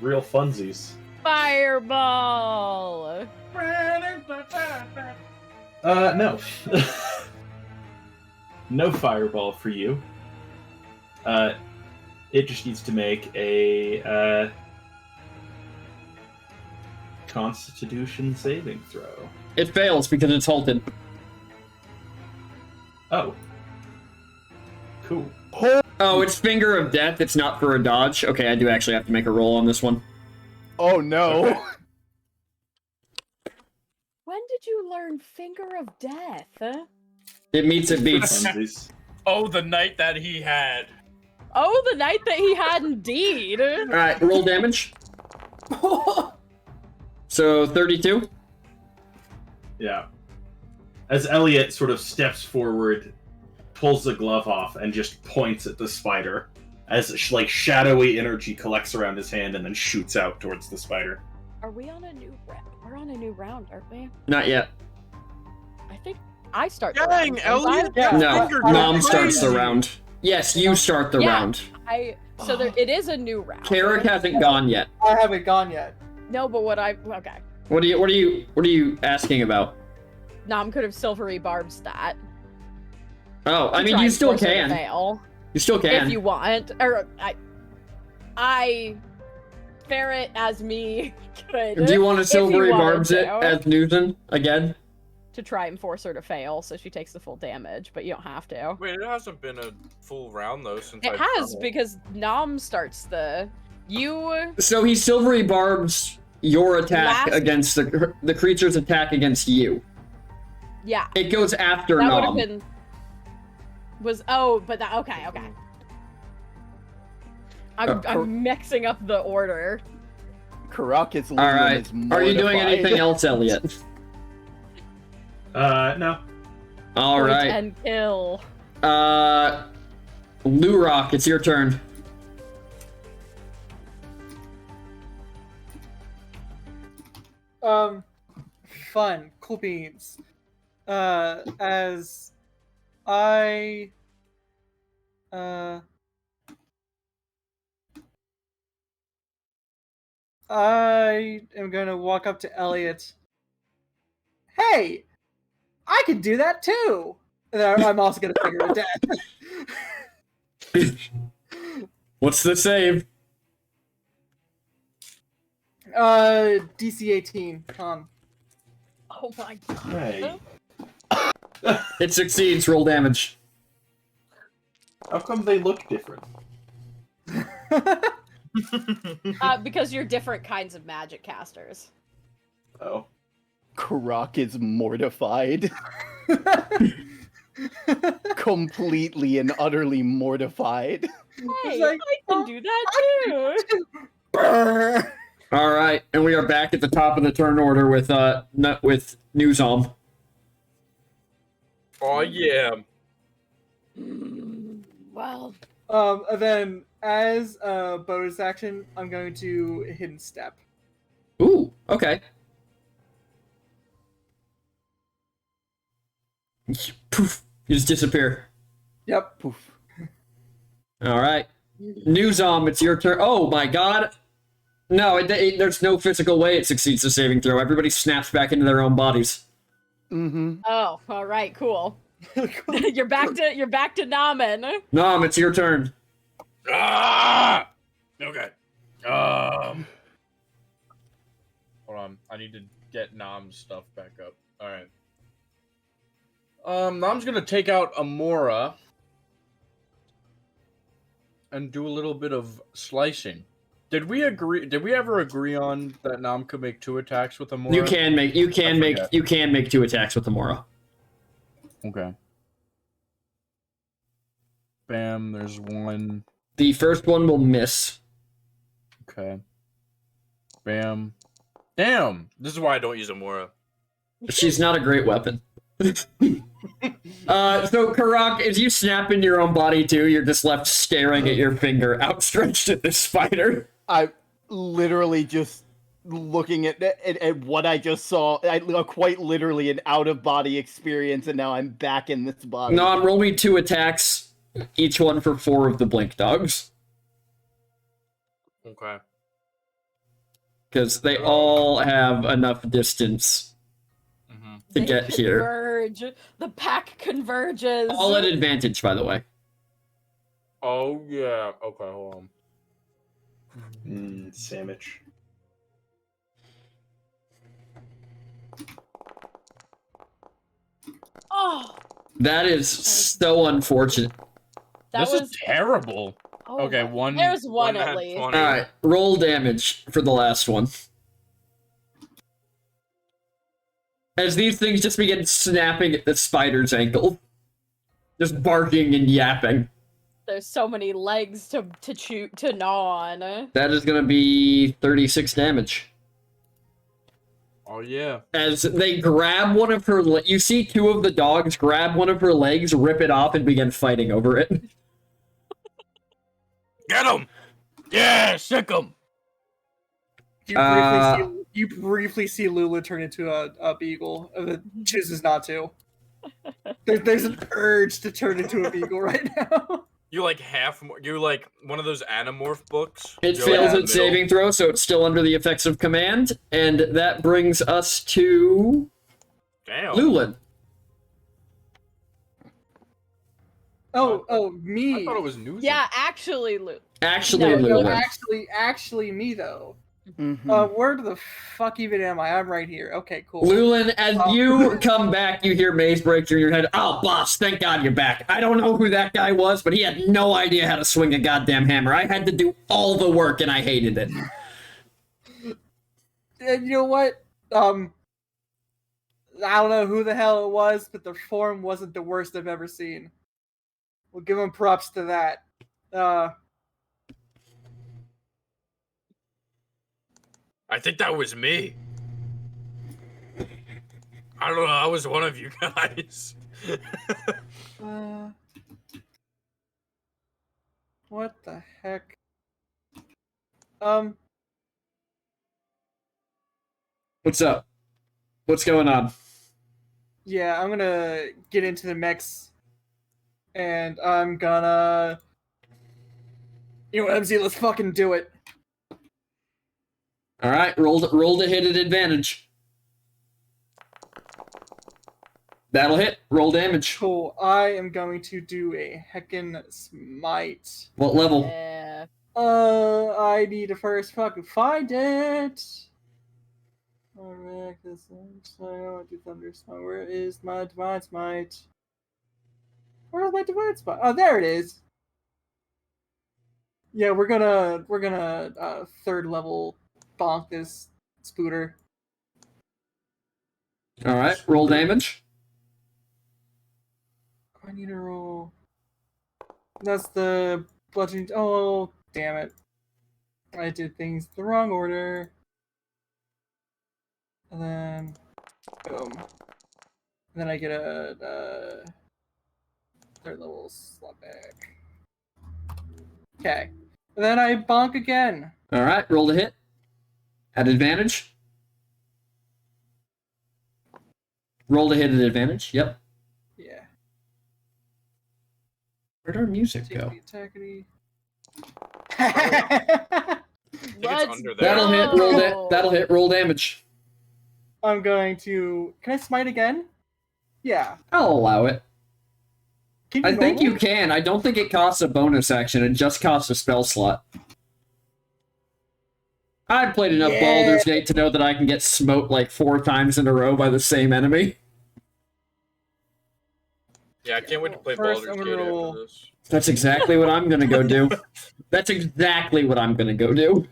real funsies. Fireball! No. No fireball for you. It just needs to make a Constitution saving throw. It fails because it's halted. Oh. Cool. Oh, it's Finger of Death. It's not for a dodge. Okay, I do actually have to make a roll on this one. Oh no. Okay. When did you learn Finger of Death? It meets, it beats. Funsies. Oh, the night that he had. Oh, the night that he had indeed. Alright, roll damage. So, 32? Yeah. As Elliot sort of steps forward, pulls the glove off, and just points at the spider, as like shadowy energy collects around his hand and then shoots out towards the spider. Are we on a new round? We're on a new round, aren't we? Not yet. I think I start the Dang, round, don't I? Elliot! Yeah. No, Finger Nom goes starts the crazy. round. Yes, you start the Yeah. round. So there, it is a new round. Carrick hasn't gone yet. I haven't gone yet. No, but okay. What are you asking about? Nom could have silvery barbs that. Oh, I to mean, try you and still force her to can. fail. You still can. If you want. Or I ferret as me could. Do you want to if you silvery wanted barbs it to. as Newton again? To try and force her to fail so she takes the full damage, but you don't have to. Wait, it hasn't been a full round though since It I've has, done it. because Nom starts the... You... So he silvery barbs your attack Last- against the creature's attack against you. Yeah. It goes after That would Nom. have been... Oh, but that... Okay. I'm mixing up the order. Karak is All right. is Are you doing mortified. anything else, Elliot? No. All Point right. and kill. Lurok, it's your turn. Fun, cool beans. As I am gonna walk up to Elliot. Hey, I can do that too. And then I'm also gonna figure it death. What's the save? DC 18. Oh my god. Hey. It succeeds. Roll damage. How come they look different? Because you're different kinds of magic casters. Oh. Karak is mortified. Completely and utterly mortified. Hey, like, I can do that too. Brrr. All right, and we are back at the top of the turn order with Newsom. Oh yeah. Well, And then as a bonus action, I'm going to hidden step. Ooh, okay. Poof, you just disappear. Yep. Poof. All right, Newsom, it's your turn. Oh my God. No, there's no physical way it succeeds the saving throw. Everybody snaps back into their own bodies. Mm-hmm. oh, all right, cool. you're back to Namen. Nom, it's your turn. Ah! Okay. Hold on. I need to get Nom's stuff back up. All right. Nom's gonna take out Amora and do a little bit of slicing. Did we ever agree on that Nom could make 2 attacks with Amora? You can make forget. 2 attacks with Amora. Okay. Bam. There's 1. The first one will miss. Okay. Bam. Damn. This is why I don't use Amora. She's not a great weapon. So Karak, as you snap into your own body too, you're just left staring at your finger outstretched at this spider. I'm literally just looking at what I just saw. Quite literally an out-of-body experience, and now I'm back in this body. No, I'm rolling 2 attacks, each one for 4 of the blink dogs. Okay. Because they all have enough distance to They get here. converge. The pack converges. All at advantage, by the way. Oh yeah. Okay, hold on. Sandwich. Oh, That is so unfortunate. that This was is terrible. oh Okay, my- one- There's one at had least. 20. Alright, roll damage for the last one. As these things just begin snapping at the spider's ankle. Just barking and yapping. There's so many legs to gnaw on. That is gonna be 36 damage. Oh yeah. As they grab one of her you see 2 of the dogs grab one of her legs, rip it off, and begin fighting over it. Get him! Yeah, sick 'em. You briefly see Lulu turn into a beagle, that chooses not to. There's an urge to turn into a beagle right now. You like you're like one of those Animorph books. It You're, fails like, in its the middle. saving throw, so it's still under the effects of command, and that brings us to Damn. Lulin. Oh, me. I thought it was news. Yeah, actually, Luke. Actually, No, Lulin. Actually, me though. Mhm. Where the fuck even am I? I'm right here. Okay, cool. Lulin, as you come back, you hear Maze break through your head. Oh, boss, thank God you're back. I don't know who that guy was, but he had no idea how to swing a goddamn hammer. I had to do all the work, and I hated it. And you know what? I don't know who the hell it was, but the form wasn't the worst I've ever seen. We'll give him props to that. I think that was me. I don't know. I was one of you guys. What the heck? What's up? What's going on? Yeah, I'm gonna get into the mechs, and I'm gonna. You know what, MZ? Let's fucking do it. All right, roll to hit at advantage. That'll hit. Roll damage. Cool. I am going to do a heckin' smite. What level? Yeah. I need to first fucking find it. Alright, this is thunderstorm. Where is my divine smite? Where's my divine smite? Oh, there it is. Yeah, we're gonna third level bonk this spooter. All right, roll damage. I need to roll. That's the bludgeoning. Oh, damn it! I did things the wrong order. And then, boom. And then I get a third level slap back. Okay. And then I bonk again. All right, roll to hit at advantage. Roll to hit at advantage. Yep. Yeah. Where'd our music go? Attackity. I think it's Let's under there. That'll hit. Roll go. that'll hit. Roll damage. I'm going to. Can I smite again? Yeah. I'll allow it. Can I think you normal? can. I don't think it costs a bonus action. It just costs a spell slot. I've played enough Yeah. Baldur's Gate to know that I can get smote like 4 times in a row by the same enemy. Yeah, I can't wait to play First, Baldur's I'm Gate gonna roll- after this. That's exactly what I'm gonna go do. That's exactly what I'm gonna go do.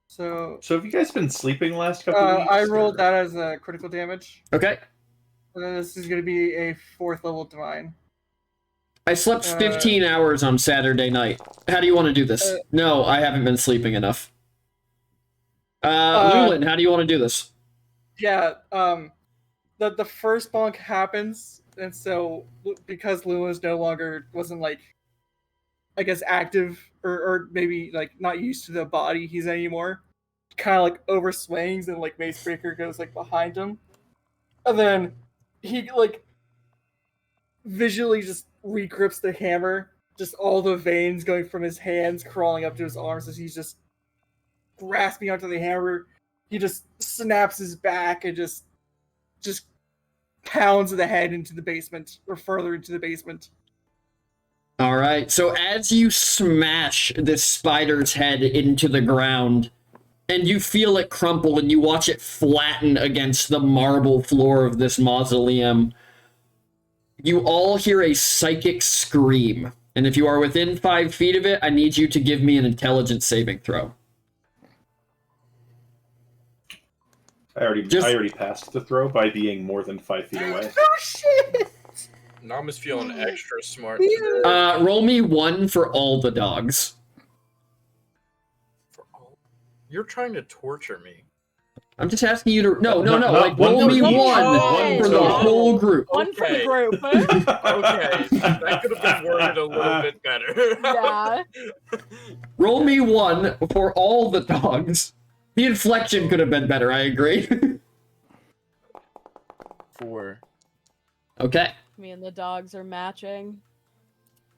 So, So have you guys been sleeping the last couple weeks? I rolled or- that as a critical damage. Okay. And then this is going to be a 4th level divine. I slept 15 hours on Saturday night. How do you want to do this? No, I haven't been sleeping enough. Lulin, how do you want to do this? Yeah, the first bonk happens, and so because Luna's wasn't like, I guess, active or maybe like not used to the body he's anymore, kind of like overswings and like Macebreaker goes like behind him, and then he like visually just regrips the hammer, just all the veins going from his hands crawling up to his arms as he's just grasping onto the hammer. He just snaps his back and just pounds the head into the basement, or further into the basement. All right. So as you smash this spider's head into the ground, and you feel it crumple, and you watch it flatten against the marble floor of this mausoleum, you all hear a psychic scream. And if you are within 5 feet of it, I need you to give me an intelligence saving throw. I already passed the throw by being more than 5 feet away. Oh shit! Nam is feeling extra smart today. Roll me 1 for all the dogs. You're trying to torture me. I'm just asking you to... No. Not Like, one roll me for each. 1 for the Oh. whole group. One for the Okay. group. Okay, that could have been worded a little bit better. Yeah. Roll me 1 for all the dogs. The inflection could have been better, I agree. 4. Okay. Me and the dogs are matching.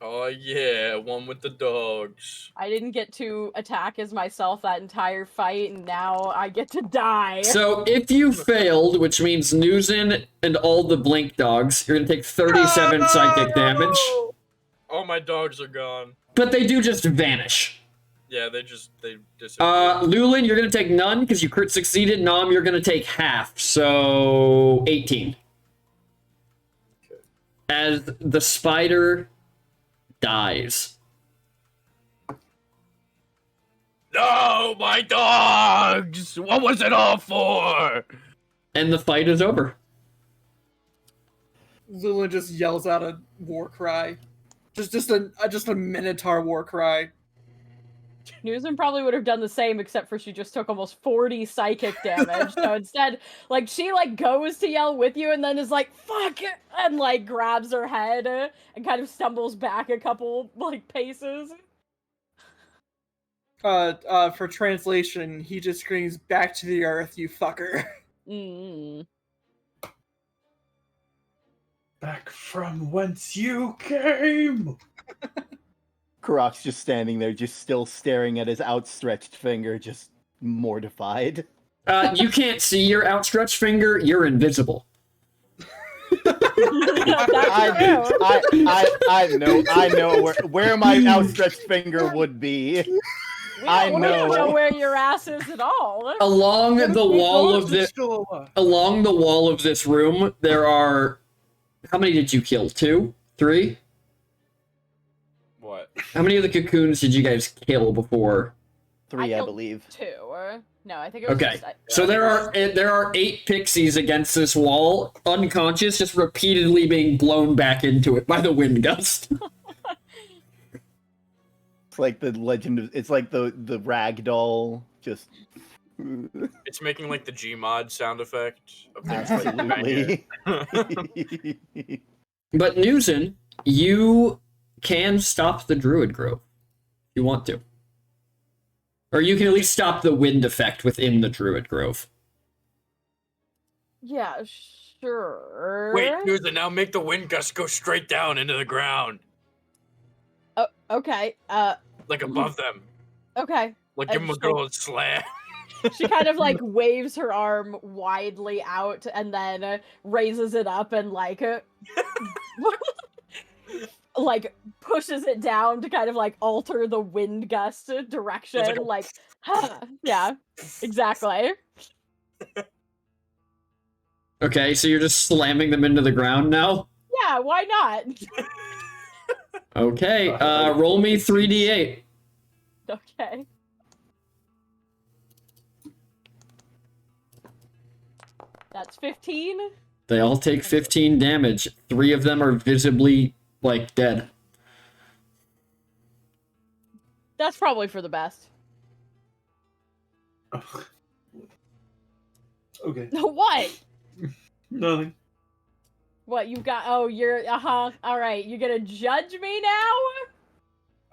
Oh yeah, one with the dogs. I didn't get to attack as myself that entire fight, and now I get to die. So if you failed, which means Newson and all the blink dogs, you're going to take 37 psychic damage. All my dogs are gone. But they do just vanish. Yeah, they disappear. Lulin, you're going to take none because you crit succeeded. Nom, you're going to take half. So 18. Okay. As the spider dies. No, my dogs! What was it all for? And the fight is over. Lula just yells out a war cry. Just a Minotaur war cry. Newsom probably would have done the same, except for she just took almost 40 psychic damage. So instead, like, she, like, goes to yell with you and then is like, fuck it! And, like, grabs her head and kind of stumbles back a couple, like, paces. For translation, he just screams, "Back to the earth, you fucker." Mm. Back from whence you came! Karok's just standing there, just still staring at his outstretched finger, just mortified. You can't see your outstretched finger. You're invisible. That's true. I know where my outstretched finger would be. I We don't know know. where your ass is at all. Along the wall of this, Still alive. along the wall of this room, there are. How many did you kill? 2? 3? What? How many of the cocoons did you guys kill before? 3, I killed believe. 2. No, I think it was Okay. just... So there are 8 pixies against this wall, unconscious, just repeatedly being blown back into it by the wind gust. It's like the legend of. It's like the ragdoll. Just. It's making like the Gmod sound effect. Of things like Absolutely. But Newson, you can stop the Druid Grove if you want to. Or you can at least stop the wind effect within the Druid Grove. Yeah, sure. Wait, Nuza, now make the wind gust go straight down into the ground. Oh, okay. Like above them. Okay. Like give them a just good old slam. She kind of like waves her arm widely out and then raises it up and like like pushes it down to kind of like alter the wind gust direction. Like yeah, exactly. Okay, so you're just slamming them into the ground now? Yeah, why not? Okay, roll me 3d8. Okay. That's 15. They all take 15 damage. 3 of them are visibly, like, dead. That's probably for the best. Okay. What? Nothing. What, you got... Oh, you're... Alright, you're gonna judge me now?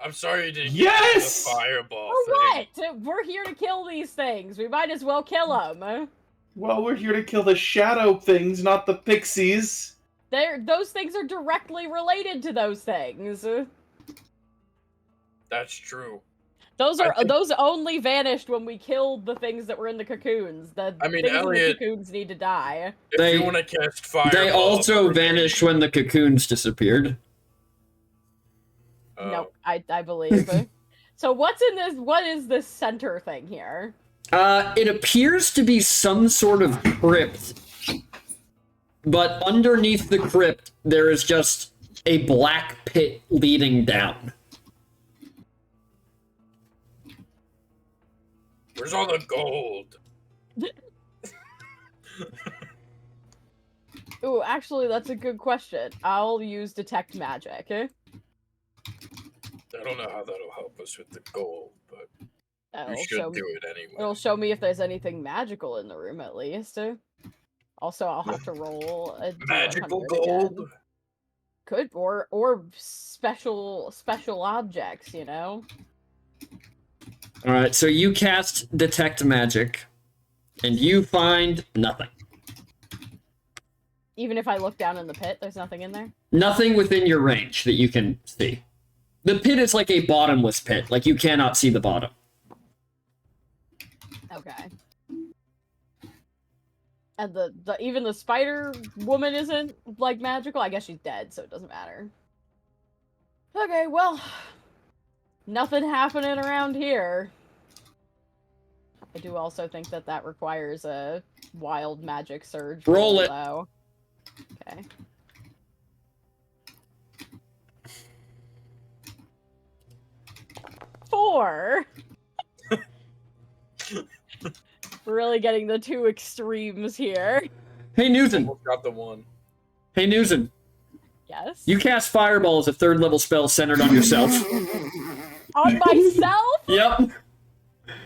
I'm sorry you didn't Yes! get the fireball For thing. what? We're here to kill these things. We might as well kill them. Well, we're here to kill the shadow things, not the pixies. Those things are directly related to those things. That's true. Those I are think- those only vanished when we killed the things that were in the cocoons. The I mean, things in the Elliot- cocoons need to die. If They- you want to cast fireball, They also for me- vanished when the cocoons disappeared. Oh. Nope, I believe. So what's in this? What is this center thing here? It appears to be some sort of crypt, but underneath the crypt there is just a black pit leading down. Where's all the gold? Ooh, actually, that's a good question. I'll use detect magic. I don't know how that'll help us with the gold, but we should Show me. do it anyway. It'll show me if there's anything magical in the room, at least. Also, I'll have to roll a Magical D100 gold? again. Could or special objects, you know. All right, so you cast detect magic, and you find nothing. Even if I look down in the pit, there's nothing in there. Nothing within your range that you can see. The pit is like a bottomless pit, like you cannot see the bottom. Okay. And the even the spider woman isn't like magical. I guess she's dead, so it doesn't matter. Okay, well, nothing happening around here. I do also think that that requires a wild magic surge. Roll it. Though. Okay. Four. We're really getting the two extremes here. Hey, Newton. Almost got the one. Hey, Newton. Yes. You cast Fireball as a 3rd level spell centered on yourself. On myself? Yep.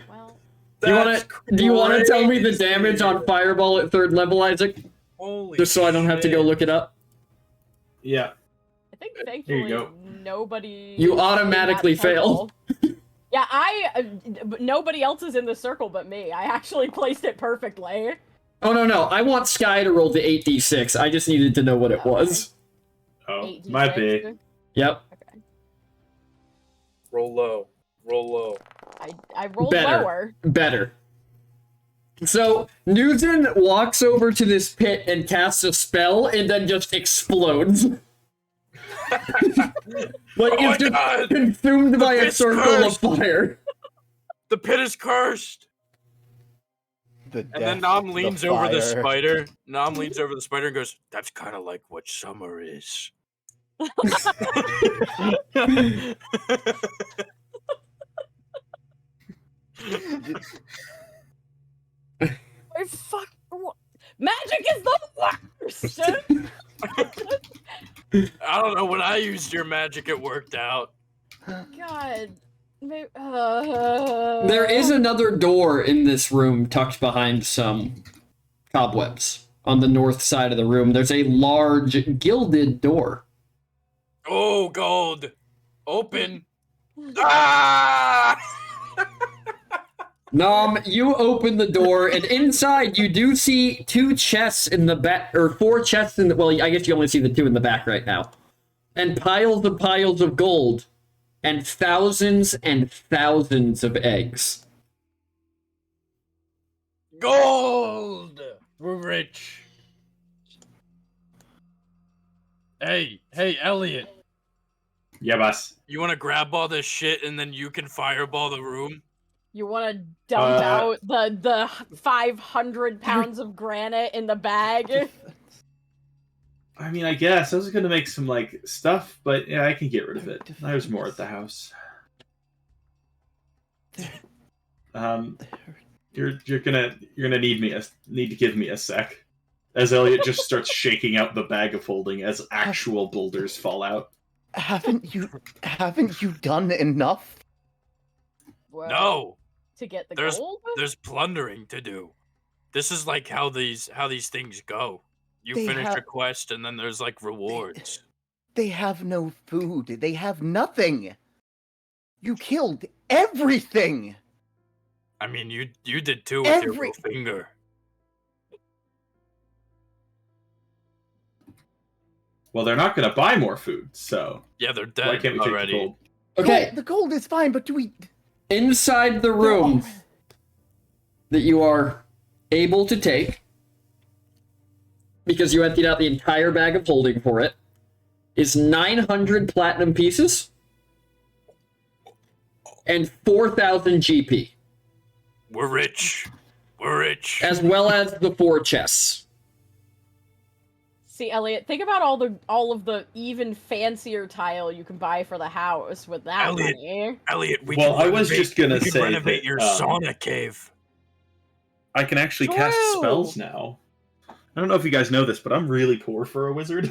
Well, Do you want to tell me the damage on Fireball at 3rd level, Isaac? Holy Just so I don't have to go shit. look it up. Yeah. I think There you thankfully go. nobody. You in that automatically fail. circle- Yeah, but nobody else is in the circle but me. I actually placed it perfectly. Oh, no. I want Sky to roll the 8d6. I just needed to know what it was. Oh, 8d6. might be. Yep. Okay. Roll low. Roll low. I rolled Better. lower. Better. So, Newton walks over to this pit and casts a spell and then just explodes. Like, Oh my it's just God! consumed by a pit's circle cursed! of fire. The pit is cursed! The And then death, Nom leans over the fire. spider. Nom leans over the spider and goes, "That's kind of like what summer is." I fuck. Magic is the worst. I don't know. When I used your magic, it worked out. God. Maybe, There is another door in this room tucked behind some cobwebs. On the north side of the room, there's a large gilded door. Oh, gold! Open! Ah! Nom, you open the door, and inside you do see 2 chests in the back, or 4 chests in the, well, I guess you only see the 2 in the back right now. And piles of gold. And thousands of eggs. Gold! We're rich. Hey, Elliot. Yeah, boss. You want to grab all this shit and then you can fireball the room? You want to dump out the 500 pounds of granite in the bag? I mean, I guess I was gonna make some like stuff, but yeah, I can get rid of it. There's more at the house. You're gonna need to give me a sec. As Elliot just starts shaking out the bag of holding as actual boulders fall out. Haven't you done enough? Well, No! To get the There's- gold? There's plundering to do. This is like how these things go. You They finish have- a quest, and then there's like rewards. They have no food. They have nothing. You killed everything. I mean, you did too with your Every- little finger. Well, they're not going to buy more food, so Yeah, they're dead why can't we take already. the gold? Okay, The gold is fine, but do we? inside the room that you are able to take, because you emptied out the entire bag of holding for it, is 900 platinum pieces and 4,000 GP, We're rich. We're rich. as well as the 4 chests. See, Elliot, think about all of the even fancier tile you can buy for the house with that Elliot, money. Elliot, we Well, can I was renovate- just gonna we can say renovate that, your sauna cave. I can actually cast True. spells now. I don't know if you guys know this, but I'm really poor for a wizard.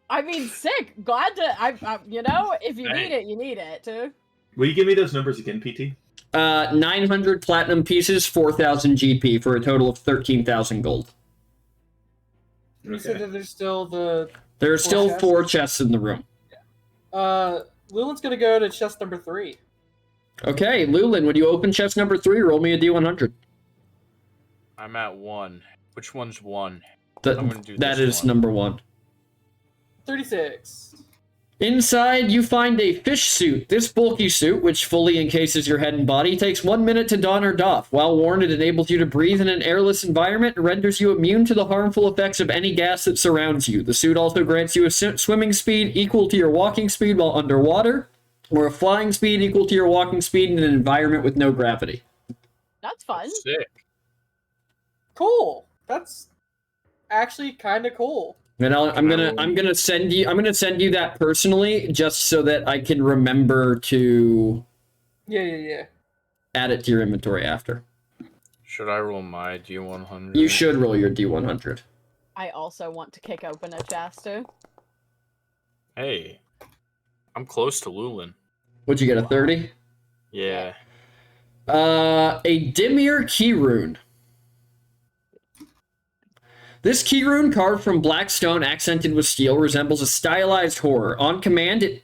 I mean, sick. Glad to. You know, if you Hey. need it, you need it. Will you give me those numbers again, PT? 900 platinum pieces, 4,000 GP, for a total of 13,000 gold. You said that there's still the. There are still chests? 4 chests in the room. Lulin's gonna go to chest number 3. Okay, Lulin, when you open chest number 3, roll me a D100. I'm at 1. Which one's 1? That, I'm gonna do that this is one. number 1. 36. Inside, you find a fish suit. This bulky suit, which fully encases your head and body, takes 1 minute to don or doff. While worn, it enables you to breathe in an airless environment and renders you immune to the harmful effects of any gas that surrounds you. The suit also grants you a swimming speed equal to your walking speed while underwater, or a flying speed equal to your walking speed in an environment with no gravity. That's fun. Sick. Cool. That's actually kind of cool. And I'm gonna send you that personally, just so that I can remember to Yeah. add it to your inventory after. Should I roll my D100? You should roll your D100. I also want to kick open a chest. Hey, I'm close to Lulin. What'd you get, a 30? Yeah. A Dimir key rune. This key rune, carved from black stone accented with steel, resembles a stylized horror. On command,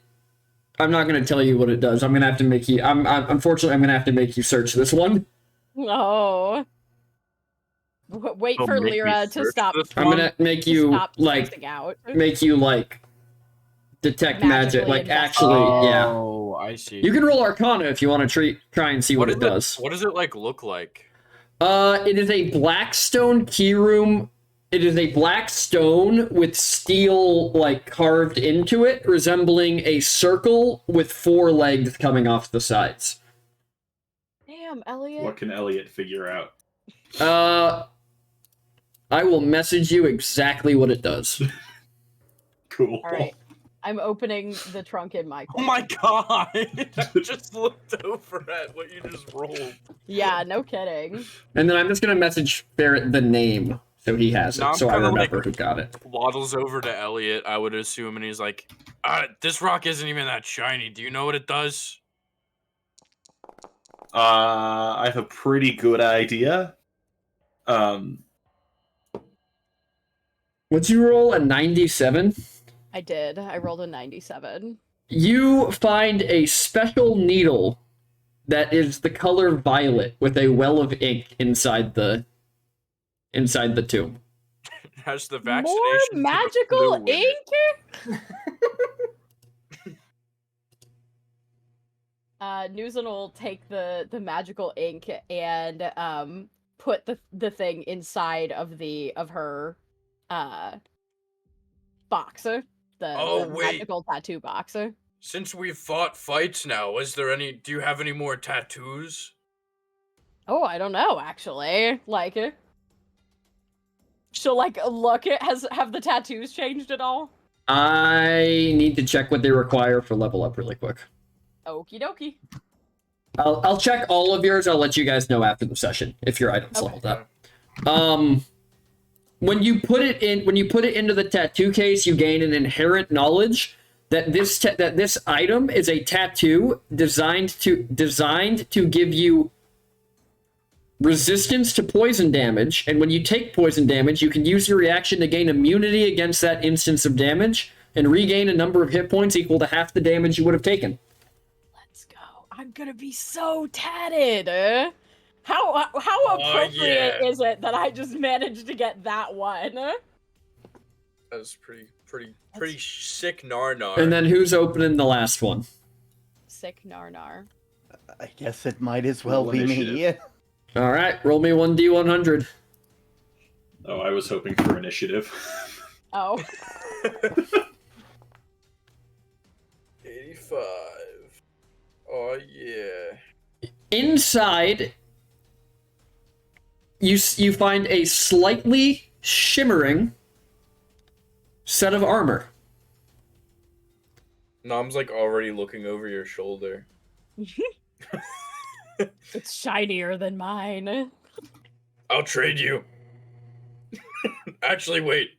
I'm not going to tell you what it does. I'm going to have to make you... unfortunately, I'm going to have to make you search this one. No. Wait Don't for make me Lyra to search stop. this I'm one. going to make to you, stop like, spacing out. detect magic. Magically Like, investigate. actually, yeah. Oh, I see. You can roll Arcana if you want to try and see what it does. What does it like look like? It is a black stone key room. It is a black stone with steel, like, carved into it, resembling a circle with 4 legs coming off the sides. Damn, Elliot. What can Elliot figure out? I will message you exactly what it does. Cool. All right. I'm opening the trunk in my Oh my god! I just looked over at what you just rolled. Yeah, no kidding. And then I'm just gonna message Barrett the name, so he has it, No, I'm so I kinda remember like- who got it. Waddles over to Elliot, I would assume, and he's like, this rock isn't even that shiny. Do you know what it does? I have a pretty good idea. Would you roll a 97? I did. I rolled a 97. You find a special needle that is the color violet with a well of ink inside the tomb. It has the More vaccination. for the magical flu in it. ink? Newson will take the magical ink and put the thing inside of her box. The Oh, wait. magical tattoo box. Since we've fought fights now, do you have any more tattoos? Oh, I don't know, actually. Like, she'll like look at have the tattoos changed at all? I need to check what they require for level up really quick. Okie dokie. I'll check all of yours. I'll let you guys know after the session if your item's Okay. leveled up. When you put it into the tattoo case, you gain an inherent knowledge that this item is a tattoo designed to give you resistance to poison damage, and when you take poison damage, you can use your reaction to gain immunity against that instance of damage and regain a number of hit points equal to half the damage you would have taken. Let's go. I'm gonna be so tatted. How appropriate is it that I just managed to get that one? That's pretty sick Narnar. And then who's opening the last one? Sick Narnar. I guess it might as well Roll be me. initiative. All right, roll me 1d100. Oh, I was hoping for initiative. Oh. 85. Oh yeah. Inside, you find a slightly shimmering set of armor. Nom's like already looking over your shoulder. It's shinier than mine. I'll trade you. Actually, wait.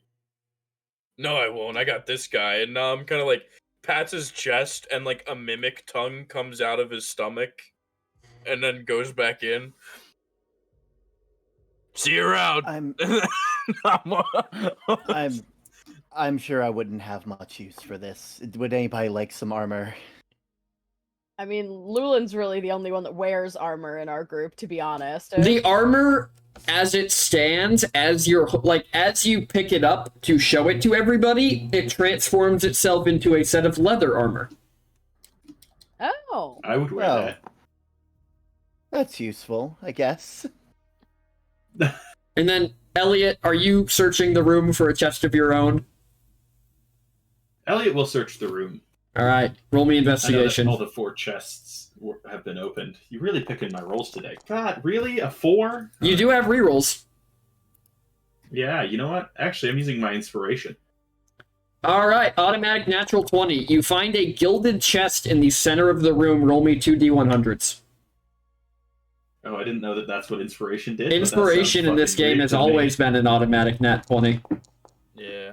No, I won't. I got this guy. And Nom kind of like pats his chest and like a mimic tongue comes out of his stomach and then goes back in. See you around. I'm sure I wouldn't have much use for this. Would anybody like some armor? I mean, Lulin's really the only one that wears armor in our group, to be honest. The armor, as it stands, as you pick it up to show it to everybody, it transforms itself into a set of leather armor. Oh. I would wear Well, that. That's useful, I guess. And then, Elliot, are you searching the room for a chest of your own? Elliot will search the room. All right, roll me I know that investigation. all the 4 chests have been opened. You're really picking my rolls today. God, really? A 4? You do have rerolls. Yeah, you know what? Actually, I'm using my inspiration. All right, automatic natural 20. You find a gilded chest in the center of the room. Roll me 2d100s. Oh, I didn't know that that's what inspiration did. but that Inspiration sounds in this fucking game great has to me. always been an automatic nat 20. Yeah.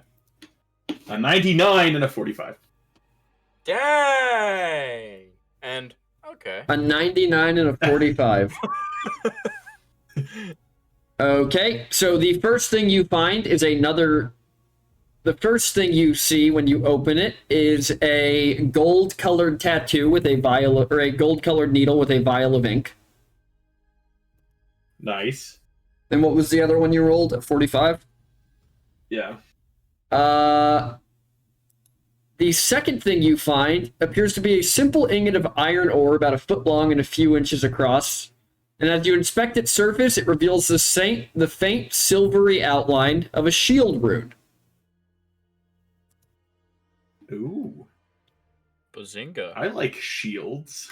A 99 and a 45. Dang. And okay. A 99 and a 45. Okay, so the first thing you find is the first thing you see when you open it is a gold-colored tattoo with a vial, or a gold-colored needle with a vial of ink. Nice. And what was the other one you rolled? A 45? Yeah. The second thing you find appears to be a simple ingot of iron ore about a foot long and a few inches across. And as you inspect its surface, it reveals the faint silvery outline of a shield rune. Ooh. Bazinga. I like shields.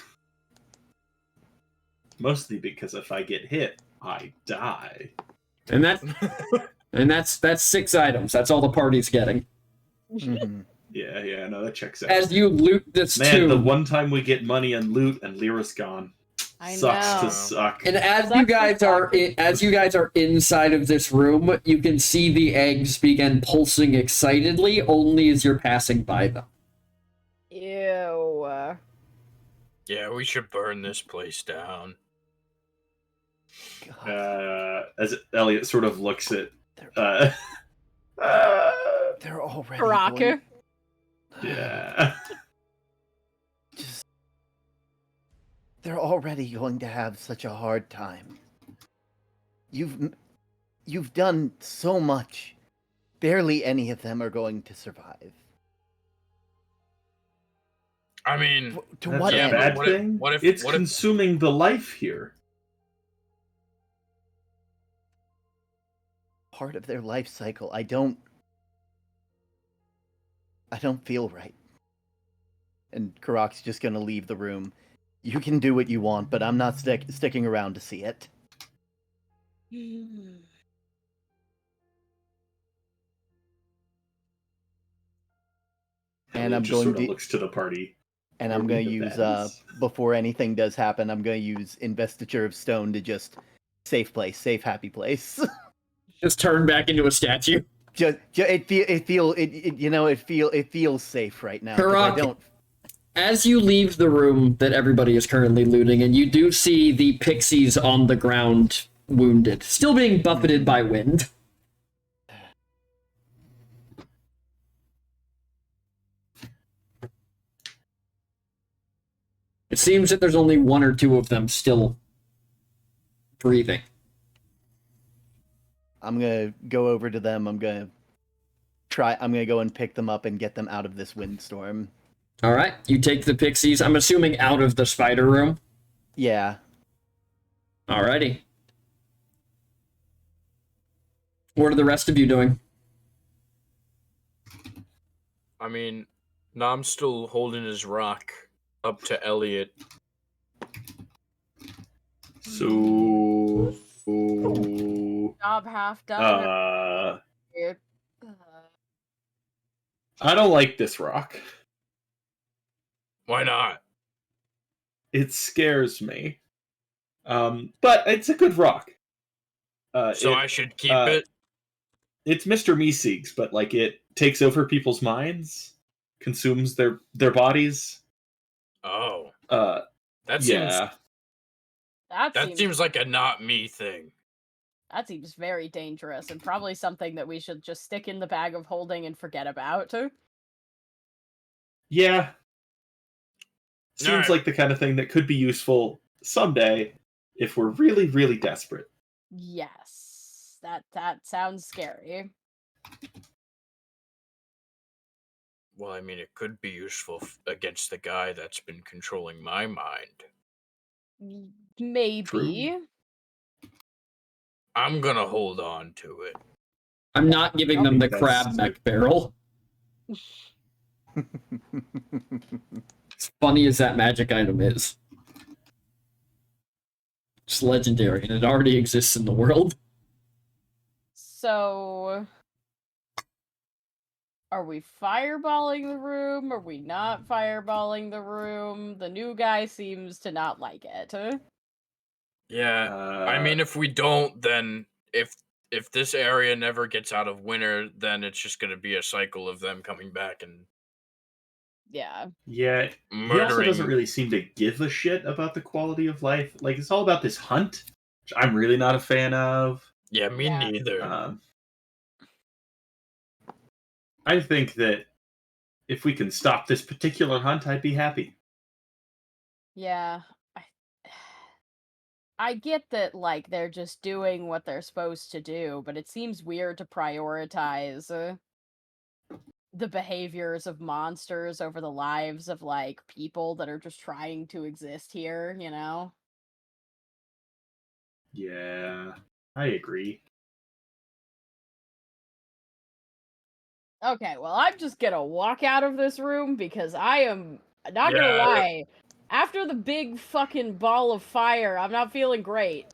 Mostly because if I get hit, I die. And that's 6 items. That's all the party's getting. Mhm. Yeah, no, that checks out. As you loot this Man, tomb, the one time we get money and loot and Lyra's gone. I Sucks know. to suck. and as That's you guys are inside of this room, you can see the eggs begin pulsing excitedly only as you're passing by them. Ew. Yeah, we should burn this place down. God, As Elliot sort of looks at they're already Rock. going- yeah. Just, they're already going to have such a hard time. You've done so much. Barely any of them are going to survive. I mean, To That's what a yeah, end? but bad what if- thing. what if- It's what if- consuming the life here. Part of their life cycle. I don't feel right. And Karok's just gonna leave the room. You can do what you want, but I'm not sticking around to see it. And Elliot I'm just going sort of to looks to the party. and Are I'm we going to the use baddies? before anything does happen, I'm going to use Investiture of Stone to just safe place, safe happy place. Just turn back into a statue. it feels safe right now. 'Cause Karok, I don't. As you leave the room that everybody is currently looting, and you do see the pixies on the ground wounded, still being buffeted by wind. It seems that there's only one or two of them still breathing. I'm gonna go over to them. I'm gonna go and pick them up and get them out of this windstorm. All right, you take the pixies, I'm assuming out of the spider room. Yeah. Alrighty. What are the rest of you doing? I mean, Nom's still holding his rock up to Elliot. So, Job half done. I don't like this rock. Why not? It scares me. But it's a good rock. So I should keep it? It's Mr. Meeseeks, but like it takes over people's minds, consumes their bodies. Oh. That That That seems like a not me thing. That seems very dangerous and probably something that we should just stick in the bag of holding and forget about. Yeah. Seems Alright. like the kind of thing that could be useful someday if we're really, really desperate. Yes. That sounds scary. Well, I mean, it could be useful against the guy that's been controlling my mind. Maybe. True. I'm gonna hold on to it. I'm not giving them the That's- crab neck barrel. As funny as that magic item is. It's legendary, and it already exists in the world. So, are we fireballing the room? Are we not fireballing the room? The new guy seems to not like it. Yeah, I mean, if we don't, then if this area never gets out of winter, then it's just gonna be a cycle of them coming back and Yeah. Yeah, he also murdering. doesn't really seem to give a shit about the quality of life. Like, it's all about this hunt, which I'm really not a fan of. Yeah, me Yeah. neither. I think that if we can stop this particular hunt, I'd be happy. Yeah. I get that, like, they're just doing what they're supposed to do, but it seems weird to prioritize the behaviors of monsters over the lives of, like, people that are just trying to exist here, you know? Yeah, I agree. Okay, well, I'm just gonna walk out of this room because I am not gonna Yeah. lie. After the big fucking ball of fire, I'm not feeling great.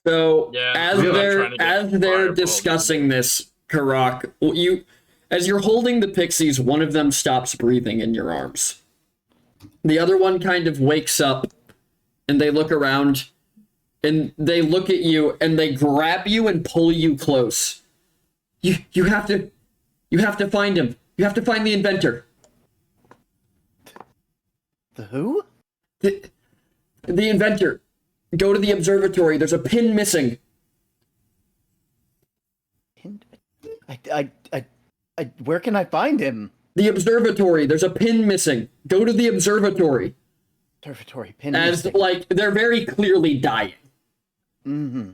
So Yeah, as I'm not they're trying to get fireballed discussing this, Karak, as you're holding the pixies, one of them stops breathing in your arms. The other one kind of wakes up, and they look around, and they look at you, and they grab you and pull you close. You have to find him. You have to find the inventor. The who? The inventor. Go to the observatory. There's a pin missing. Where can I find him? The observatory. There's a pin missing. Go to the observatory. Observatory pin. As, missing. like, they're very clearly dying. Mm-hmm.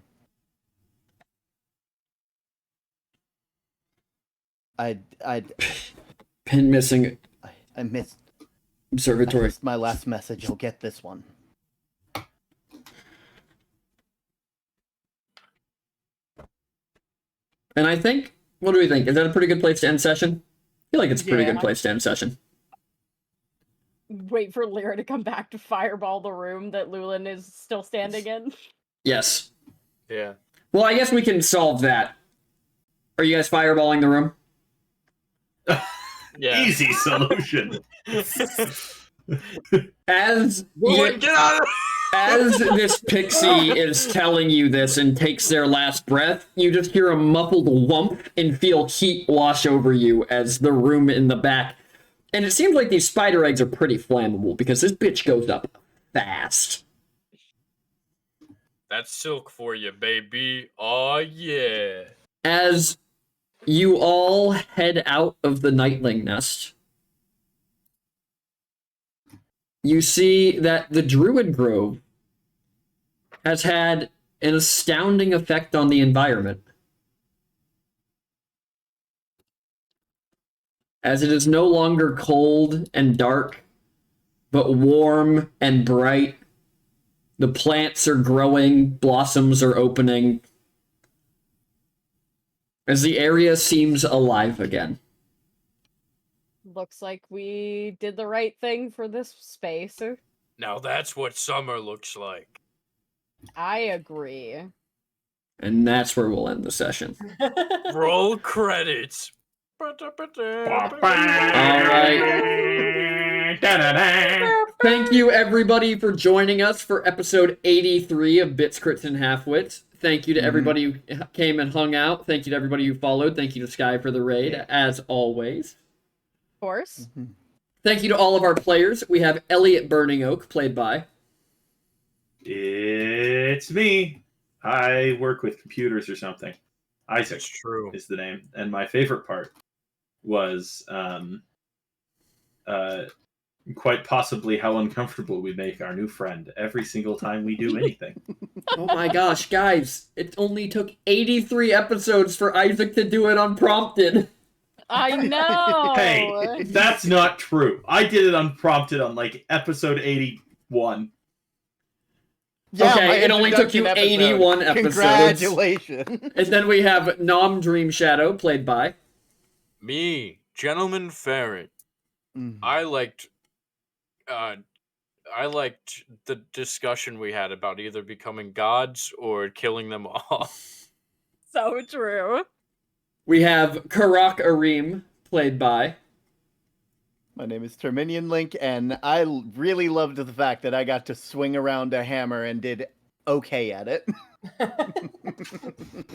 Pin missing. I missed Observatory. my last message. I'll get this one. And I think, what do we think? Is that a pretty good place to end session? I feel like it's a pretty Yeah. good place to end session. Wait for Lyra to come back to fireball the room that Lulin is still standing in. Yes. Yeah. Well, I guess we can solve that. Are you guys fireballing the room? Yeah. Easy solution. As Get out of as this pixie is telling you this and takes their last breath, you just hear a muffled whump and feel heat wash over you as the room in the back. And it seems like these spider eggs are pretty flammable because this bitch goes up fast. That's silk for you, baby. Oh yeah. As you all head out of the Nightling Nest, you see that the Druid Grove has had an astounding effect on the environment. As it is no longer cold and dark, but warm and bright. The plants are growing, blossoms are opening, as the area seems alive again. Looks like we did the right thing for this space. Now that's what summer looks like. I agree. And that's where we'll end the session. Roll credits. All right. Thank you, everybody, for joining us for episode 83 of Bits, Crits, and Halfwits. Thank you to everybody who came and hung out. Thank you to everybody who followed. Thank you to Sky for the raid, as always. Of course. Thank you to all of our players. We have Elliot Burning Oak, played by... It's me. I work with computers or something. Isaac It's true. is the name. And my favorite part was quite possibly how uncomfortable we make our new friend every single time we do anything. Oh my gosh, guys. It only took 83 episodes for Isaac to do it unprompted. I know. Hey, that's not true. I did it unprompted on like episode 81. Yeah, Okay, my it only took you introduction 81 episodes. Congratulations. And then we have Nom Dream Shadow, played by... Me, Gentleman Ferret. I liked the discussion we had about either becoming gods or killing them all. So true. We have Karak Arim, played by... My name is Terminian Link, and I really loved the fact that I got to swing around a hammer and did okay at it.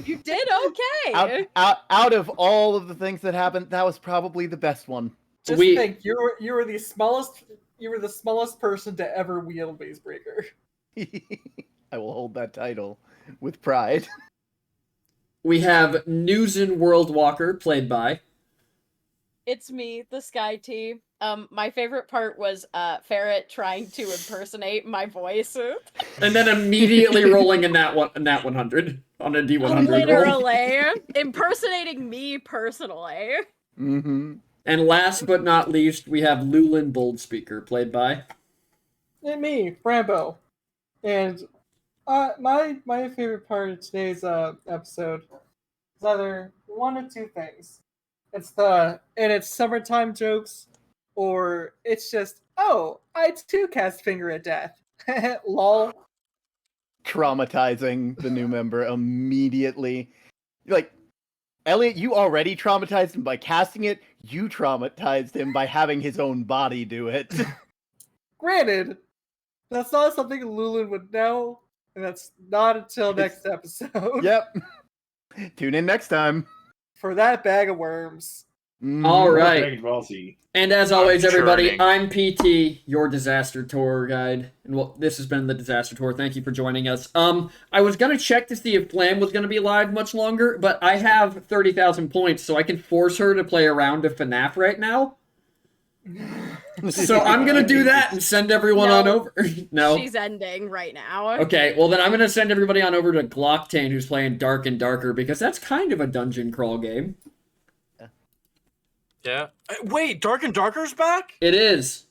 You did okay. Out of all of the things that happened, that was probably the best one. Just think, you were the smallest person to ever wield Mazebreaker. I will hold that title with pride. We have Newsen Worldwalker, played by... It's me, the Sky T. My favorite part was Ferret trying to impersonate my voice. And then immediately rolling in that 100 on a D100 roll. Literally. Impersonating me personally. Mm-hmm. And last but not least, we have Lulin Boldspeaker, played by... And me, Rambo. And my favorite part of today's episode is either one of two things. It's summertime jokes, or it's just, oh, I too cast Finger at Death. Lol. Traumatizing the new member immediately. Like, Elliot, you already traumatized him by casting it. You traumatized him by having his own body do it. Granted, that's not something Lulin would know, and that's not until next episode. Yep. Tune in next time. For that bag of worms. All right. Dragon Ball Z. And as always, I'm everybody, churning. I'm PT, your disaster tour guide. And well, this has been the disaster tour. Thank you for joining us. I was gonna check to see if Flam was gonna be live much longer, but I have 30,000 points, so I can force her to play a round of FNAF right now. So I'm gonna do that and send everyone on over. No. She's ending right now. Okay, well then I'm gonna send everybody on over to Glocktain, who's playing Dark and Darker, because that's kind of a dungeon crawl game. Yeah. Wait, Dark and Darker's back? It is.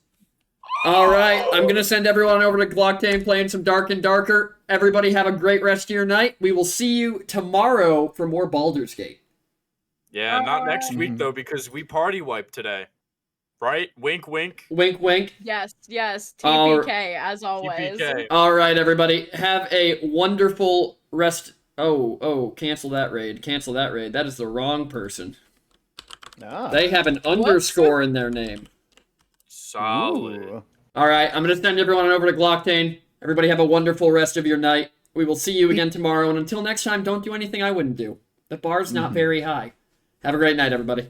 All right, I'm going to send everyone over to Glocktain playing some Dark and Darker. Everybody have a great rest of your night. We will see you tomorrow for more Baldur's Gate. Yeah, not next week, though, because we party wipe today. Right? Wink, wink. Wink, wink. Yes. TPK, as always. TPK. All right, everybody. Have a wonderful rest. Oh, cancel that raid. Cancel that raid. That is the wrong person. Ah. They have an underscore in their name. Solid. Ooh. All right, I'm going to send everyone over to Glocktain. Everybody have a wonderful rest of your night. We will see you again tomorrow, and until next time, don't do anything I wouldn't do. The bar's not very high. Have a great night, everybody.